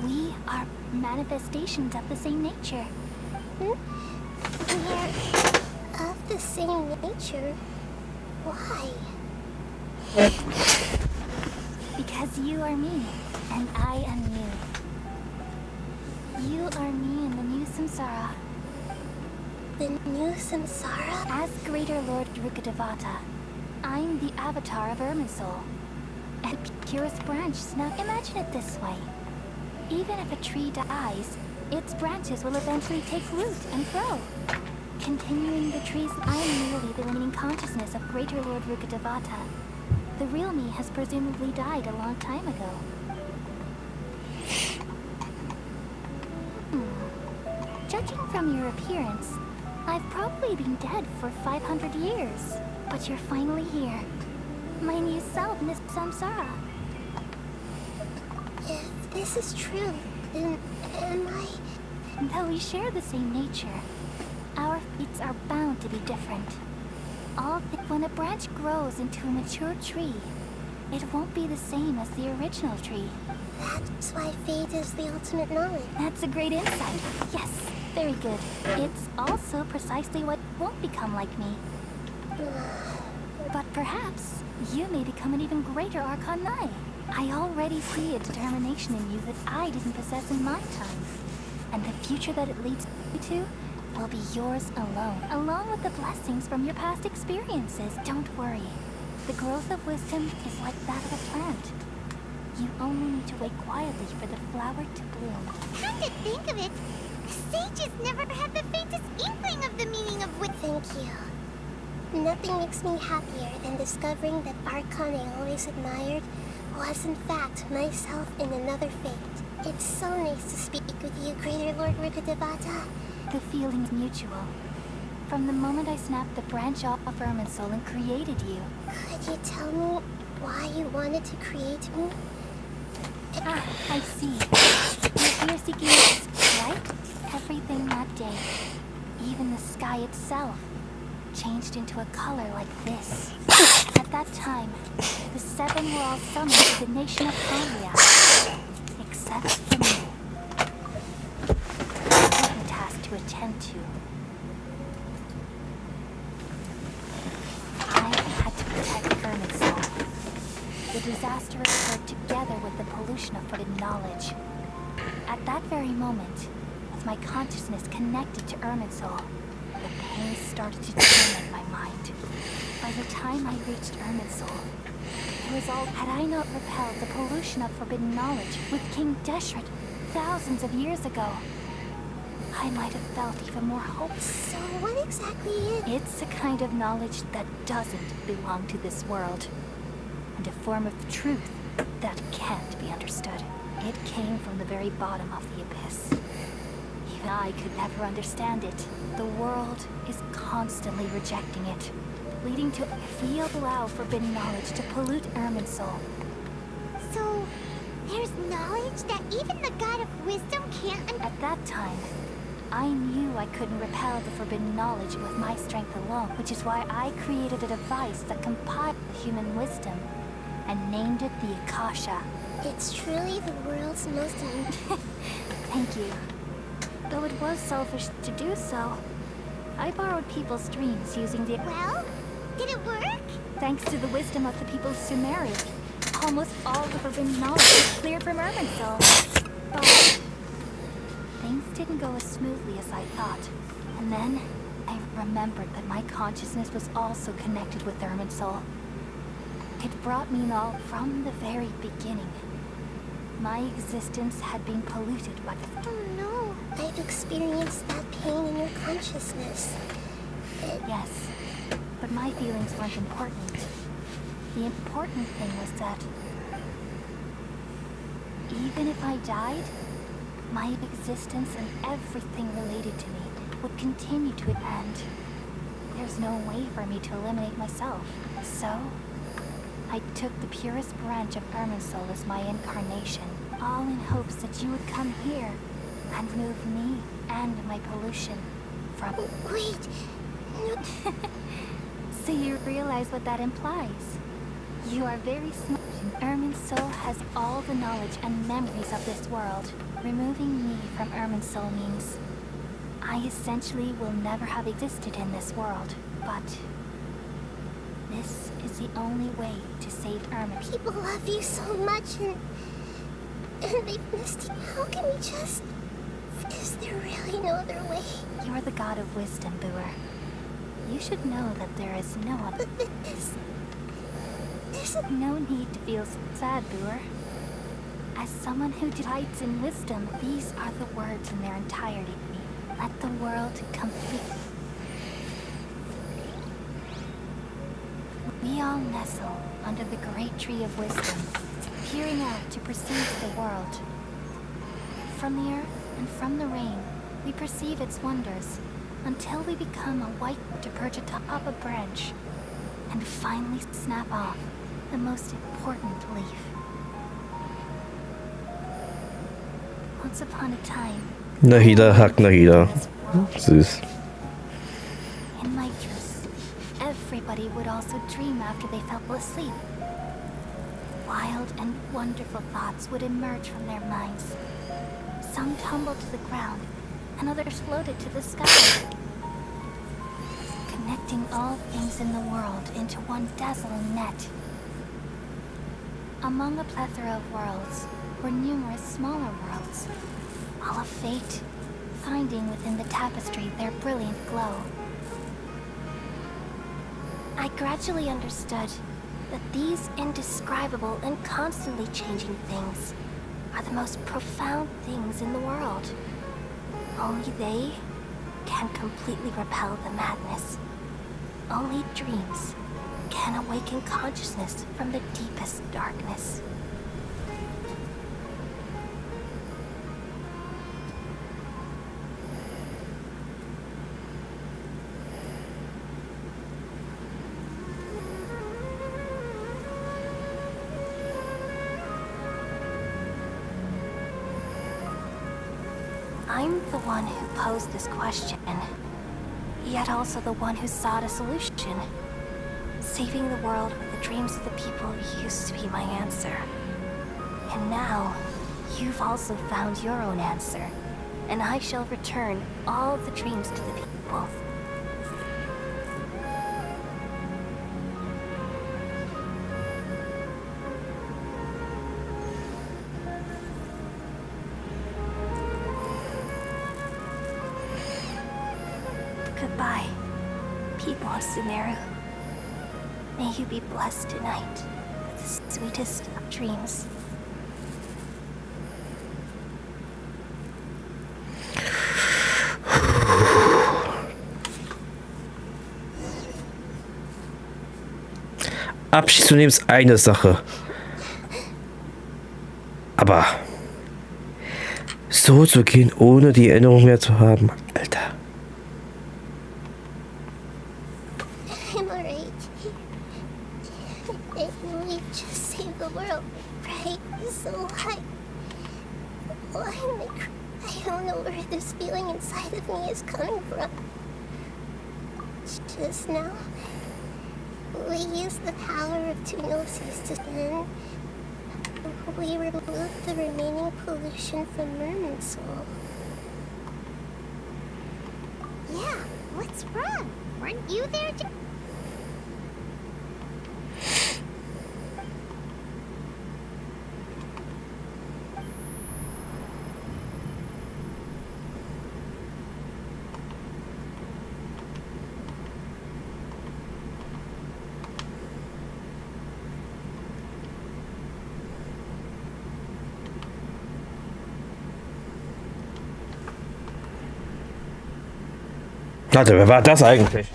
We are manifestations of the same nature. We're of the same nature? Why? Because you are me, and I am you. You are me in the new samsara. The new samsara? As Greater Lord Rukkhadevata, I'm the avatar of Irminsul. And purest branch. Now imagine it this way. Even if a tree dies, its branches will eventually take root and grow. Continuing the trees, I am merely the remaining consciousness of Greater Lord Rukkhadevata. The real me has presumably died a long time ago. Judging from your appearance, I've probably been dead for 500 years. But you're finally here. My new self, Miss Samsara. If this is true, then am I... Though we share the same nature, our fates are bound to be different. When a branch grows into a mature tree, it won't be the same as the original tree. That's why fate is the ultimate knowledge. That's a great insight. Yes, very good. It's also precisely what won't become like me. But perhaps you may become an even greater Archon-Nai. I already see a determination in you that I didn't possess in my time. And the future that it leads you to will be yours alone, along with the blessings from your past experiences. Don't worry. The growth of wisdom is like that of a plant. You only need to wait quietly for the flower to bloom. Come to think of it, sages never had the faintest inkling of the meaning of wisdom. Thank you. Nothing makes me happier than discovering that Archon I always admired was in fact myself in another fate. It's so nice to speak with you, Greater Lord Rukkhadevata. The feeling's mutual. From the moment I snapped the branch off of Irminsul and created you. Could you tell me why you wanted to create me? Ah, I see. You're here seeking us, right? Everything that day, even the sky itself, changed into a color like this. At that time, the seven were all summoned to the nation of Kandria, except for me. A task to attend to. I had to protect Irminsul. The disaster occurred together with the pollution of forbidden knowledge. At that very moment, with my consciousness connected to Irminsul, the pain started to torment my mind. By the time I reached Irminsul, it was all... Had I not repelled the pollution of forbidden knowledge with King Deshret thousands of years ago, I might have felt even more hope. So what exactly is... It's a kind of knowledge that doesn't belong to this world. And a form of truth that can't be understood. It came from the very bottom of the abyss. Even I could never understand it. The world is constantly rejecting it, leading to if we allow forbidden knowledge to pollute Irminsul. So, there's knowledge that even the God of Wisdom can't... At that time, I knew I couldn't repel the forbidden knowledge with my strength alone, which is why I created a device that compiled human wisdom and named it the Akasha. It's truly the world's most... Thank you. Though it was selfish to do so, I borrowed people's dreams using the... Well, did it work? Thanks to the wisdom of the people of Sumeria, almost all the forbidden knowledge was cleared from Irminsul. But things didn't go as smoothly as I thought. And then I remembered that my consciousness was also connected with Irminsul. It brought me all from the very beginning. My existence had been polluted by the... Oh no, I've experienced that pain in your consciousness. Yes, but my feelings weren't important. The important thing was that even if I died, my existence and everything related to me would continue to end. There's no way for me to eliminate myself. So, I took the purest branch of Irminsul as my incarnation, all in hopes that you would come here and remove me and my pollution from... Wait! So you realize what that implies? You are very smart. Irminsul has all the knowledge and memories of this world. Removing me from Irminsul means I essentially will never have existed in this world, but this is the only way to save Irminsul. People love you so much and they've missed you. How can we just... Is there really no other way? You're the god of wisdom, Booer. You should know that there is no other... But there's no need to feel sad, Booer. As someone who delights in wisdom, these are the words in their entirety. Let the world complete. We all nestle under the great tree of wisdom, peering out to perceive the world. From the earth and from the rain, we perceive its wonders, until we become a white to perch atop a branch, and finally snap off the most important leaf. Once upon a time, Nahida hackt Nahida. Süß. in my dreams, everybody would also dream after they fell asleep. Wild and wonderful thoughts would emerge from their minds. Some tumbled to the ground, and others floated to the sky, connecting all things in the world into one dazzling net. Among a plethora of worlds were numerous smaller worlds, all of fate, finding within the tapestry their brilliant glow. I gradually understood that these indescribable and constantly changing things are the most profound things in the world. Only they can completely repel the madness. Only dreams can awaken consciousness from the deepest darkness. I'm the one who posed this question, yet also the one who sought a solution. Saving the world with the dreams of the people used to be my answer. And now, you've also found your own answer, and I shall return all the dreams to the people. Goodbye, people of Sumeru. May you be blessed tonight with the sweetest of dreams. Abschied zu nehmen ist eine Sache. Aber So zu gehen, ohne die Erinnerung mehr zu haben. Alter. I'm alright. We just saved the world, right? So why am I don't know where this feeling inside of me is coming from. Just now, we used the power of two gnosis to spin. We removed the remaining pollution from Merman's soul. Yeah, what's wrong? Weren't you there too? Warte, wer war das eigentlich?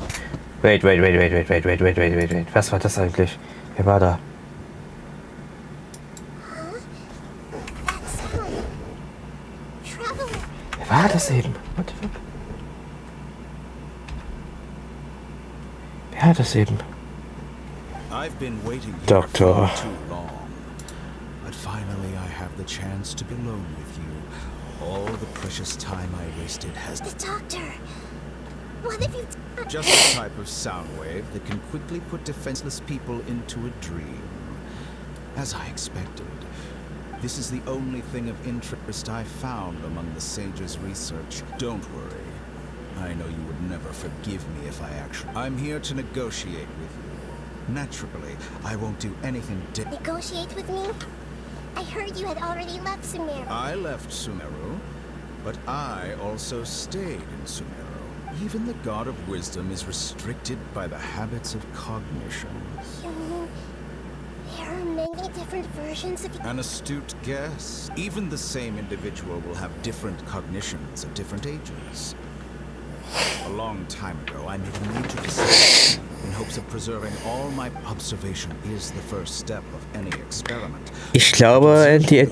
Wait. Was war das eigentlich? Wer war da? Wer war das eben? What the fuck? Wer war das eben? I've been waiting here Doctor. for too long. But finally I have the chance to be alone with you. All the precious time I wasted has... The doctor! What have you done? Just a type of sound wave that can quickly put defenseless people into a dream. As I expected. This is the only thing of interest I found among the sage's research. Don't worry. I know you would never forgive me if I actually... I'm here to negotiate with you. Naturally, I won't do anything Negotiate with me? I heard you had already left Sumeru. I left Sumeru, but I also stayed in Sumeru. Even the god of wisdom is restricted by the habits of cognition. You mean there are many different versions of you? An astute guess. Even the same individual will have different cognitions at different ages. A long time ago, I made a major decision in hopes of preserving all my observation is the first step of any experiment. Ich glaube, die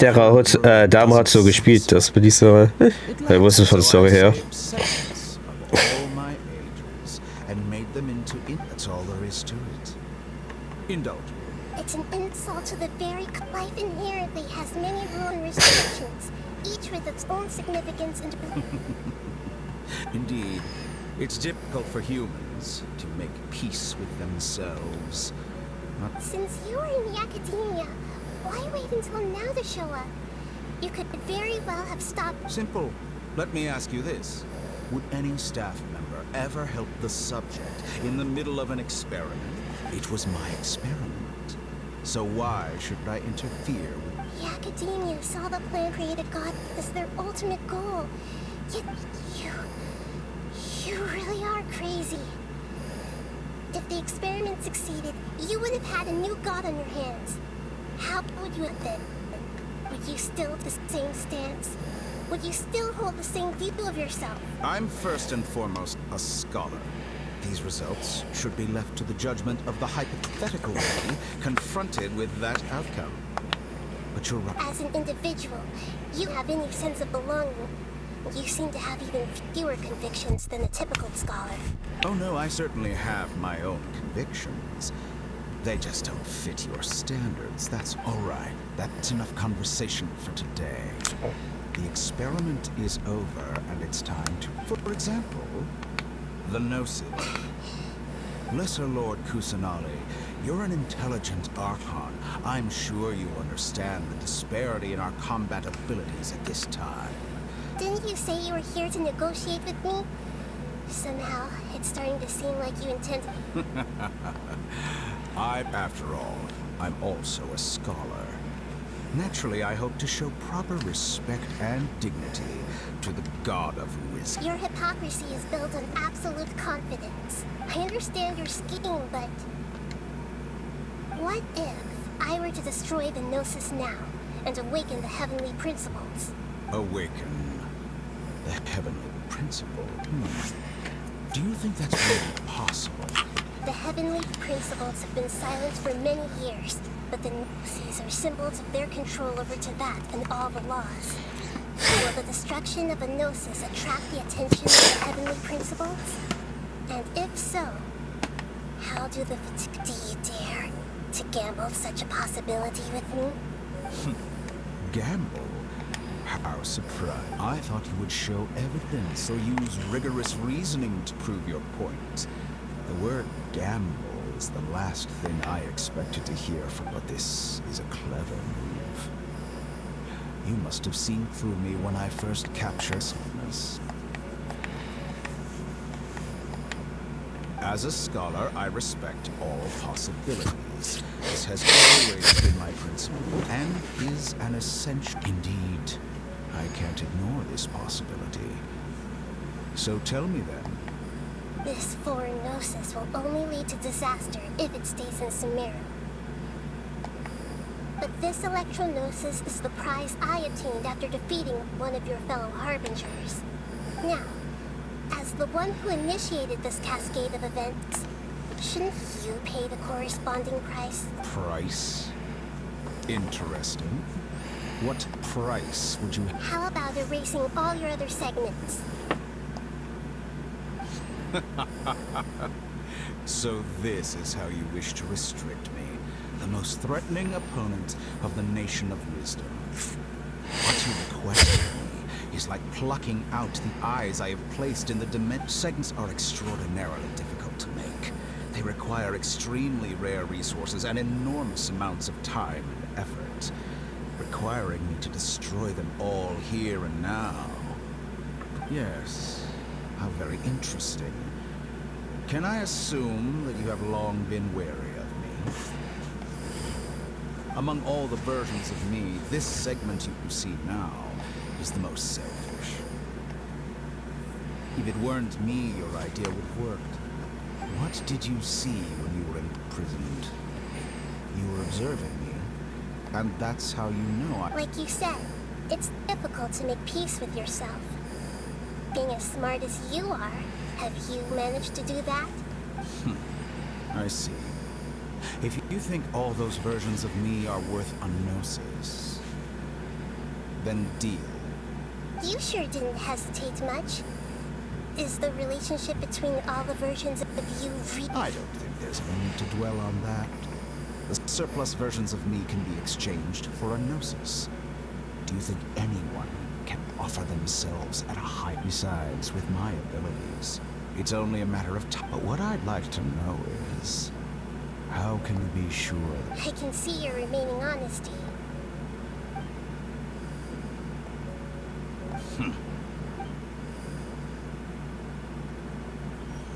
Dame hat so gespielt, dass wir diese... Ich wusste von der Story her. All my ages and made them into that's all there is to it. Indulge me. It's an insult to the very life inherently has many rules and restrictions, each with its own significance and Indeed, it's difficult for humans to make peace with themselves. Since you are in the academia, why wait until now to show up? You could very well have stopped. Simple. Let me ask you this. Would any staff member ever help the subject in the middle of an experiment? It was my experiment. So why should I interfere with... The academia saw the plan created God as their ultimate goal. Yet you really are crazy. If the experiment succeeded, you would have had a new god on your hands. How would you have been? Would you still have the same stance? Would you still hold the same view of yourself? I'm first and foremost a scholar. These results should be left to the judgment of the hypothetical me confronted with that outcome. But you're right. As an individual, you have any sense of belonging. You seem to have even fewer convictions than a typical scholar. Oh no, I certainly have my own convictions. They just don't fit your standards. That's all right. That's enough conversation for today. The experiment is over, and it's time to... For example, the Gnosis. Lesser Lord Kusanali, you're an intelligent Archon. I'm sure you understand the disparity in our combat abilities at this time. Didn't you say you were here to negotiate with me? Somehow, it's starting to seem like you intend... After all, I'm also a scholar. Naturally, I hope to show proper respect and dignity to the god of wisdom. Your hypocrisy is built on absolute confidence. I understand your scheme, but... What if I were to destroy the Gnosis now and awaken the heavenly principles? Awaken the heavenly principle? Do you think that's really possible? The heavenly principles have been silent for many years, but the Gnosis are symbols of their control over Tibet and all the laws. Will the destruction of a gnosis attract the attention of the heavenly principles? And if so, how do you dare to gamble such a possibility with me? Gamble? How surprised. I thought you would show evidence or use rigorous reasoning to prove your point. The word gamble is the last thing I expected to hear but this is a clever move. You must have seen through me when I first captured this. As a scholar, I respect all possibilities. This has always been my principle, and is an essential. Indeed, I can't ignore this possibility. So tell me then. This foreign gnosis will only lead to disaster if it stays in Sumeru. But this electro-gnosis is the prize I obtained after defeating one of your fellow harbingers. Now, as the one who initiated this cascade of events, shouldn't you pay the corresponding price? Price? Interesting. What price would you... How about erasing all your other segments? So this is how you wish to restrict me, the most threatening opponent of the Nation of Wisdom. What you request of me is like plucking out the eyes I have placed in the dimension. Segments are extraordinarily difficult to make. They require extremely rare resources and enormous amounts of time and effort, requiring me to destroy them all here and now. Yes, how very interesting. Can I assume that you have long been wary of me? Among all the versions of me, this segment you see now is the most selfish. If it weren't me, your idea would have worked. What did you see when you were imprisoned? You were observing me, and that's how you know I... Like you said, it's difficult to make peace with yourself. Being as smart as you are, have you managed to do that? I see. If you think all those versions of me are worth a gnosis, then deal. You sure didn't hesitate much. Is the relationship between all the versions of you I don't think there's any need to dwell on that. The surplus versions of me can be exchanged for a gnosis. Do you think anyone can offer themselves at a high... Besides, with my abilities, it's only a matter of time. But what I'd like to know is, how can you be sure that... I can see your remaining honesty.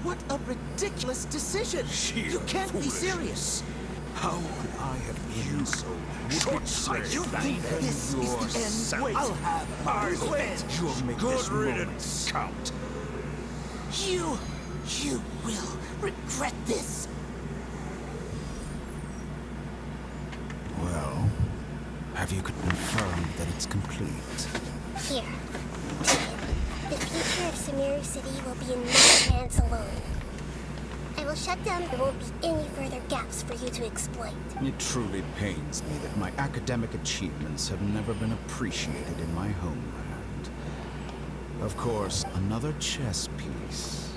What a ridiculous decision! You can't be serious! How could I have been so short-sighted? You think this is the end? Wait, I'll have my revenge. You'll make this moment count. You will regret this. Well, have you confirmed that it's complete? Here, take it. The future of Sumeru City will be in my hands alone. I will shut down. There won't be any further gaps for you to exploit. It truly pains me that my academic achievements have never been appreciated in my homeland. Of course, another chess piece.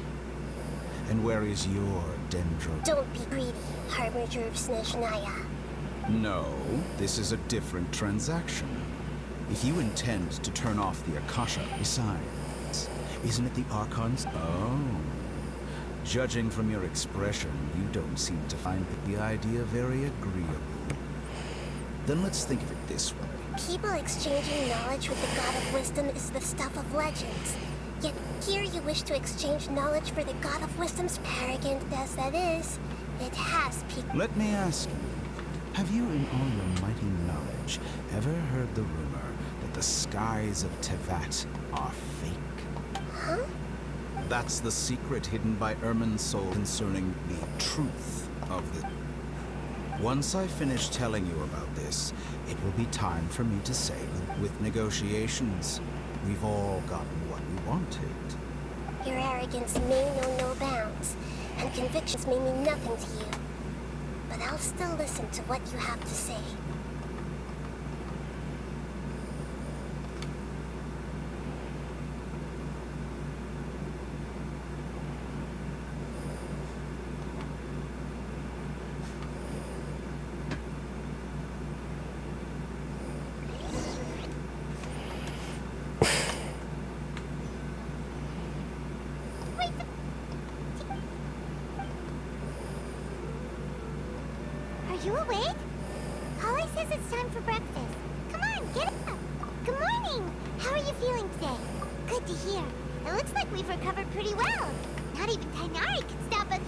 And where is your dendro? Don't be greedy, Harbinger of Snezhnaya. No, this is a different transaction. If you intend to turn off the Akasha, besides, isn't it the Archons? Oh. Judging from your expression, you don't seem to find the idea very agreeable. Then let's think of it this way. People exchanging knowledge with the God of Wisdom is the stuff of legends. Yet here you wish to exchange knowledge for the God of Wisdom's arrogant as that is. It has peaked. Let me ask you, have you in all your mighty knowledge ever heard the rumor that the skies of Tevat are fake? Huh? That's the secret hidden by Ermin's soul concerning the truth of the... Once I finish telling you about this, it will be time for me to say that with negotiations, we've all gotten what we wanted. Your arrogance may know no bounds, and convictions may mean nothing to you. But I'll still listen to what you have to say. it's time for breakfast. Come on, get up. Good morning. How are you feeling today? Good to hear. It looks like we've recovered pretty well. Not even Tainari can stop us.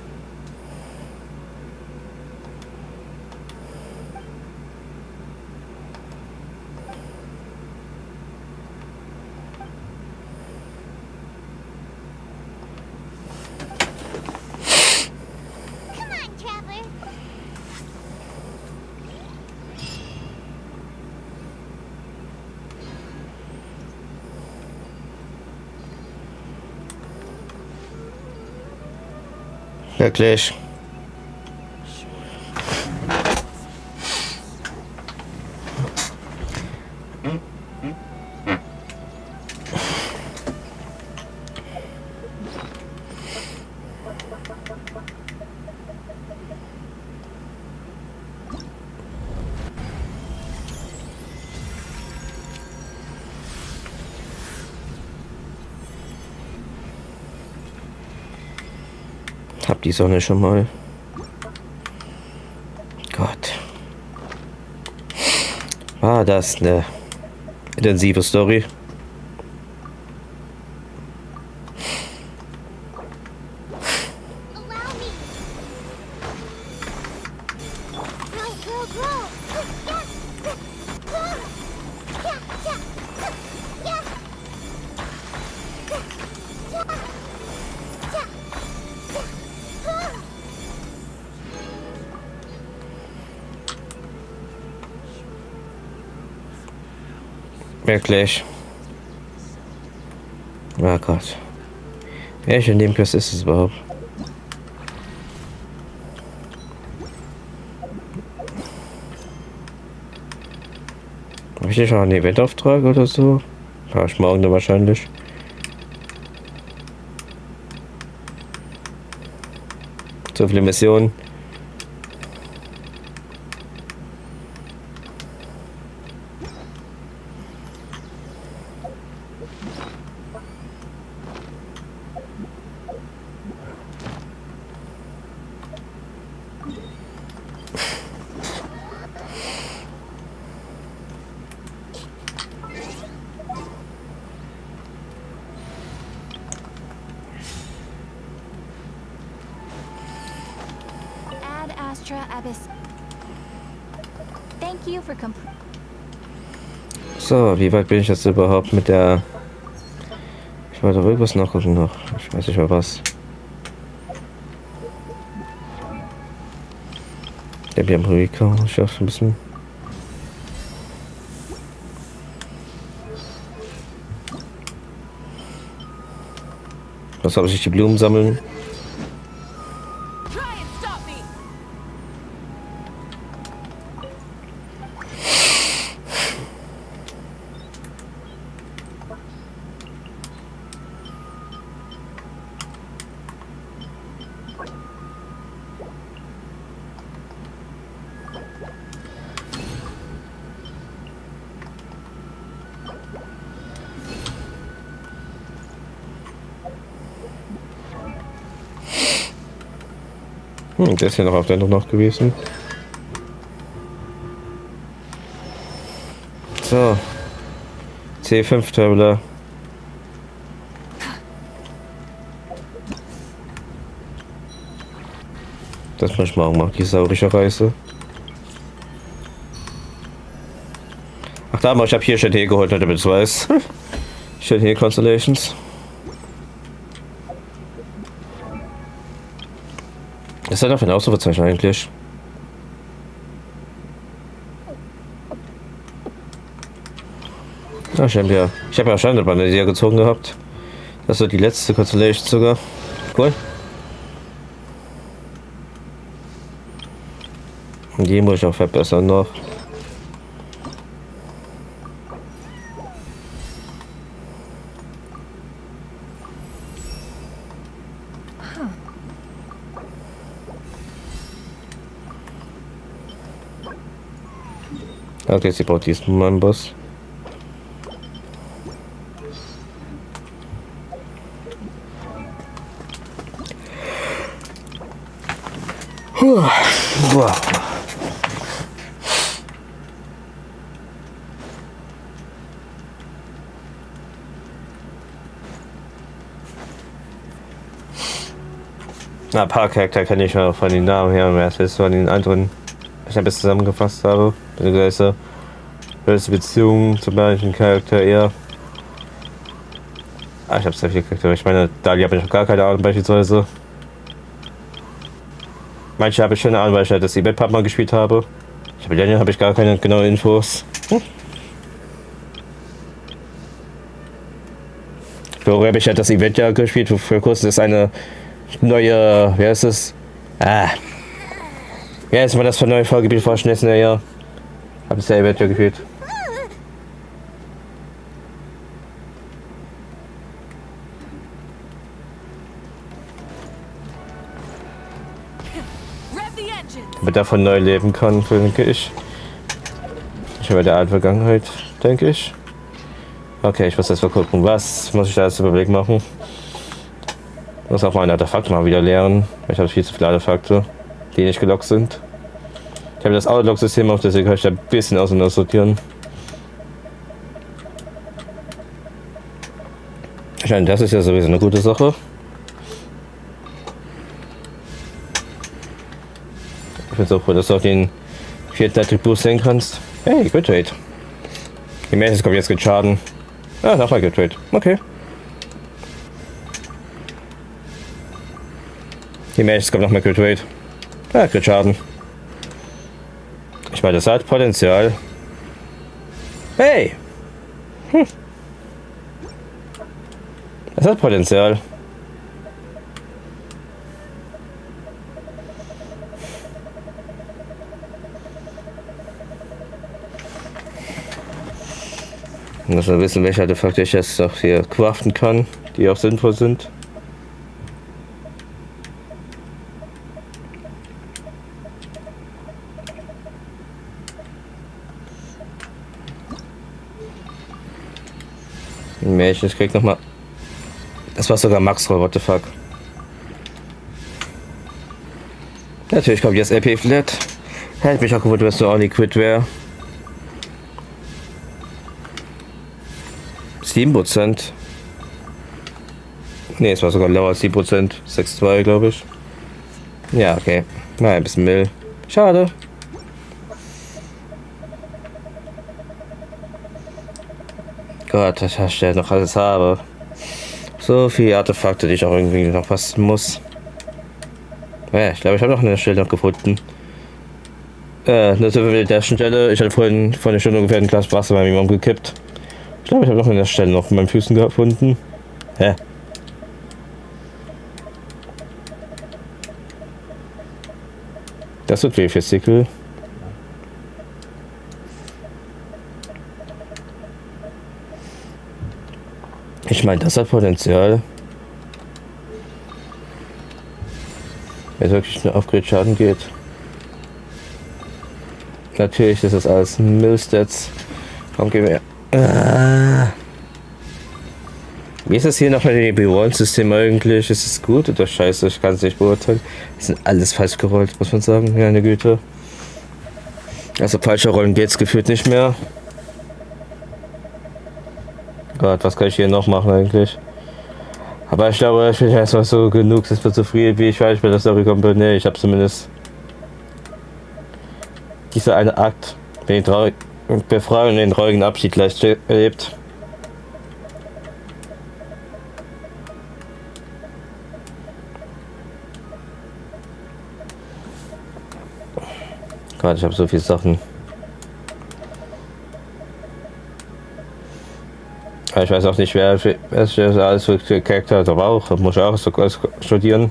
Come on, Traveler. Wirklich. Hab die Sonne schon mal. Gott. War das eine intensive Story? Wirklich. Oh Gott. Welche Nebenquest ist es überhaupt? Habe ich nicht noch einen Eventauftrag oder so? Habe ich morgen dann wahrscheinlich. So viele Missionen. So, wie weit bin ich jetzt überhaupt mit der... Ich wollte doch irgendwas nachgucken noch. Ich weiß nicht mehr was. Der Biamrika, ich auch schon ein bisschen... Was habe ich, die Blumen sammeln? Der ist ja noch auf der noch gewesen. So. C5 Tabler. Das muss ich morgen machen, die saurische Reise. Ach da, ich habe hier schon hier geholt, damit du weißt. Schon hier Constellations. Was ist denn da für ein Ausrufezeichen eigentlich? Ah, ich habe ja Standardbande hier gezogen gehabt. Das ist die letzte Constellation sogar. Cool. Und die muss ich auch verbessern noch. Okay, sie braucht diesen Mann Boss. Na, ein paar Charakter kenne ich noch von den Namen her, wer es ist von den anderen, ich ein bisschen zusammengefasst habe. Beziehungsweise Beziehungen zu manchen Charakter eher. Ah, ich habe sehr viele Charaktere. Ich meine, Dali habe ich noch gar keine Ahnung beispielsweise. Manche habe ich schon eine Ahnung, weil ich halt das Event mal gespielt habe. Ich habe gar keine genauen Infos. Worüber habe ich halt das Event ja gespielt, für kurz ist eine neue, wie heißt es? Ja, jetzt mal das für neue Vorgebiet vorschnetzen, ja. Hab das Event ja gespielt. Damit davon neu leben kann, denke ich. Ich habe der alten Vergangenheit, denke ich. Okay, ich muss jetzt mal gucken, was muss ich da als Überblick machen. Ich muss auch meine Artefakte mal wieder lernen. Ich habe viel zu viele Artefakte, die nicht gelockt sind. Ich habe das Autolog-System auf, deswegen kann ich da ein bisschen auseinandersortieren. Ich meine, das ist ja sowieso eine gute Sache. Ich finde es auch cool, dass du auch den 4. Attribut sehen kannst. Hey, Good Trade. Die Mädchen kommt jetzt mit Schaden. Ah, nochmal Good Trade. Okay. Die Mädchen kommt nochmal Good Trade. Ah, Good Schaden. Ich meine, das hat Potenzial. Hey! Das hat Potenzial. Ich muss mal wissen, welche Artefakte ich jetzt auch hier craften kann, die auch sinnvoll sind. Ein Mädchen, ich krieg nochmal. Das war sogar Max-Roll, what the fuck. Natürlich kommt jetzt LP Flat. Hätte mich auch gewundert, dass du auch nicht quit wäre. 7%. Ne, es war sogar lower als 7%. 6,2 glaube ich. Ja, okay. Na, ein bisschen Müll. Schade. Gott, dass ich ja noch alles habe. So viele Artefakte, die ich auch irgendwie noch passen muss. Ja, ich glaube, ich habe noch eine Stelle noch gefunden. Nur so mit der Stelle. Ich hatte vorhin vor einer Stunde ungefähr ein Glas Wasser bei mir umgekippt. Ich glaube, ich habe noch an der Stelle noch mit meinen Füßen gefunden. Hä? Das wird weh für Sickle. Ich meine, das hat Potenzial. Wenn es wirklich nur auf Schaden geht. Natürlich ist das alles Millstats. Komm, geh mir. Wie ist das hier noch mit dem Brawl-System eigentlich? Ist es gut oder scheiße? Ich kann es nicht beurteilen. Es sind alles falsch gerollt, muss man sagen. Meine Güte. Also falsche Rollen geht's gefühlt nicht mehr. Gott, was kann ich hier noch machen eigentlich? Aber ich glaube, ich bin erstmal so genug, dass wir zufrieden, wie ich weiß, bei der Story kommen bin. Nee, ich habe zumindest dieser eine Akt, den Befreiung und den traurigen Abschied leicht erlebt. Gott, ich habe so viele Sachen. Ich weiß auch nicht, wer alles für Charakter hat, aber auch, muss ich auch so studieren.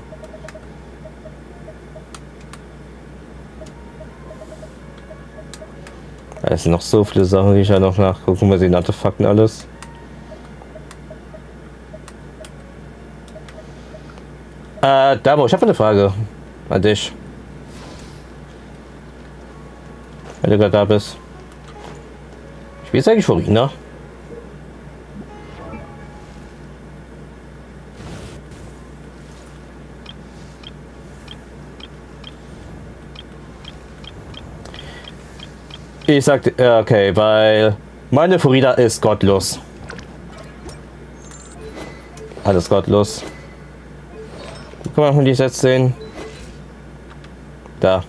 Es sind noch so viele Sachen, die ich ja noch nachgucken muss, die Artefakten alles. Damo, ich habe eine Frage an dich. Wenn du gerade da bist. Spielst du eigentlich Furina? Ich sagte, okay, weil meine Furina ist gottlos. Alles gottlos. Kann man die jetzt sehen? Da.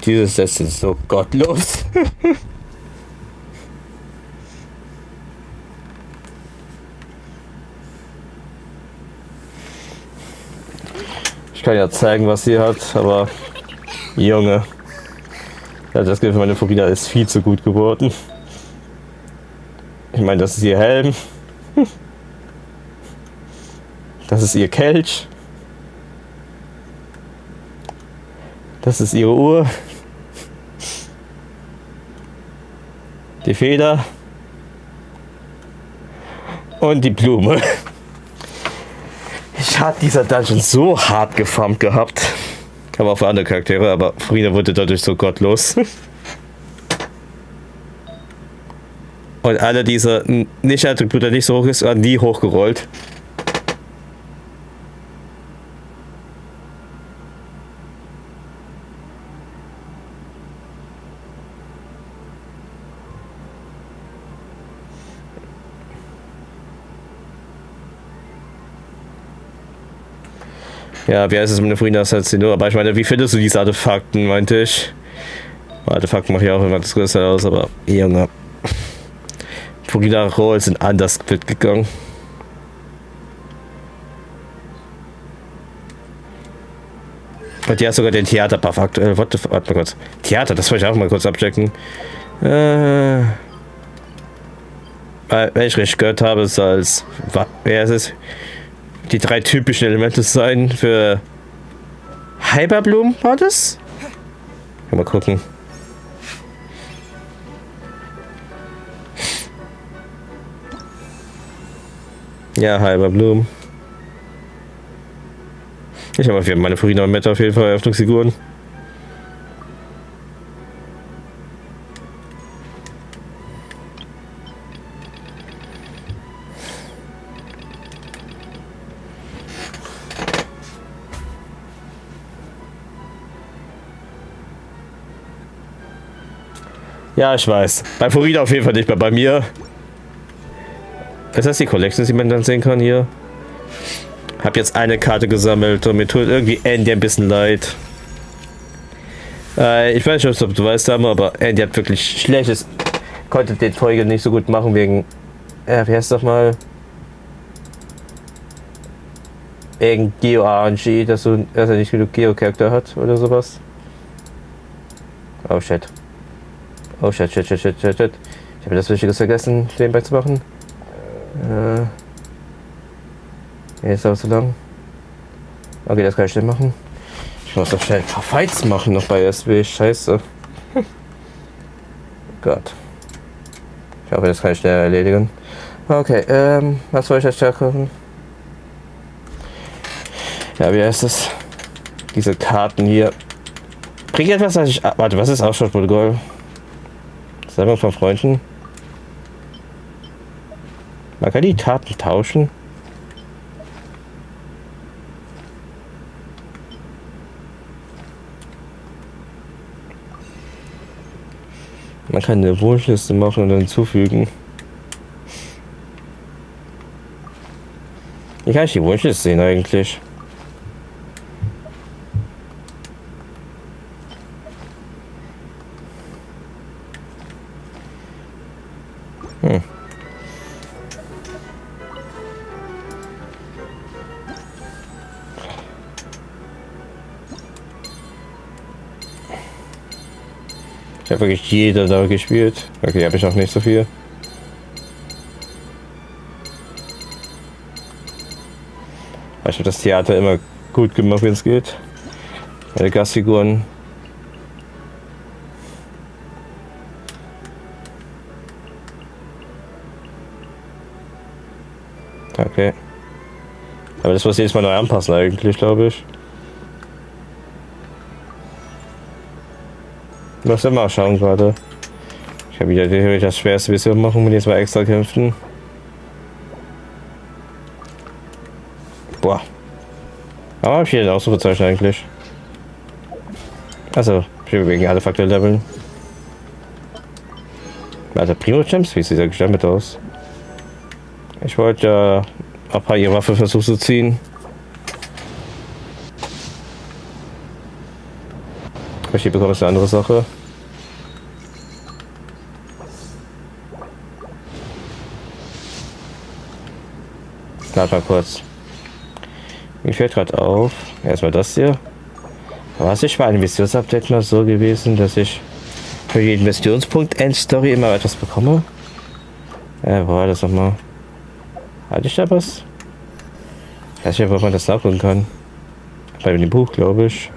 Dieses Set ist so gottlos. Ich kann ja zeigen, was sie hat, aber Junge. Ja, das Gefühl, meine Furina ist viel zu gut geworden. Ich meine, das ist ihr Helm. Das ist ihr Kelch. Das ist ihre Uhr. Die Feder. Und die Blume. Ich hatte dieser Dungeon so hart gefarmt gehabt. Aber auch für andere Charaktere, aber Furina wurde dadurch so gottlos. Und alle diese Nicht-Attribute, der nicht so hoch ist, waren nie hochgerollt. Ja, wie heißt es mit der Furina? Aber ich meine, wie findest du diese Artefakten, meinte ich? Artefakten mache ich auch immer das Größte aus, aber Junge. Furina Rolls sind anders gegangen. Und die hat sogar den Theaterbuff aktuell. Warte mal kurz. Theater, das wollte ich auch mal kurz abchecken. Wenn ich richtig gehört habe, ist als. Wer ist es? Die 3 typischen Elemente sein für Hyperblumen, war das? Mal gucken. Ja, Hyperblumen. Ich habe für meine Furina mit auf jeden Fall Eröffnungsfiguren. Ja, ich weiß. Bei Furina auf jeden Fall nicht mehr. Bei mir. Ist das die Collections, die man dann sehen kann hier? Hab jetzt eine Karte gesammelt und mir tut irgendwie Andy ein bisschen leid. Ich weiß nicht, ob du weißt, aber Andy hat wirklich schlechtes. Konnte den Folge nicht so gut machen wegen. Wie heißt das mal? Wegen Geo-RNG, dass er nicht genug Geo-Charakter hat oder sowas. Oh shit. Oh shit. Ich habe das Wichtiges vergessen, nebenbei zu machen. Jetzt auch zu lang. Okay, das kann ich schnell machen. Ich muss doch schnell ein paar Fights machen noch bei SW. Scheiße. Gott. Ich hoffe, das kann ich schnell erledigen. Okay, was soll ich jetzt kochen? Ja, wie heißt es? Diese Karten hier. Bringt etwas, was ich. Warte, was ist Ausschauprotokoll? Sammlung von Freunden. Man kann die Karten tauschen. Man kann eine Wunschliste machen und dann hinzufügen. Wie kann ich die Wunschliste sehen eigentlich? Ich habe wirklich jeder da gespielt. Okay, habe ich noch nicht so viel. Ich habe das Theater immer gut gemacht, wenn es geht. Meine Gastfiguren. Okay. Aber das muss jedes Mal neu anpassen eigentlich, glaube ich. Muss ja mal schauen gerade. Ich habe wieder theoretisch das schwerste Mission machen und jetzt mal extra kämpfen. Boah. Aber habe ich hier ein Ausrufezeichen eigentlich? Also, ich will wegen alle Faktor leveln. Warte, Primo Champs, wie sieht der Gestalt aus? Ich wollte ein paar ihre Waffe versuchen zu ziehen. Ich bekomme jetzt eine andere Sache. Warte mal kurz. Mir fällt gerade auf. Erstmal das hier. Was ich bei einem Missionsupdate mal so gewesen, dass ich für jeden Missionspunkt Endstory immer etwas bekomme. Wo war das nochmal? Hatte ich da was? Ich weiß nicht, ob man das nachgucken kann. Bei dem Buch, glaube ich.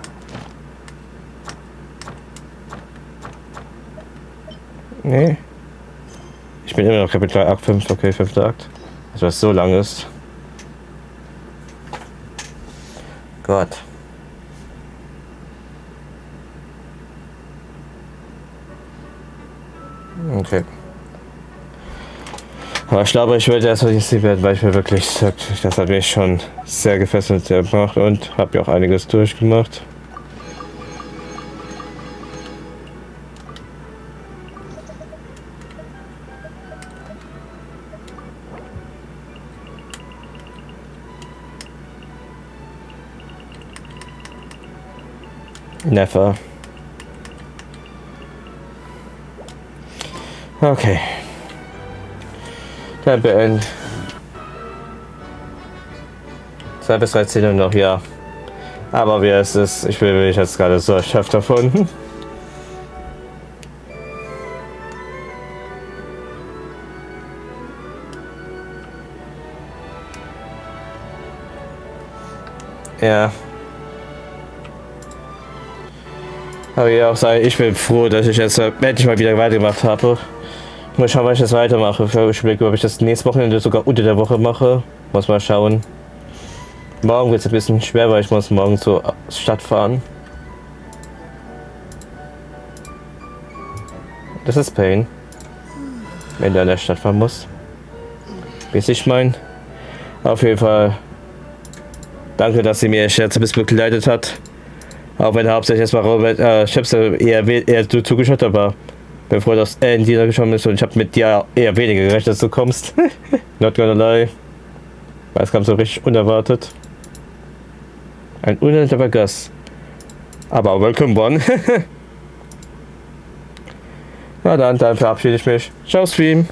Nee. Ich bin immer noch Kapitel Akt 5, okay, 5. Akt. Also was so lang ist. Gott. Okay. Aber ich glaube, ich würde erstmal nicht werden, weil ich mir wirklich, das hat mich schon sehr gefesselt gemacht und habe ja auch einiges durchgemacht. Never. Okay. Dann beenden. 2 bis 13 Uhr noch, ja. Aber wie es ist, ich bin mich jetzt gerade so erschöpft davon. Ja. Aber ja, auch sagen, ich bin froh, dass ich jetzt endlich mal wieder weitergemacht habe. Mal schauen, was ich jetzt weitermache. Ich überlege, ob ich das nächste Wochenende sogar unter der Woche mache. Muss mal schauen. Morgen wird es ein bisschen schwer, weil ich muss morgen zur Stadt fahren. Das ist Pain. Wenn du an der Stadt fahren musst. Wie ich meine. Auf jeden Fall. Danke, dass sie mir jetzt ein bisschen begleitet hat. Auch wenn hauptsächlich erstmal Robert, ich hab's eher zugeschaut, aber bevor das in dir geschoben ist und ich habe mit dir eher weniger gerechnet, dass du kommst. Not gonna lie. Weil es kam so richtig unerwartet. Ein unerwarteter Gast. Aber welcome one. Na dann verabschiede ich mich. Ciao Stream.